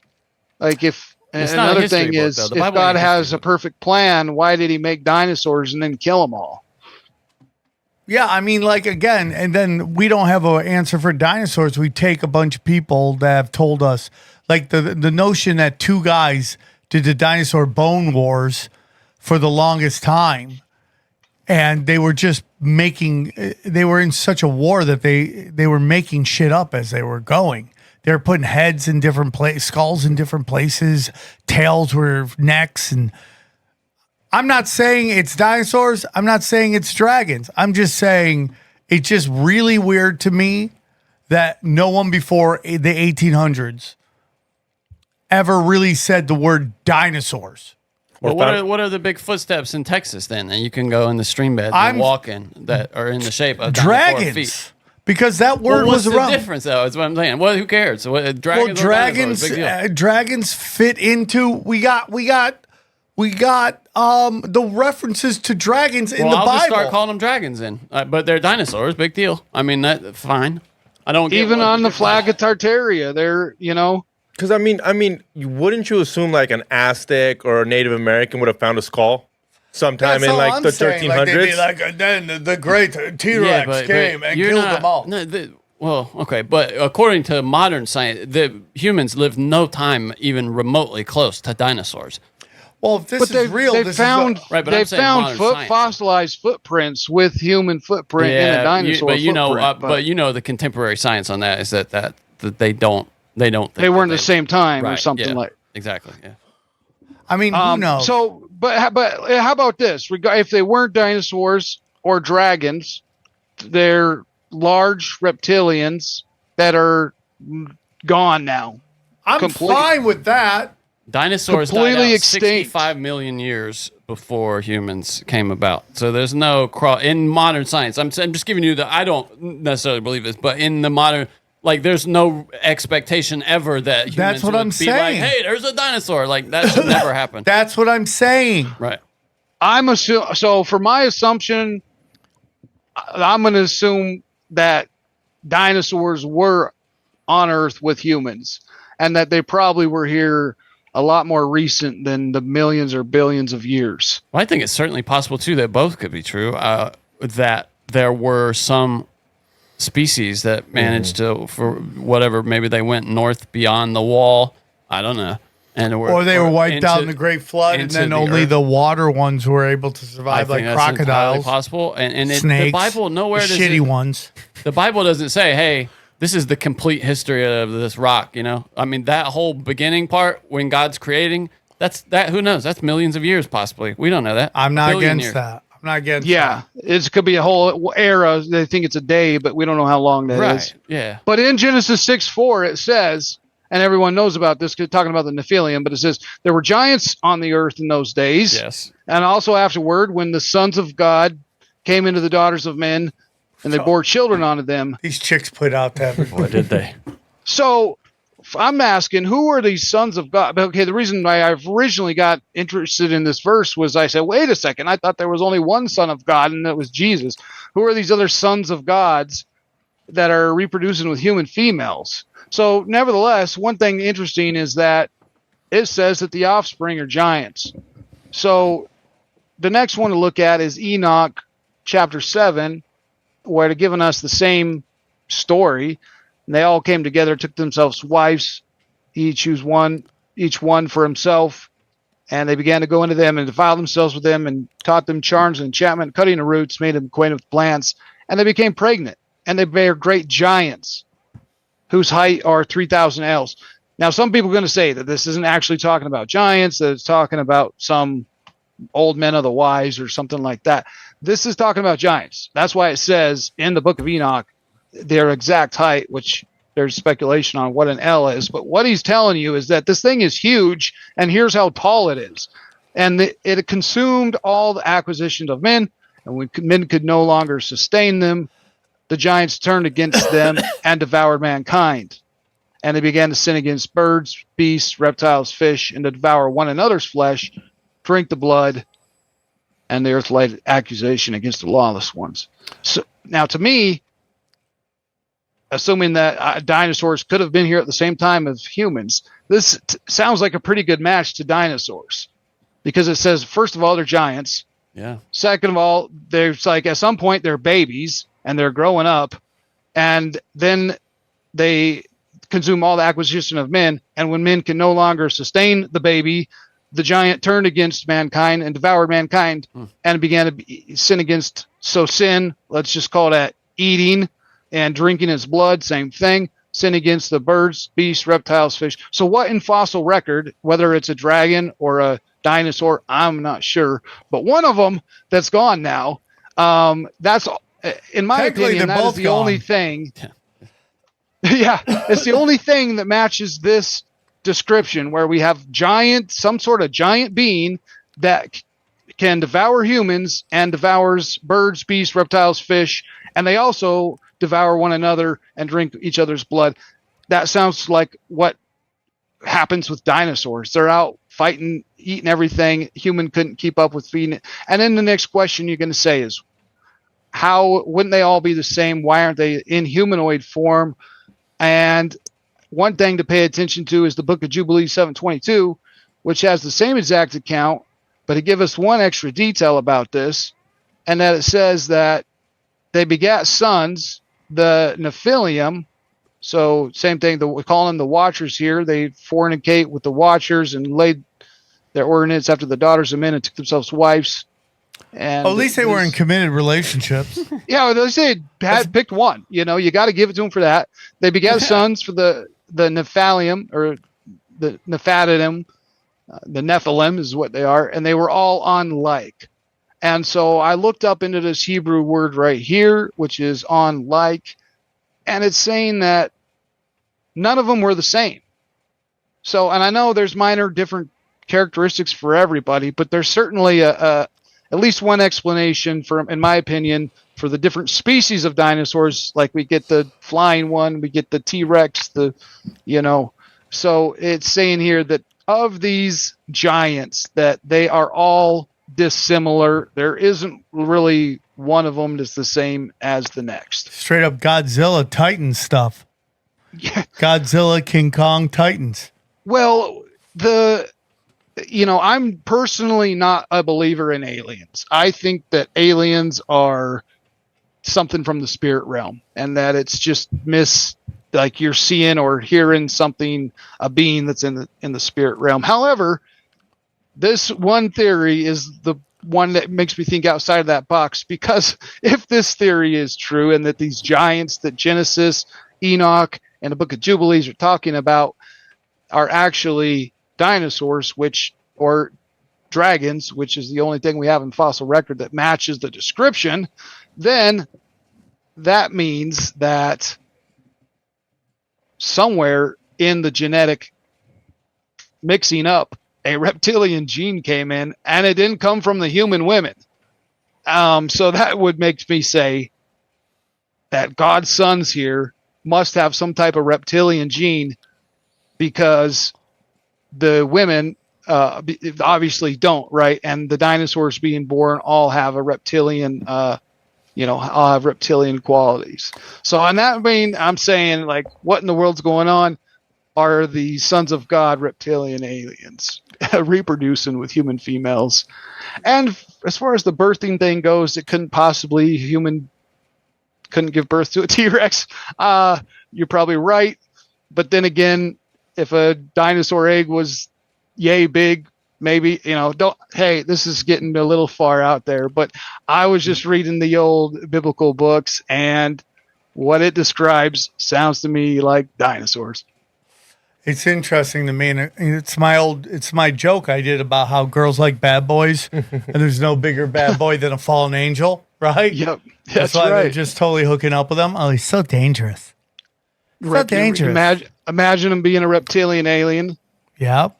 Speaker 6: like, if another thing is, if God has a perfect plan, why did He make dinosaurs and then kill them all?
Speaker 5: Yeah, I mean, like, again, and then we don't have an answer for dinosaurs. We take a bunch of people that have told us, like the notion that two guys did the dinosaur bone wars for the longest time, and they were just they were in such a war that they were making shit up as they were going. They were putting heads in different places, skulls in different places, tails were necks, and I'm not saying it's dinosaurs. I'm not saying it's dragons. I'm just saying it's just really weird to me that no one before the 1800s ever really said the word dinosaurs.
Speaker 8: Well, what are the big footsteps in Texas then? And you can go in the stream beds and walk in that are in the shape of
Speaker 5: dragons.
Speaker 8: Feet.
Speaker 5: Because that word was around.
Speaker 8: What's the difference, though? Is what I'm saying. Well, who cares? Dragons
Speaker 5: fit into. We got the references to dragons in the Bible.
Speaker 8: I'll just start calling them dragons then. But they're dinosaurs. Big deal. I mean, that fine. I don't get
Speaker 6: even on the flag of Tartaria. They're
Speaker 7: because I mean, wouldn't you assume like an Aztec or a Native American would have found a skull sometime in like the 1300s?
Speaker 5: Like, they'd be like, then the great T-Rex came and killed them all.
Speaker 8: Well, okay, but according to modern science, the humans lived no time even remotely close to dinosaurs.
Speaker 5: Well, if this is real,
Speaker 6: they found fossilized footprints with human footprint in a dinosaur.
Speaker 8: But the contemporary science on that is that they don't. They
Speaker 6: weren't the same time or something like.
Speaker 8: Exactly. Yeah.
Speaker 5: I mean, who knows?
Speaker 6: So, but how about this? If they weren't dinosaurs or dragons, they're large reptilians that are gone now.
Speaker 5: I'm fine with that.
Speaker 8: Dinosaurs
Speaker 6: completely
Speaker 8: died out
Speaker 6: extinct.
Speaker 8: 65 million years before humans came about. So there's no in modern science. I'm just giving you I don't necessarily believe this, but in the modern, like, there's no expectation ever that humans
Speaker 5: That's what
Speaker 8: would
Speaker 5: I'm
Speaker 8: be
Speaker 5: saying.
Speaker 8: like, hey, there's a dinosaur. Like, that should never happen.
Speaker 5: That's what I'm saying.
Speaker 8: Right.
Speaker 6: So for my assumption, I'm going to assume that dinosaurs were on Earth with humans, and that they probably were here a lot more recent than the millions or billions of years.
Speaker 8: Well, I think it's certainly possible, too, that both could be true, that there were some species that managed to, for whatever, maybe they went north beyond the wall. I don't know.
Speaker 5: Or they were wiped out in the Great Flood, and then only the water ones were able to survive, like crocodiles.
Speaker 8: Possible. And
Speaker 5: snakes,
Speaker 8: the Bible, nowhere does
Speaker 5: shitty ones.
Speaker 8: The Bible doesn't say, hey, this is the complete history of this rock, you know? I mean, that whole beginning part when God's creating, who knows? That's millions of years, possibly. We don't know that.
Speaker 5: I'm not against that. I'm not against
Speaker 6: that. It could be a whole era. They think it's a day, but we don't know how long that is.
Speaker 8: Yeah.
Speaker 6: But in Genesis 6:4, it says, and everyone knows about this because talking about the Nephilim, but it says there were giants on the earth in those days.
Speaker 8: Yes.
Speaker 6: And also afterward, when the sons of God came into the daughters of men, and they bore children onto them.
Speaker 5: These chicks put out that.
Speaker 8: Boy, did they.
Speaker 6: So I'm asking, who are these sons of God? Okay, the reason why I originally got interested in this verse was I said, wait a second, I thought there was only one son of God, and that was Jesus. Who are these other sons of gods that are reproducing with human females? So nevertheless, one thing interesting is that it says that the offspring are giants. So the next one to look at is Enoch chapter 7, where they're giving us the same story. And they all came together, took themselves wives, each one for himself, and they began to go into them and defile themselves with them, and taught them charms and enchantment, cutting the roots, made them acquainted with plants, and they became pregnant, and they bare great giants, whose height are 3,000 ells. Now, some people are going to say that this isn't actually talking about giants, that it's talking about some old men of the wise or something like that. This is talking about giants. That's why it says in the book of Enoch their exact height, which there's speculation on what an L is. But what he's telling you is that this thing is huge, and here's how tall it is. And it consumed all the acquisitions of men, and when men could no longer sustain them, the giants turned against them and devoured mankind. And they began to sin against birds, beasts, reptiles, fish, and to devour one another's flesh, drink the blood, and the earth laid accusation against the lawless ones. So now, to me, assuming that dinosaurs could have been here at the same time as humans, this sounds like a pretty good match to dinosaurs, because it says, first of all, they're giants.
Speaker 8: Yeah.
Speaker 6: Second of all, there's like at some point they're babies and they're growing up, and then they consume all the acquisition of men. And when men can no longer sustain the baby, the giant turned against mankind and devoured mankind and began to sin against. So sin, let's just call that eating and drinking its blood, same thing. Sin against the birds, beasts, reptiles, fish. So what in fossil record, whether it's a dragon or a dinosaur, I'm not sure. But one of them that's gone now, that's, in my opinion, that is the only thing. Yeah, it's the only thing that matches this description, where we have some sort of giant being that can devour humans and devours birds, beasts, reptiles, fish, and they also devour one another and drink each other's blood. That sounds like what happens with dinosaurs. They're out fighting, eating everything. Human couldn't keep up with feeding it. And then the next question you're going to say is, how wouldn't they all be the same? Why aren't they in humanoid form? And one thing to pay attention to is the book of Jubilees 7:22, which has the same exact account, but it gives us one extra detail about this, and that it says that they begat sons, the Nephilim. So same thing, we call them the Watchers here. They fornicate with the Watchers and laid their ordinance after the daughters of men and took themselves wives. And
Speaker 5: at least they were in committed relationships.
Speaker 6: Yeah, they say had picked one. You know, you got to give it to them for that. They begat sons for the Nephilim, or the Nephilim. The Nephilim is what they are, and they were all unlike. And so I looked up into this Hebrew word right here, which is unlike, and it's saying that none of them were the same. So, and I know there's minor different characteristics for everybody, but there's certainly at least one explanation for, in my opinion, for the different species of dinosaurs. Like we get the flying one, we get the T-Rex, so it's saying here that of these giants that they are all dissimilar. There isn't really one of them that's the same as the next.
Speaker 5: Straight up Godzilla Titan stuff.
Speaker 6: Yeah.
Speaker 5: Godzilla, King Kong, Titans.
Speaker 6: Well, I'm personally not a believer in aliens. I think that aliens are something from the spirit realm, and that it's just like you're seeing or hearing something, a being that's in the spirit realm. However, this one theory is the one that makes me think outside of that box, because if this theory is true and that these giants that Genesis, Enoch, and the Book of Jubilees are talking about are actually dinosaurs, or dragons, which is the only thing we have in fossil record that matches the description, then that means that somewhere in the genetic mixing up, a reptilian gene came in, and it didn't come from the human women. So that would make me say that God's sons here must have some type of reptilian gene, because the women obviously don't, right? And the dinosaurs being born all have a reptilian, all have reptilian qualities. So on that vein, I'm saying, like, what in the world's going on? Are the sons of God reptilian aliens reproducing with human females? And as far as the birthing thing goes, it couldn't give birth to a T-Rex. You're probably right. But then again, if a dinosaur egg was yay big, maybe, this is getting a little far out there, but I was just reading the old biblical books, and what it describes sounds to me like dinosaurs.
Speaker 5: It's interesting to me, and it's my joke I did about how girls like bad boys, and there's no bigger bad boy than a fallen angel, right?
Speaker 6: Yep,
Speaker 5: that's why they're just totally hooking up with them. Oh, he's so dangerous. So dangerous.
Speaker 6: Imagine him being a reptilian alien.
Speaker 5: Yep.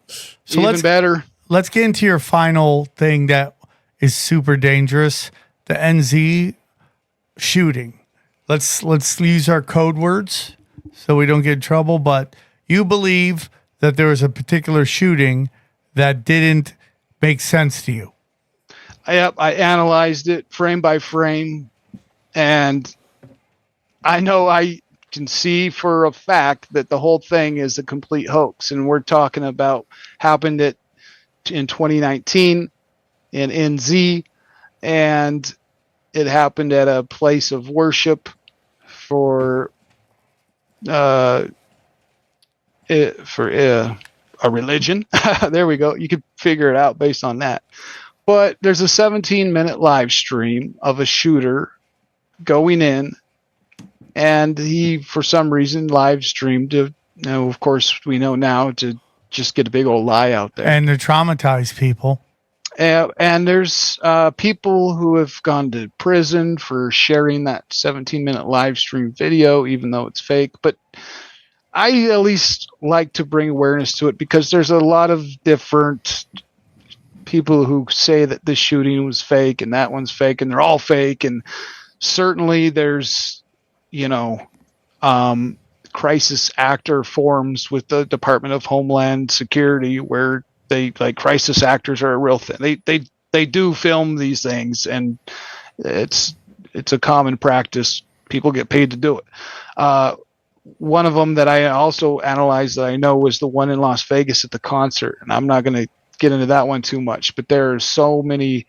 Speaker 5: So
Speaker 6: even better.
Speaker 5: Let's get into your final thing that is super dangerous: the NZ shooting. Let's use our code words so we don't get in trouble, but you believe that there was a particular shooting that didn't make sense to you.
Speaker 6: Yep, I analyzed it frame by frame, and I know I can see for a fact that the whole thing is a complete hoax. And we're talking about happened in 2019 in NZ, and it happened at a place of worship for a religion. There we go. You could figure it out based on that. But there's a 17-minute live stream of a shooter going in, and he, for some reason, live streamed to, of course, we know now, to just get a big old lie out there.
Speaker 5: And to traumatize people.
Speaker 6: And there's people who have gone to prison for sharing that 17-minute live stream video, even though it's fake. But I at least like to bring awareness to it, because there's a lot of different people who say that this shooting was fake and that one's fake, and they're all fake. And certainly there's, crisis actor forums with the Department of Homeland Security where they, like, crisis actors are a real thing. They do film these things, and it's a common practice. People get paid to do it. One of them that I also analyzed that I know was the one in Las Vegas at the concert, and I'm not going to get into that one too much, but there are so many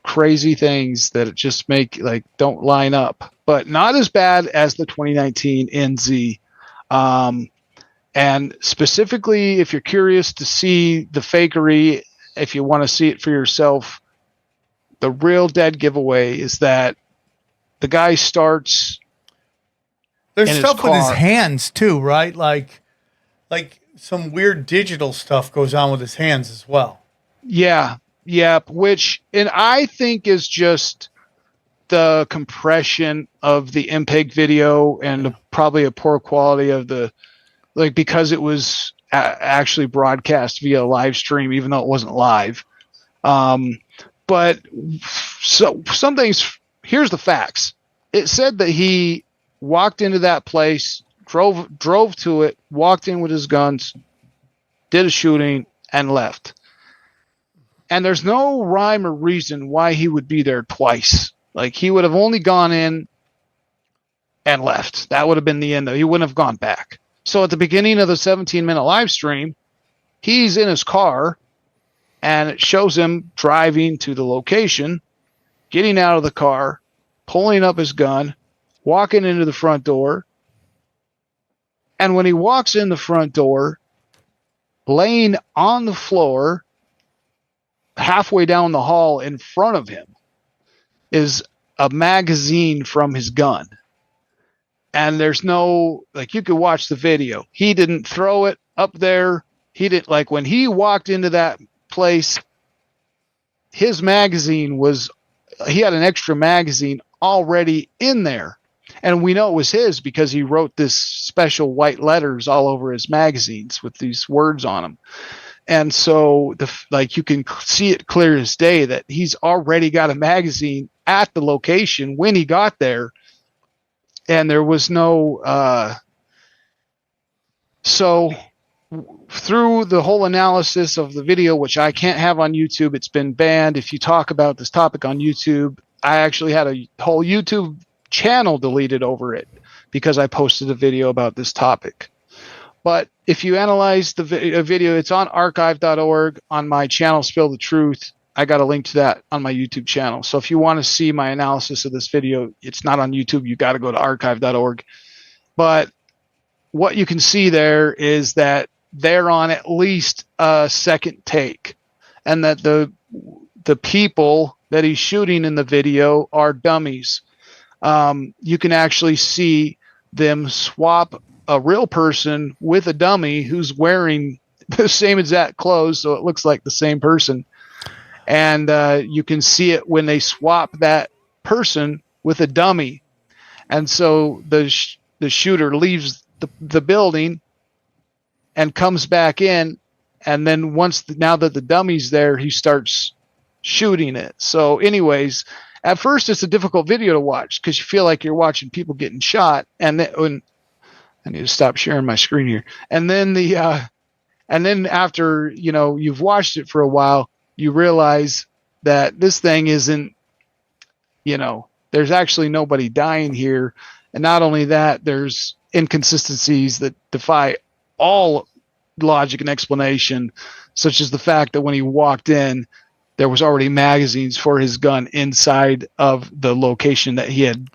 Speaker 6: crazy things that it just don't line up, but not as bad as the 2019 NZ. And specifically, if you're curious to see the fakery, if you want to see it for yourself, the real dead giveaway is that the guy starts.
Speaker 5: There's stuff with his hands too, right? Like some weird digital stuff goes on with his hands as well.
Speaker 6: Yeah. Which, and I think is just the compression of the MPEG video and probably a poor quality of because it was actually broadcast via live stream, even though it wasn't live. But so some things, here's the facts. It said that he walked into that place, drove to it, walked in with his guns, did a shooting, and left. And there's no rhyme or reason why he would be there twice. Like, he would have only gone in and left. That would have been the end, though. He wouldn't have gone back. So at the beginning of the 17-minute live stream, he's in his car, and it shows him driving to the location, getting out of the car, pulling up his gun, walking into the front door. And when he walks in the front door, laying on the floor, halfway down the hall in front of him, is a magazine from his gun. And there's no, like, you could watch the video. He didn't throw it up there. He didn't, like, when he walked into that place, his magazine was, he had an extra magazine already in there. And we know it was his because he wrote this special white letters all over his magazines with these words on them. And so, like, you can see it clear as day that he's already got a magazine at the location when he got there. And there was no, so through the whole analysis of the video, which I can't have on YouTube, it's been banned. If you talk about this topic on YouTube, I actually had a whole YouTube channel deleted over it because I posted a video about this topic. But if you analyze the video, it's on archive.org on my channel, Spill the Truth. I got a link to that on my YouTube channel. So if you want to see my analysis of this video, it's not on YouTube. You got to go to archive.org. But what you can see there is that they're on at least a second take, and that the people that he's shooting in the video are dummies. You can actually see them swap a real person with a dummy who's wearing the same exact clothes, so it looks like the same person. And you can see it when they swap that person with a dummy. And so the shooter leaves the building and comes back in, and then now that the dummy's there, he starts shooting it. So anyways, at first it's a difficult video to watch because you feel like you're watching people getting shot. And then I need to stop sharing my screen here. And then after, you've watched it for a while, you realize that this thing isn't, there's actually nobody dying here. And not only that, there's inconsistencies that defy all logic and explanation, such as the fact that when he walked in, there was already magazines for his gun inside of the location that he had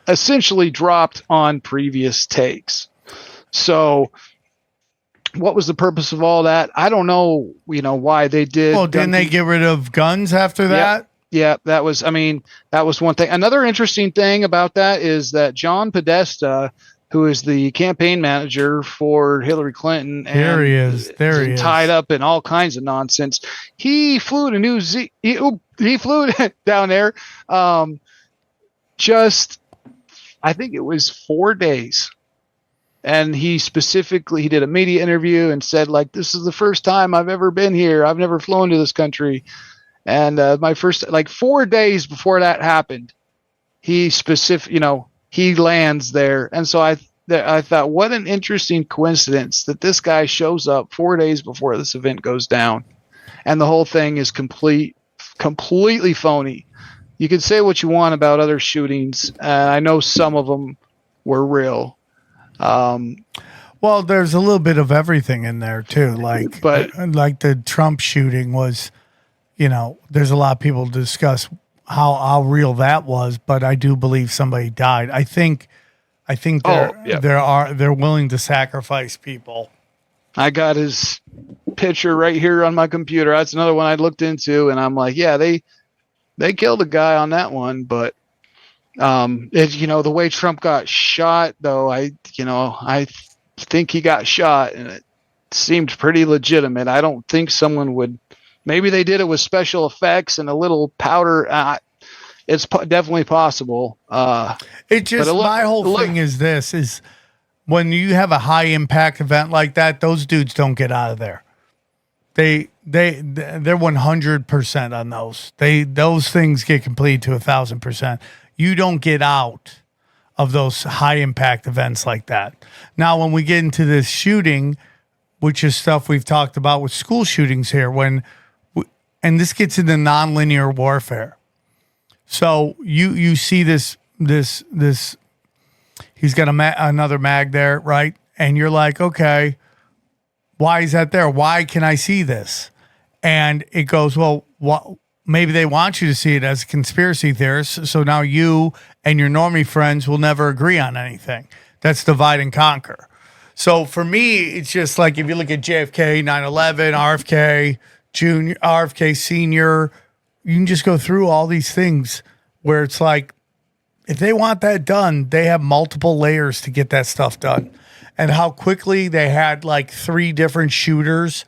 Speaker 6: essentially dropped on previous takes. So what was the purpose of all that? I don't know, why they did.
Speaker 5: Well, didn't they get rid of guns after that?
Speaker 6: Yeah, that was one thing. Another interesting thing about that is that John Podesta, who is the campaign manager for Hillary Clinton,
Speaker 5: there he is
Speaker 6: tied up in all kinds of nonsense. He flew to he flew down there, I think it was 4 days. And he did a media interview and said, like, this is the first time I've ever been here. I've never flown to this country. And my first, 4 days before that happened, he lands there. And so I thought, what an interesting coincidence that this guy shows up 4 days before this event goes down. And the whole thing is completely phony. You can say what you want about other shootings. I know some of them were real.
Speaker 5: Well, there's a little bit of everything in there too. Like the Trump shooting was, there's a lot of people discuss how real that was, but I do believe somebody died. I think they're willing to sacrifice people.
Speaker 6: I got his picture right here on my computer. That's another one I looked into, and I'm like, yeah, they killed a guy on that one, but the way Trump got shot, though, I think he got shot, and it seemed pretty legitimate. I don't think someone would. Maybe they did it with special effects and a little powder. It's definitely possible.
Speaker 5: My whole thing is this: is when you have a high impact event like that, those dudes don't get out of there. They're 100% on those. Those things get completed to 1,000%. You don't get out of those high impact events like that. Now, when we get into this shooting, which is stuff we've talked about with school shootings here, and this gets into nonlinear warfare. So you see this. He's got another mag there, right? And you're like, okay, why is that there? Why can I see this? And it goes, well, maybe they want you to see it as a conspiracy theorist. So now you and your normie friends will never agree on anything. That's divide and conquer. So for me, it's just like if you look at JFK, 9/11, RFK Junior, RFK Senior, you can just go through all these things where it's like, if they want that done, they have multiple layers to get that stuff done. And how quickly they had like 3 different shooters.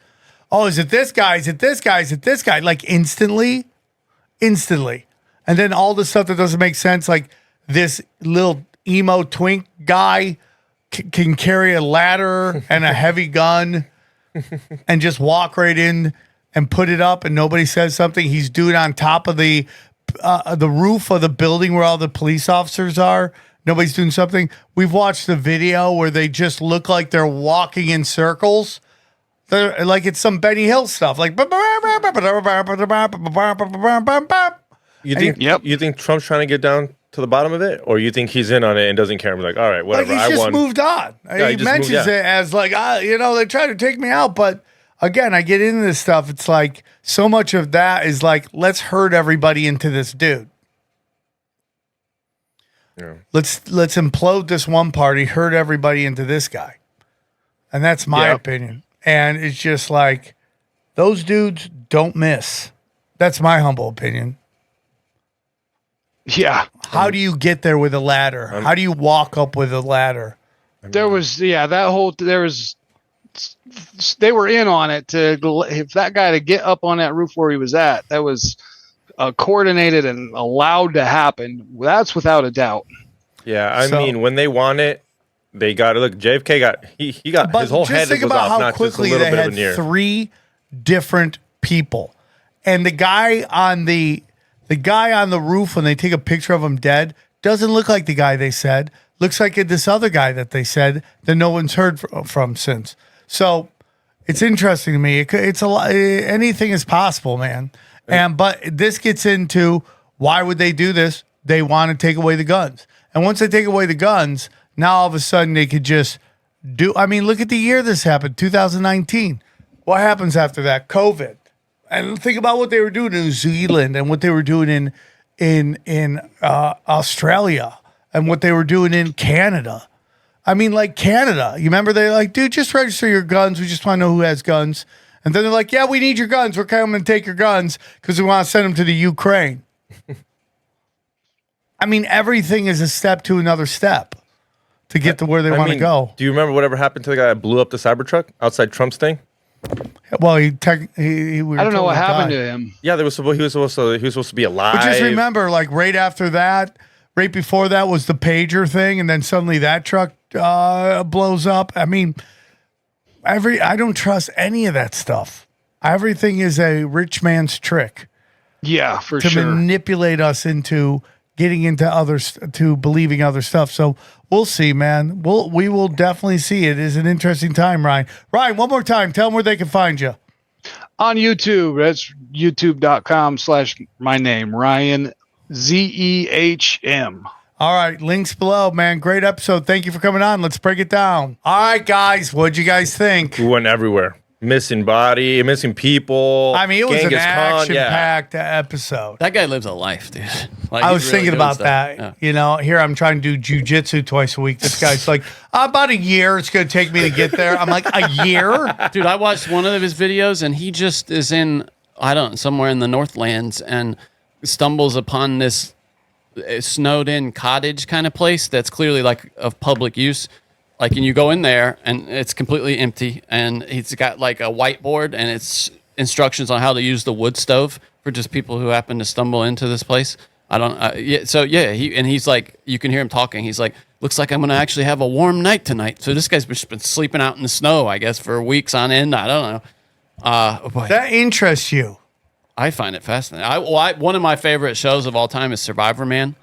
Speaker 5: Oh, is it this guy? Is it this guy? Is it this guy? Like instantly. And then all the stuff that doesn't make sense, like this little emo twink guy can carry a ladder and a heavy gun and just walk right in and put it up and nobody says something. He's doing on top of the roof of the building where all the police officers are. Nobody's doing something. We've watched the video where they just look like they're walking in circles. They're like it's some Benny Hill stuff. Like
Speaker 7: you think? Yep. You think Trump's trying to get down to the bottom of it, or you think he's in on it and doesn't care? Like, all right, whatever.
Speaker 5: Like he's just moved on. Yeah, he mentions it as like, they tried to take me out, but. Again, I get into this stuff. It's like so much of that is like, let's herd everybody into this dude. Yeah. Let's implode this one party, herd everybody into this guy. And that's my opinion. And it's just like those dudes don't miss. That's my humble opinion.
Speaker 6: Yeah.
Speaker 5: How do you get there with a ladder? How do you walk up with a ladder?
Speaker 6: They were in on it if that guy to get up on that roof where he was at. That was coordinated and allowed to happen. That's without a doubt.
Speaker 7: Yeah, I mean, when they want it, they got it. Look, JFK got his whole head was off, not just a little bit of a near.
Speaker 5: 3 different people, and the guy on the roof when they take a picture of him dead doesn't look like the guy they said. Looks like this other guy that they said that no one's heard from since. So it's interesting to me. It's a lot. Anything is possible, man. But this gets into why would they do this? They want to take away the guns. And once they take away the guns, now all of a sudden they could just do. I mean, look at the year this happened, 2019. What happens after that? COVID. And think about what they were doing in New Zealand and what they were doing in Australia and what they were doing in Canada. I mean, like Canada, you remember they're like, dude, just register your guns. We just want to know who has guns. And then they're like, yeah, we need your guns. We're coming to take your guns because we want to send them to the Ukraine. I mean, everything is a step to another step to get to where they want to go.
Speaker 7: Do you remember whatever happened to the guy that blew up the Cybertruck outside Trump's thing?
Speaker 5: Well,
Speaker 6: I don't know what happened to him.
Speaker 7: Yeah, he was supposed to be alive.
Speaker 5: But just remember, like right after that, right before that was the pager thing, and then suddenly that truck blows up. I mean, I don't trust any of that stuff. Everything is a rich man's trick.
Speaker 6: Yeah, for sure.
Speaker 5: To manipulate us into getting into others, to believing other stuff. So we'll see, man. We will definitely see. It is an interesting time, Ryan. Ryan, one more time. Tell them where they can find you.
Speaker 6: On YouTube. That's youtube.com/my name, Ryan Zehm.
Speaker 5: All right, links below, man. Great episode. Thank you for coming on. Let's break it down. All right, guys, what'd you guys think?
Speaker 7: We went everywhere. Missing body, missing people.
Speaker 5: I mean, it was Gengis an action-packed episode.
Speaker 8: That guy lives a life, dude. Like,
Speaker 5: I was thinking about that. Yeah. You know, here I'm trying to do jujitsu twice a week. This guy's like, about a year it's going to take me to get there. I'm like, a year?
Speaker 8: Dude, I watched one of his videos, and he just is in, somewhere in the Northlands, and stumbles upon this snowed-in cottage kind of place that's clearly like of public use. Like, and you go in there and it's completely empty, and he's got like a whiteboard and it's instructions on how to use the wood stove for just people who happen to stumble into this place. He's like, you can hear him talking. He's like, looks like I'm going to actually have a warm night tonight. So this guy's just been sleeping out in the snow, I guess, for weeks on end. I don't know. Boy,
Speaker 5: That interests you.
Speaker 8: I find it fascinating. One of my favorite shows of all time is Survivor Man.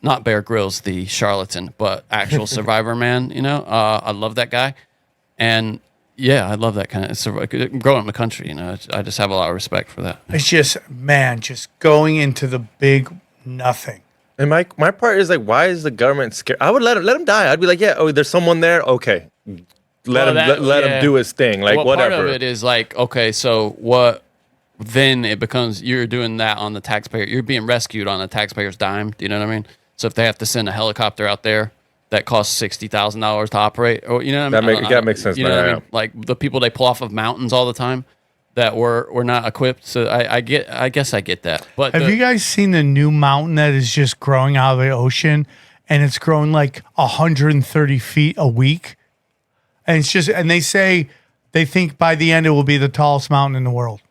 Speaker 8: Not Bear Grylls, the charlatan, but actual Survivor Man. You know, I love that guy. And yeah, I love that kind of growing up in the country. You know, I just have a lot of respect for that.
Speaker 5: It's just, man, just going into the big nothing.
Speaker 7: And my part is like, why is the government scared? I would let him die. I'd be like, yeah, oh, there's someone there. Okay, let him do his thing. Like whatever.
Speaker 8: Part of it is like, okay, so what? Then it becomes you're doing that on the taxpayer. You're being rescued on the taxpayer's dime. Do you know what I mean? So if they have to send a helicopter out there that costs $60,000 to operate, or you know what I mean?
Speaker 7: That makes sense.
Speaker 8: You know what I mean? Like the people they pull off of mountains all the time that were not equipped. So I guess I get that. But
Speaker 5: have you guys seen the new mountain that is just growing out of the ocean, and it's growing like 130 feet a week, and it's just, and they think by the end it will be the tallest mountain in the world.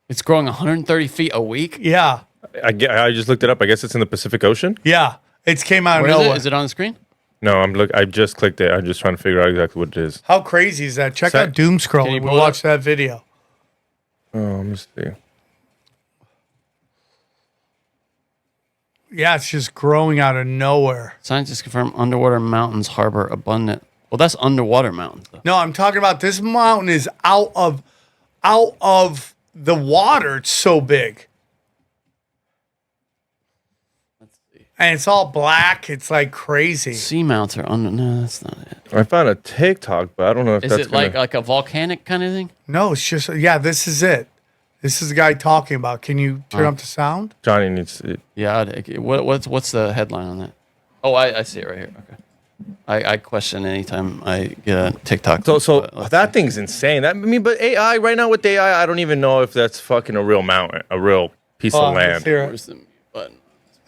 Speaker 8: It's growing 130 feet a week?
Speaker 5: Yeah.
Speaker 7: I just looked it up. I guess it's in the Pacific Ocean.
Speaker 5: Yeah. It came out of
Speaker 8: Where
Speaker 5: nowhere.
Speaker 8: is it on the screen?
Speaker 7: No, I just clicked it. I'm just trying to figure out exactly what it is.
Speaker 5: How crazy is that? Check out
Speaker 8: Can
Speaker 5: Doomscroll.
Speaker 8: you
Speaker 5: We'll
Speaker 8: pull it
Speaker 5: watch
Speaker 8: up?
Speaker 5: that video.
Speaker 7: Oh, let me see.
Speaker 5: Yeah, it's just growing out of nowhere.
Speaker 8: Scientists confirm underwater mountains harbor abundant. Well, that's underwater mountains, though.
Speaker 5: No, I'm talking about this mountain is out of the water. It's so big. And it's all black. It's like crazy.
Speaker 8: Seamounts are under. No, that's not it.
Speaker 7: I found a TikTok, but I don't know if
Speaker 8: Is
Speaker 7: that's
Speaker 8: it like a volcanic kind of thing?
Speaker 5: No, it's just, yeah, this is it. This is the guy talking about. Can you turn up the sound?
Speaker 7: Johnny needs to.
Speaker 8: Yeah. What's the headline on that? Oh, I see it right here. Okay. I question anytime I get a TikTok.
Speaker 7: So
Speaker 8: Let's
Speaker 7: that
Speaker 8: see.
Speaker 7: thing's insane. But AI right now with AI, I don't even know if that's fucking a real mountain, a real piece of
Speaker 5: Let's
Speaker 7: land.
Speaker 5: hear it.
Speaker 8: Where's the mute button?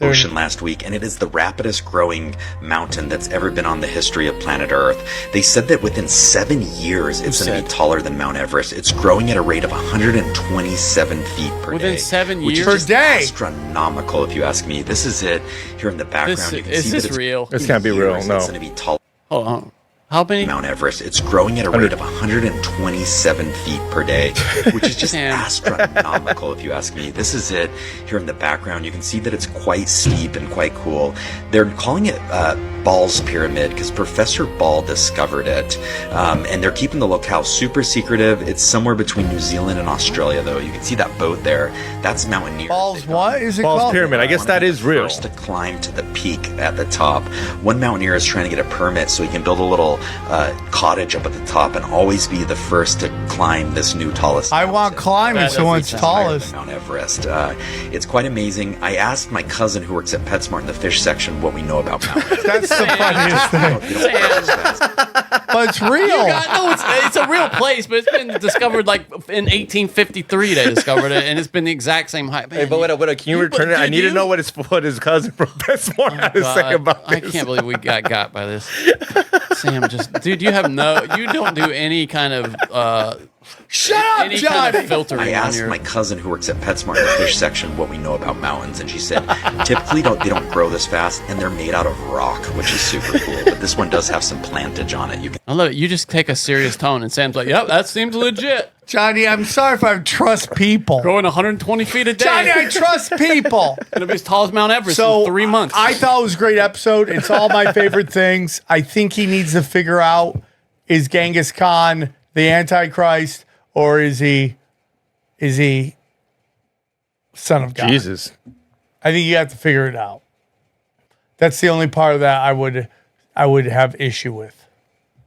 Speaker 9: Ocean last week, and it is the rapidest growing mountain that's ever been on the history of planet Earth. They said that within 7 years, it's going to be taller than Mount Everest. It's growing at a rate of 127 feet per day.
Speaker 8: Within 7
Speaker 9: which
Speaker 8: years?
Speaker 9: is
Speaker 5: Per
Speaker 9: just
Speaker 5: day?
Speaker 9: astronomical, if you ask me. This is it. Here in the background, you can
Speaker 8: Is
Speaker 9: see
Speaker 8: this
Speaker 9: that it's
Speaker 8: real?
Speaker 7: This can't be real.
Speaker 9: years,
Speaker 7: No.
Speaker 9: It's going to be taller.
Speaker 8: Hold on. How many?
Speaker 9: Mount Everest. It's growing at a rate of 127 feet per day, which is just
Speaker 8: Damn.
Speaker 9: astronomical if you ask me. This is it. Here in the background, you can see that it's quite steep and quite cool. They're calling it Ball's Pyramid because Professor Ball discovered it, and they're keeping the locale super secretive. It's somewhere between New Zealand and Australia, though. You can see that boat there. That's mountaineers.
Speaker 5: Balls, what is it
Speaker 7: Ball's
Speaker 5: called?
Speaker 7: Pyramid. I guess that is real.
Speaker 9: First to climb to the peak at the top. One mountaineer is trying to get a permit so he can build a little cottage up at the top and always be the first to climb this new tallest.
Speaker 5: I want
Speaker 9: mountain.
Speaker 5: climbing,
Speaker 8: That
Speaker 5: so when it's
Speaker 8: doesn't sound
Speaker 9: Higher than
Speaker 5: tallest.
Speaker 9: Mount Everest. It's quite amazing. I asked my cousin who works at PetSmart in the fish section what we know about Mount Everest.
Speaker 5: That's the funniest thing. But it's real.
Speaker 8: It's a real place, but it's been discovered like in 1853. They discovered it, and it's been the exact same height.
Speaker 7: Hey, but wait, can you return it? I need to know what his cousin from PetSmart had to say about this.
Speaker 8: I can't believe we got by this. Sam, dude, you don't do any kind of
Speaker 5: Shut up,
Speaker 8: any kind
Speaker 5: Johnny.
Speaker 8: of filtering
Speaker 9: I
Speaker 8: on
Speaker 9: asked
Speaker 8: your.
Speaker 9: my cousin who works at PetSmart in the fish section what we know about mountains, and she said typically they don't grow this fast, and they're made out of rock, which is super cool. But this one does have some plantage on it. You can
Speaker 8: I love it. You just take a serious tone, and Sam's like, "Yep, that seems legit."
Speaker 5: Johnny, I'm sorry if I trust people.
Speaker 8: Growing 120 feet a day.
Speaker 5: Johnny, I trust people.
Speaker 8: Gonna be as tall as Mount Everest
Speaker 5: So
Speaker 8: in 3 months.
Speaker 5: I thought it was a great episode. It's all my favorite things. I think he needs to figure out, is Genghis Khan the Antichrist or is he son of God?
Speaker 7: Jesus.
Speaker 5: I think you have to figure it out. That's the only part of that I would have issue with.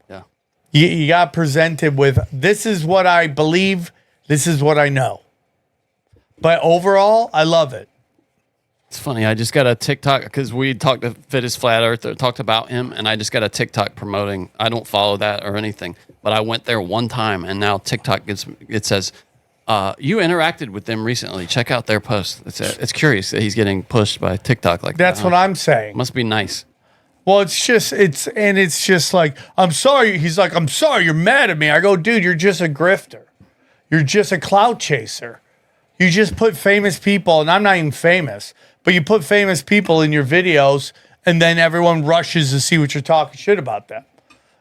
Speaker 8: yeah.
Speaker 5: You got presented with, this is what I believe, this is what I know. But overall, I love it.
Speaker 8: It's funny. I just got a TikTok because we talked to Fittest Flat Earther, talked about him, and I just got a TikTok promoting. I don't follow that or anything, but I went there one time, and now TikTok it says, "You interacted with them recently. Check out their post." It's curious that he's getting pushed by TikTok like
Speaker 5: That's
Speaker 8: that.
Speaker 5: what I'm saying.
Speaker 8: Must be nice.
Speaker 5: Well, it's just like, I'm sorry. He's like, I'm sorry, you're mad at me. I go, dude, you're just a grifter. You're just a clout chaser. You just put famous people, and I'm not even famous, but you put famous people in your videos, and then everyone rushes to see what you're talking shit about them.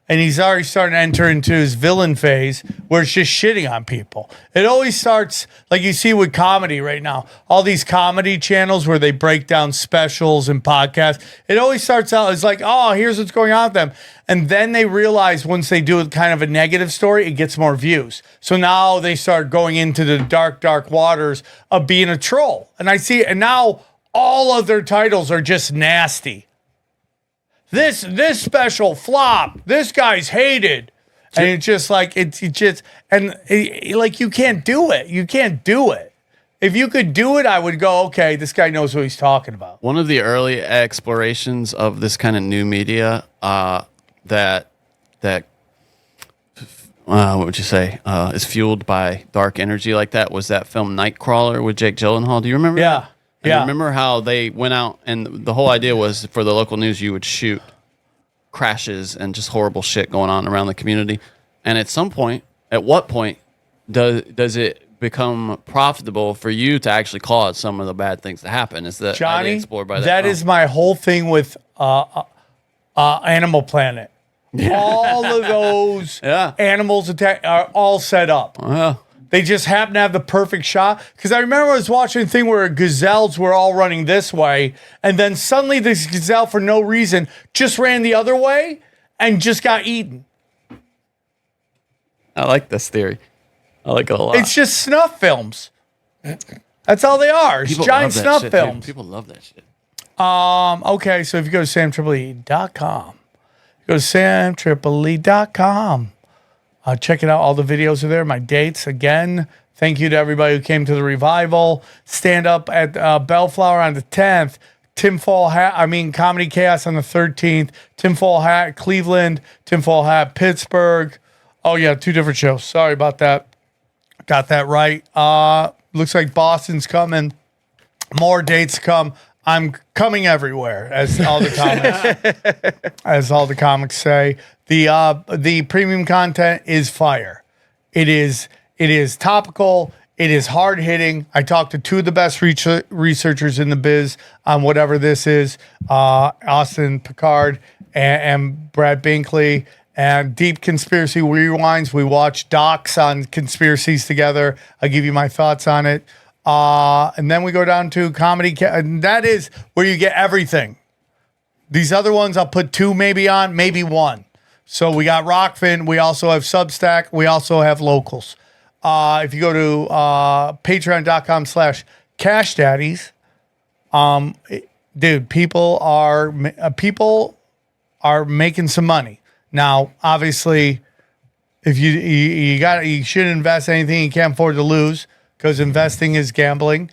Speaker 5: And he's already starting to enter into his villain phase where it's just shitting on people. It always starts like you see with comedy right now. All these comedy channels where they break down specials and podcasts. It always starts out as like, oh, here's what's going on with them. And then they realize once they do kind of a negative story, it gets more views. So now they start going into the dark, dark waters of being a troll. And I see, and now all of their titles are just nasty. This special flop. This guy's hated, and it's just like like you can't do it. You can't do it. If you could do it, I would go, okay, this guy knows what he's talking about.
Speaker 8: One of the early explorations of this kind of new media that what would you say is fueled by dark energy like that was that film Nightcrawler with Jake Gyllenhaal. Do you remember?
Speaker 5: Yeah.
Speaker 8: That? And remember how they went out and the whole idea was for the local news you would shoot crashes and just horrible shit going on around the community. And at what point does it become profitable for you to actually cause some of the bad things to happen? Is that
Speaker 5: Johnny,
Speaker 8: explored by
Speaker 5: that is my whole thing with Animal Planet. Yeah. All of those animals are all set up.
Speaker 8: Yeah.
Speaker 5: They just happen to have the perfect shot. Because I remember I was watching a thing where gazelles were all running this way, and then suddenly this gazelle, for no reason, just ran the other way and just got eaten.
Speaker 8: I like this theory. I like it a lot.
Speaker 5: It's just snuff films. That's all they are. It's
Speaker 8: People
Speaker 5: giant
Speaker 8: love that
Speaker 5: snuff
Speaker 8: shit,
Speaker 5: films.
Speaker 8: dude. People love that shit.
Speaker 5: Okay, so if you go to samtripoli.com, go to samtripoli.com. Check it out. All the videos are there. My dates. Again, thank you to everybody who came to the revival. Stand up at Bellflower on the 10th. Comedy Chaos on the 13th. Tinfoil Hat, Cleveland. Tinfoil Hat, Pittsburgh. Oh, yeah, 2 different shows. Sorry about that. Got that right. Looks like Boston's coming. More dates come. I'm coming everywhere, as all the comics say. The premium content is fire. It is topical. It is hard hitting. I talked to 2 of the best researchers in the biz on whatever this is, Austin Picard and Brad Binkley. And Deep Conspiracy Rewinds. We watch docs on conspiracies together. I'll give you my thoughts on it. And then we go down to comedy. And that is where you get everything. These other ones I'll put 2 maybe on, maybe 1. So we got Rockfin. We also have Substack. We also have locals. If you go to patreon.com/cashdaddies, dude, people are making some money. Now, obviously, if you shouldn't invest anything you can't afford to lose, because investing is gambling,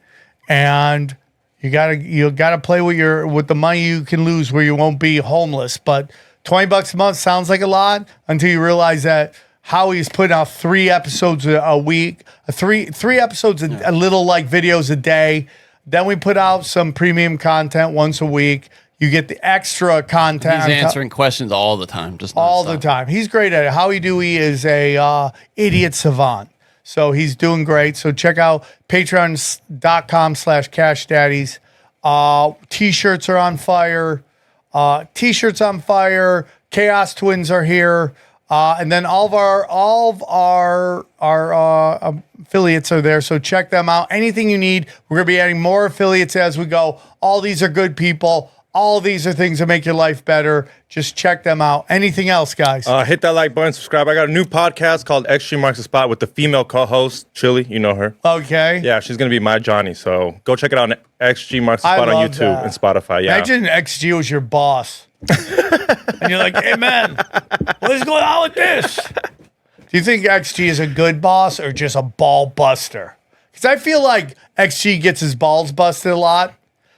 Speaker 5: and you gotta play with the money you can lose where you won't be homeless. But $20 a month sounds like a lot until you realize that Howie's putting out 3 episodes a week, three episodes, a little like videos a day. Then we put out some premium content once a week. You get the extra content.
Speaker 8: He's answering questions all the time, just
Speaker 5: all
Speaker 8: nonstop.
Speaker 5: the time. He's great at it. Howie Dewey is a idiot savant. So he's doing great. So check out patreon.com/cashdaddies. T-shirts are on fire. T-shirts on fire. Chaos Twins are here. And then all of our affiliates are there. So check them out. Anything you need. We're going to be adding more affiliates as we go. All these are good people. All these are things that make your life better. Just check them out. Anything else, guys?
Speaker 7: Hit that like button, subscribe. I got a new podcast called Extreme Marks the Spot with the female co-host, Chili. You know her.
Speaker 5: Okay.
Speaker 7: Yeah, she's going to be my Johnny. So go check it out on XG Marks the Spot on YouTube
Speaker 5: that.
Speaker 7: and Spotify. Yeah.
Speaker 5: Imagine XG was your boss. And you're like, hey, man, what is going on with this? Do you think XG is a good boss or just a ball buster? Because I feel like XG gets his balls busted a lot.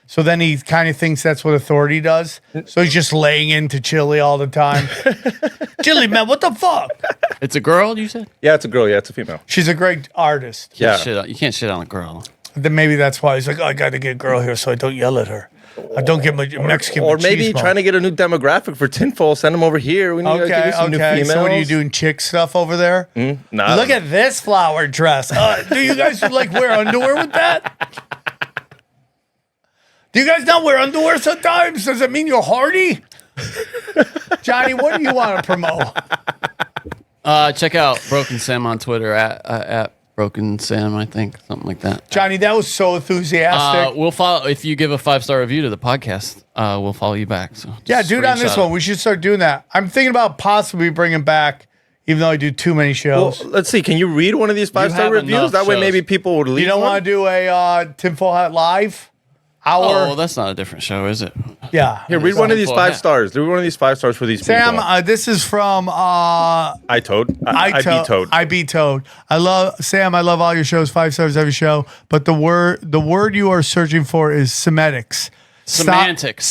Speaker 5: So then he kind of thinks that's what authority does. So he's just laying into Chili all the time. Chili, man, what the fuck?
Speaker 8: It's a girl, you said?
Speaker 7: Yeah, it's a girl. Yeah, it's a female.
Speaker 5: She's a great artist.
Speaker 7: Yeah.
Speaker 8: You can't shit on a girl.
Speaker 5: Then maybe that's why he's like, oh, I got to get a girl here so I don't yell at her. I don't get my Mexican
Speaker 7: Or maybe
Speaker 5: machismo.
Speaker 7: trying to get a new demographic for Tinfoil. Send them over here. We need to give you some new females.
Speaker 5: So what are you doing, chick stuff over there?
Speaker 7: Nah.
Speaker 5: Look at this flower dress. Do you guys like wear underwear with that? Do you guys not wear underwear sometimes? Does it mean you're hardy? Johnny, what do you want to promote?
Speaker 8: Check out Broken Sam on Twitter at Broken Sam, I think, something like that.
Speaker 5: Johnny, that was so enthusiastic.
Speaker 8: We'll follow if you give a 5-star review to the podcast. We'll follow you back. So
Speaker 5: yeah, do it on this one. We should start doing that. I'm thinking about possibly bringing back, even though I do too many shows.
Speaker 7: Well, let's see. Can you read one of these 5-star reviews? That way, maybe people would leave.
Speaker 5: You don't want to do a Tinfoil Hat live?
Speaker 8: Oh, that's not a different show, is it?
Speaker 5: Yeah.
Speaker 7: Here, read one of these 5 stars. Read one of these 5 stars for these
Speaker 5: Sam,
Speaker 7: people.
Speaker 5: this is from
Speaker 7: I Be Toad.
Speaker 5: I Be Toad. I love all your shows. 5 stars every show. But the word you are searching for is semantics. Semantics.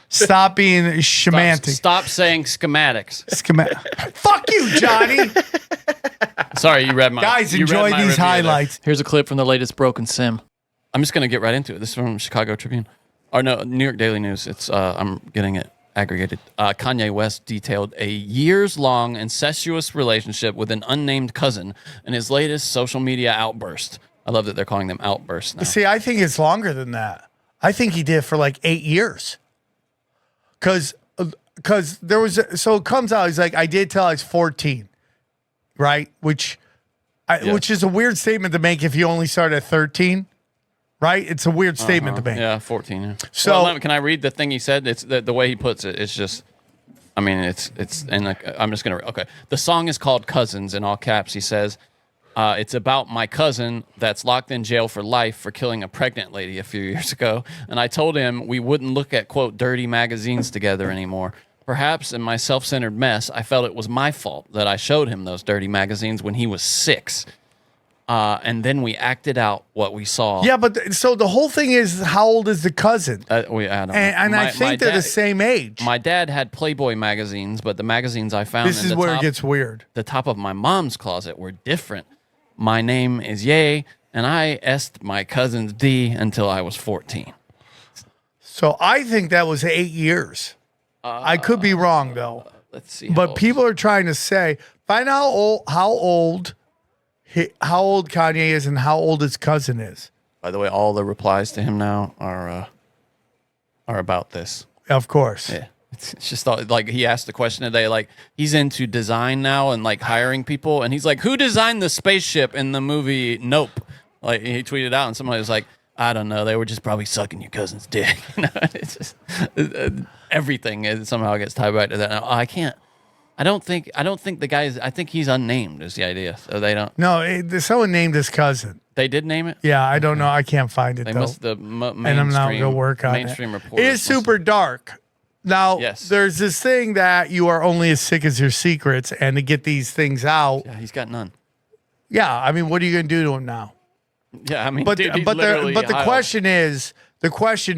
Speaker 5: Stop being semantic.
Speaker 8: Stop saying schematics.
Speaker 5: Fuck you, Johnny.
Speaker 8: Sorry, you read my.
Speaker 5: Guys, enjoy these highlights.
Speaker 8: There. Here's a clip from the latest Broken Sim. I'm just gonna get right into it. This is from Chicago Tribune, or no, New York Daily News. It's I'm getting it aggregated. Kanye West detailed a years-long incestuous relationship with an unnamed cousin in his latest social media outburst. I love that they're calling them outbursts now.
Speaker 5: See, I think it's longer than that. I think he did it for like 8 years. Because there was, so it comes out, he's like, I did till I was 14, right? Which is a weird statement to make if you only start at 13, right? It's a weird statement to make.
Speaker 8: Yeah, 14. Yeah.
Speaker 5: So
Speaker 8: well, can I read the thing he said? It's the way he puts it. It's just, I mean, it's and like, I'm just gonna. Okay, the song is called "Cousins" in all caps. He says, it's about my cousin that's locked in jail for life for killing a pregnant lady a few years ago. And I told him we wouldn't look at, quote, dirty magazines together anymore. Perhaps in my self-centered mess, I felt it was my fault that I showed him those dirty magazines when he was 6. And then we acted out what we saw.
Speaker 5: Yeah, but so the whole thing is, how old is the cousin?
Speaker 8: I don't know.
Speaker 5: And I think they're the same age.
Speaker 8: My dad had Playboy magazines, but the magazines I found
Speaker 5: this is where it gets weird.
Speaker 8: The top of my mom's closet were different. My name is Ye, and I S'd my cousin's D until I was 14.
Speaker 5: So I think that was 8 years. I could be wrong, though.
Speaker 8: Let's see.
Speaker 5: But people are trying to say, find out how old Kanye is and how old his cousin is.
Speaker 8: By the way, all the replies to him now are about this.
Speaker 5: Of course.
Speaker 8: Yeah. It's just like he asked the question today, like he's into design now and like hiring people, and he's like, "Who designed the spaceship in the movie Nope?" Like he tweeted out, and somebody was like, "I don't know, they were just probably sucking your cousin's dick." It's just everything somehow gets tied back to that. Now, I don't think the guy's. I think he's unnamed is the idea, so they don't.
Speaker 5: No, someone named his cousin.
Speaker 8: They did name it.
Speaker 5: Yeah, I don't know. I can't find it.
Speaker 8: They
Speaker 5: though.
Speaker 8: must the mainstream.
Speaker 5: And I'm not gonna work on
Speaker 8: mainstream
Speaker 5: it.
Speaker 8: Reporters
Speaker 5: It is super dark. Now, there's this thing that you are only as sick as your secrets, and to get these things out.
Speaker 8: Yeah, he's got none.
Speaker 5: Yeah, I mean, what are you going to do to him now?
Speaker 8: Yeah, I mean,
Speaker 5: but
Speaker 8: dude,
Speaker 5: the question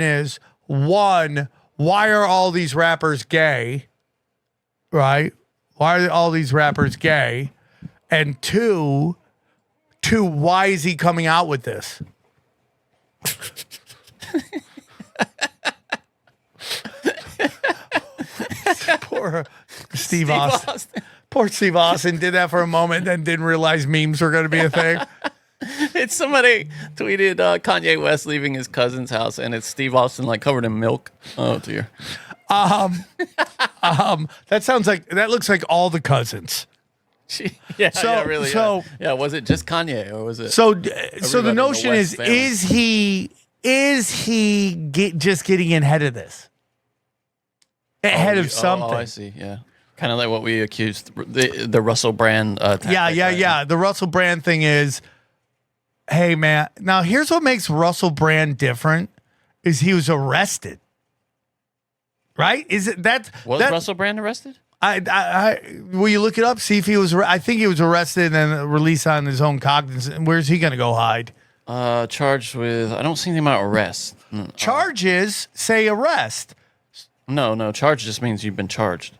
Speaker 5: is, one, why are all these rappers gay? Right? Why are all these rappers gay? And two, why is he coming out with this? Poor Steve Austin. Poor Steve Austin did that for a moment and didn't realize memes were going to be a thing.
Speaker 8: It's somebody tweeted Kanye West leaving his cousin's house, and it's Steve Austin like covered in milk. Oh dear.
Speaker 5: That looks like all the cousins.
Speaker 8: Yeah, really. So yeah, was it just Kanye or was it?
Speaker 5: So the notion is he just getting ahead of this? Ahead of something.
Speaker 8: Oh, I see. Yeah, kind of like what we accused the Russell Brand.
Speaker 5: Yeah. The Russell Brand thing is, hey man. Now here's what makes Russell Brand different: is he was arrested. Right? Is it that?
Speaker 8: Was Russell Brand arrested?
Speaker 5: Will you look it up? See if he was. I think he was arrested and released on his own cognizance. Where's he going to go hide?
Speaker 8: Charged with. I don't see anything about arrest.
Speaker 5: Charges say arrest.
Speaker 8: No. Charge just means you've been charged.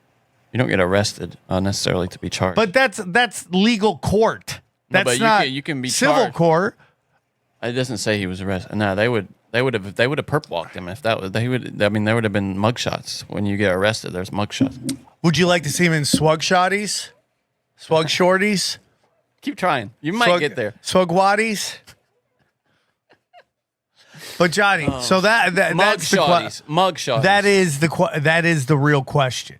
Speaker 8: You don't get arrested necessarily to be charged.
Speaker 5: But that's legal court. That's not
Speaker 8: you can be
Speaker 5: civil
Speaker 8: charged.
Speaker 5: Court.
Speaker 8: It doesn't say he was arrested. No, they would have perp walked him if that was. They would. I mean, there would have been mugshots when you get arrested. There's mugshots.
Speaker 5: Would you like to see him in swug shorties? Swug shorties?
Speaker 8: Keep trying. You might get there.
Speaker 5: Swug waddies? But Johnny, so that's the
Speaker 8: mug shotties.
Speaker 5: That is the real question.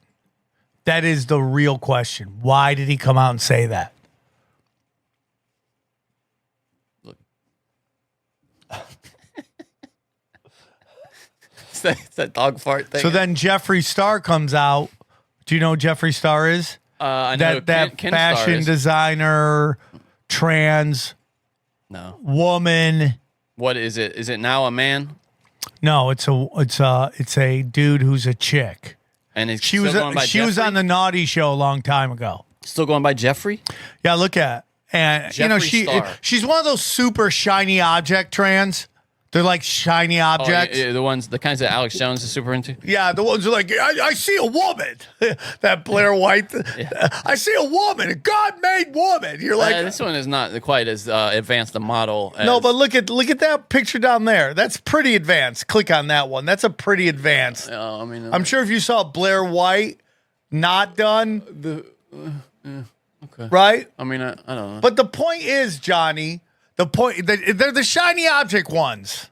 Speaker 5: That is the real question. Why did he come out and say that?
Speaker 8: Look. It's that dog fart thing.
Speaker 5: So then Jeffree Star comes out. Do you know who Jeffree Star is?
Speaker 8: I know
Speaker 5: that
Speaker 8: Ken
Speaker 5: fashion
Speaker 8: Star is.
Speaker 5: designer, trans woman.
Speaker 8: What is it? Is it now a man?
Speaker 5: No, it's a dude who's a chick.
Speaker 8: And
Speaker 5: she was on the Naughty Show a long time ago.
Speaker 8: Still going by Jeffree?
Speaker 5: Yeah, look at it. And
Speaker 8: Jeffree Star.
Speaker 5: she's one of those super shiny object trans. They're like shiny objects.
Speaker 8: Oh, the kinds that Alex Jones is super into.
Speaker 5: Yeah, the ones who are like, I see a woman. That Blair White. I see a woman, a God-made woman. You're like,
Speaker 8: this one is not quite as advanced a model.
Speaker 5: No, but look at that picture down there. That's pretty advanced. Click on that one. That's a pretty advanced. I'm sure if you saw Blair White not done,
Speaker 8: okay,
Speaker 5: right?
Speaker 8: I don't know.
Speaker 5: But the point is, Johnny. They're the shiny object ones.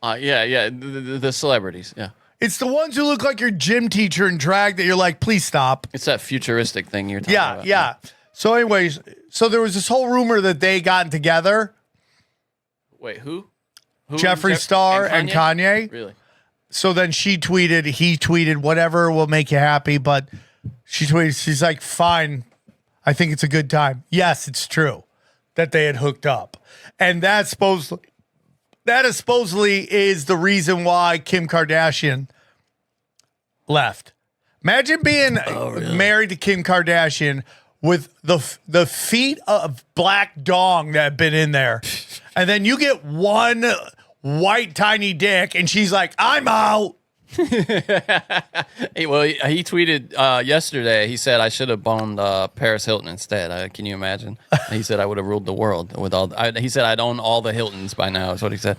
Speaker 8: Yeah, the celebrities, yeah.
Speaker 5: It's the ones who look like your gym teacher in drag that you're like, please stop.
Speaker 8: It's that futuristic thing you're talking about.
Speaker 5: Yeah. So anyways, there was this whole rumor that they gotten together.
Speaker 8: Wait, who?
Speaker 5: Jeffree Star and Kanye?
Speaker 8: Really?
Speaker 5: So then he tweeted, whatever will make you happy. But she tweeted, she's like, fine, I think it's a good time. Yes, it's true that they had hooked up. And that supposedly is the reason why Kim Kardashian left. Imagine being married to Kim Kardashian with the feet of black dong that have been in there. And then you get one white tiny dick and she's like, I'm out.
Speaker 8: He tweeted yesterday. He said I should have boned Paris Hilton instead. Can you imagine? He said I would have ruled the world with all. He said I'd own all the Hiltons by now. Is what he said.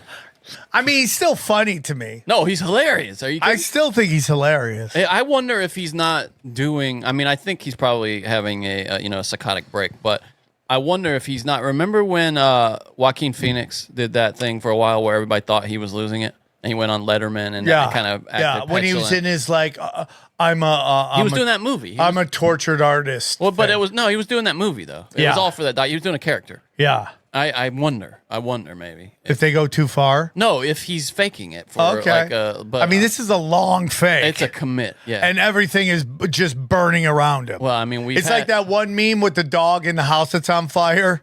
Speaker 5: I mean, he's still funny to me.
Speaker 8: No, he's hilarious. Are you kidding?
Speaker 5: I still think he's hilarious.
Speaker 8: I wonder if he's not doing. I mean, I think he's probably having a psychotic break, but I wonder if he's not. Remember when Joaquin Phoenix did that thing for a while where everybody thought he was losing it? And he went on Letterman and kind of acted
Speaker 5: when he was in his like, he
Speaker 8: was doing that movie.
Speaker 5: I'm a tortured artist.
Speaker 8: Well, but he was doing that movie though. It was all for that. He was doing a character.
Speaker 5: Yeah.
Speaker 8: I wonder maybe
Speaker 5: if they go too far.
Speaker 8: No, if he's faking it for
Speaker 5: but I mean, this is a long fake.
Speaker 8: It's a commit, yeah.
Speaker 5: And everything is just burning around him.
Speaker 8: Well, I mean,
Speaker 5: it's like that one meme with the dog in the house that's on fire.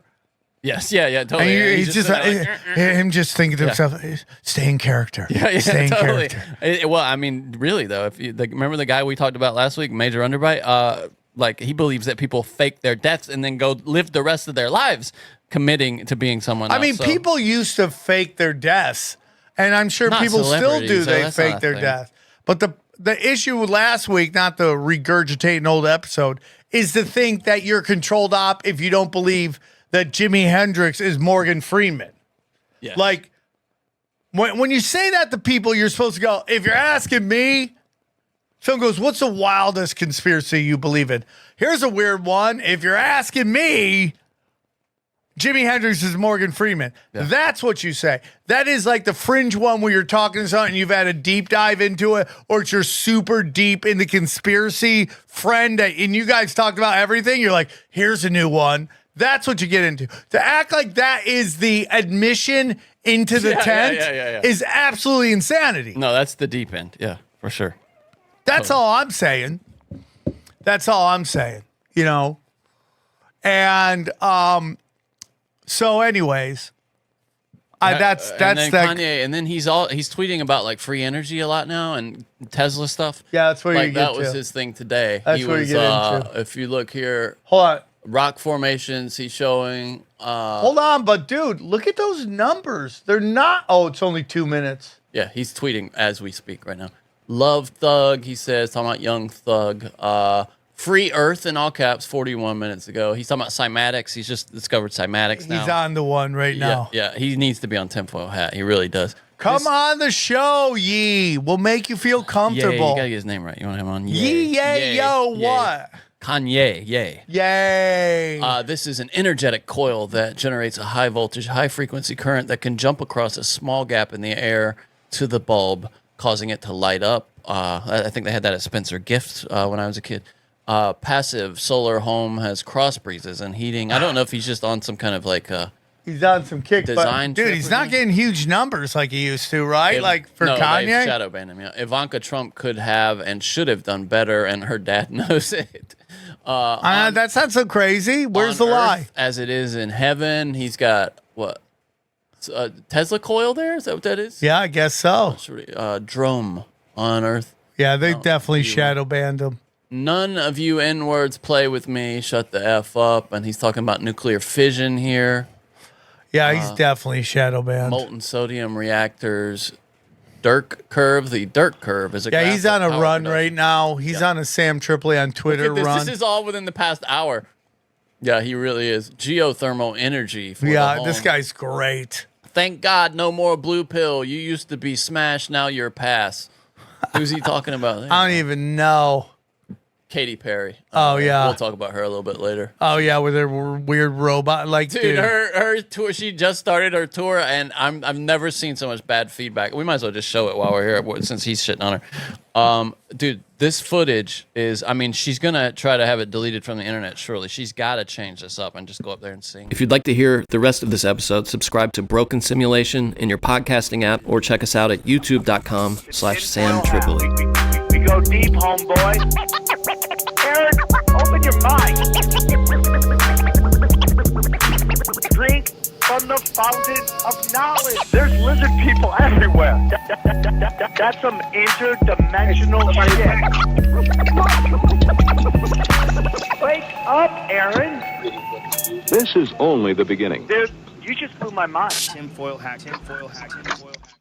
Speaker 8: Yes, yeah, totally.
Speaker 5: And he's just him just thinking to himself, stay in character. Stay in
Speaker 8: totally.
Speaker 5: character.
Speaker 8: Well, I mean, really though, if you remember the guy we talked about last week, Major Underbite, like he believes that people fake their deaths and then go live the rest of their lives committing to being someone else.
Speaker 5: I mean, people used to fake their deaths, and I'm sure people still do. They fake their death. But the issue last week, not to regurgitate an old episode, is to think that you're controlled op if you don't believe that Jimi Hendrix is Morgan Freeman.
Speaker 8: Yeah.
Speaker 5: Like, when you say that to people, you're supposed to go, if you're asking me, someone goes, what's the wildest conspiracy you believe in? Here's a weird one. If you're asking me, Jimi Hendrix is Morgan Freeman. Yeah. That's what you say. That is like the fringe one where you're talking to someone and you've had a deep dive into it, or it's your super deep in the conspiracy friend and you guys talked about everything. You're like, here's a new one. That's what you get into. To act like that is the admission into the tent is absolutely insanity.
Speaker 8: No, that's the deep end. Yeah, for sure.
Speaker 5: That's all I'm saying. That's all I'm saying, you know? And so anyways, that's
Speaker 8: Kanye, and then he's tweeting about like free energy a lot now and Tesla stuff.
Speaker 5: Yeah, that's where
Speaker 8: like
Speaker 5: you get
Speaker 8: that was his thing today.
Speaker 5: That's where you get into.
Speaker 8: If you look here,
Speaker 5: hold on.
Speaker 8: Rock formations he's showing.
Speaker 5: Hold on, but dude, look at those numbers. They're not. Oh, it's only 2 minutes.
Speaker 8: Yeah, he's tweeting as we speak right now. Love Thug, he says, talking about Young Thug. Free Earth in all caps 41 minutes ago. He's talking about cymatics. He's just discovered cymatics now.
Speaker 5: He's on the one right now.
Speaker 8: Yeah, he needs to be on tinfoil hat. He really does.
Speaker 5: Come on the show, Yee. We'll make you feel comfortable.
Speaker 8: Yeah, you gotta get his name right. You want him on?
Speaker 5: Yee, yo, what?
Speaker 8: Kanye, yay.
Speaker 5: Yay!
Speaker 8: This is an energetic coil that generates a high voltage, high frequency current that can jump across a small gap in the air to the bulb, causing it to light up. I think they had that at Spencer Gift when I was a kid. Passive solar home has cross breezes and heating. I don't know if he's just on some kind of like
Speaker 5: he's on some kick,
Speaker 8: design
Speaker 5: but dude, he's not getting huge numbers like he used to, right? Like for Kanye.
Speaker 8: They shadow banned him. Yeah. Ivanka Trump could have and should have done better, and her dad knows it.
Speaker 5: That's not so crazy. Where's the lie?
Speaker 8: As it is in heaven, he's got what? Tesla coil there? Is that what that is?
Speaker 5: Yeah, I guess so.
Speaker 8: Drome on Earth.
Speaker 5: Yeah, they definitely shadow banned him.
Speaker 8: None of you N-words play with me. Shut the F up. And he's talking about nuclear fission here.
Speaker 5: Yeah, he's definitely shadow banned.
Speaker 8: Molten sodium reactors. Dirk curve. The Dirk curve is a
Speaker 5: yeah, he's on a run right now. He's on a Sam Tripoli on Twitter run.
Speaker 8: This is all within the past hour. Yeah, he really is. Geothermal energy. For
Speaker 5: yeah, this guy's great.
Speaker 8: Thank God, no more blue pill. You used to be smashed, now you're pass. Who's he talking about?
Speaker 5: I don't even know.
Speaker 8: Katy Perry.
Speaker 5: Oh, yeah.
Speaker 8: We'll talk about her a little bit later.
Speaker 5: Oh, yeah, with her weird robot. Like,
Speaker 8: dude, her tour, she just started her tour, and I've never seen so much bad feedback. We might as well just show it while we're here, since he's shitting on her. Dude, this footage is, I mean, she's going to try to have it deleted from the internet, surely. She's got to change this up and just go up there and sing. If you'd like to hear the rest of this episode, subscribe to Broken Simulation in your podcasting app, or check us out at youtube.com/Sam Tripoli.
Speaker 3: We go deep, homeboy. Aaron, open your mind. Drink from the fountain of knowledge. There's lizard people everywhere. That's some interdimensional shit. Wake up, Aaron.
Speaker 10: This is only the beginning.
Speaker 3: Dude, you just blew my mind.
Speaker 11: Tinfoil hack.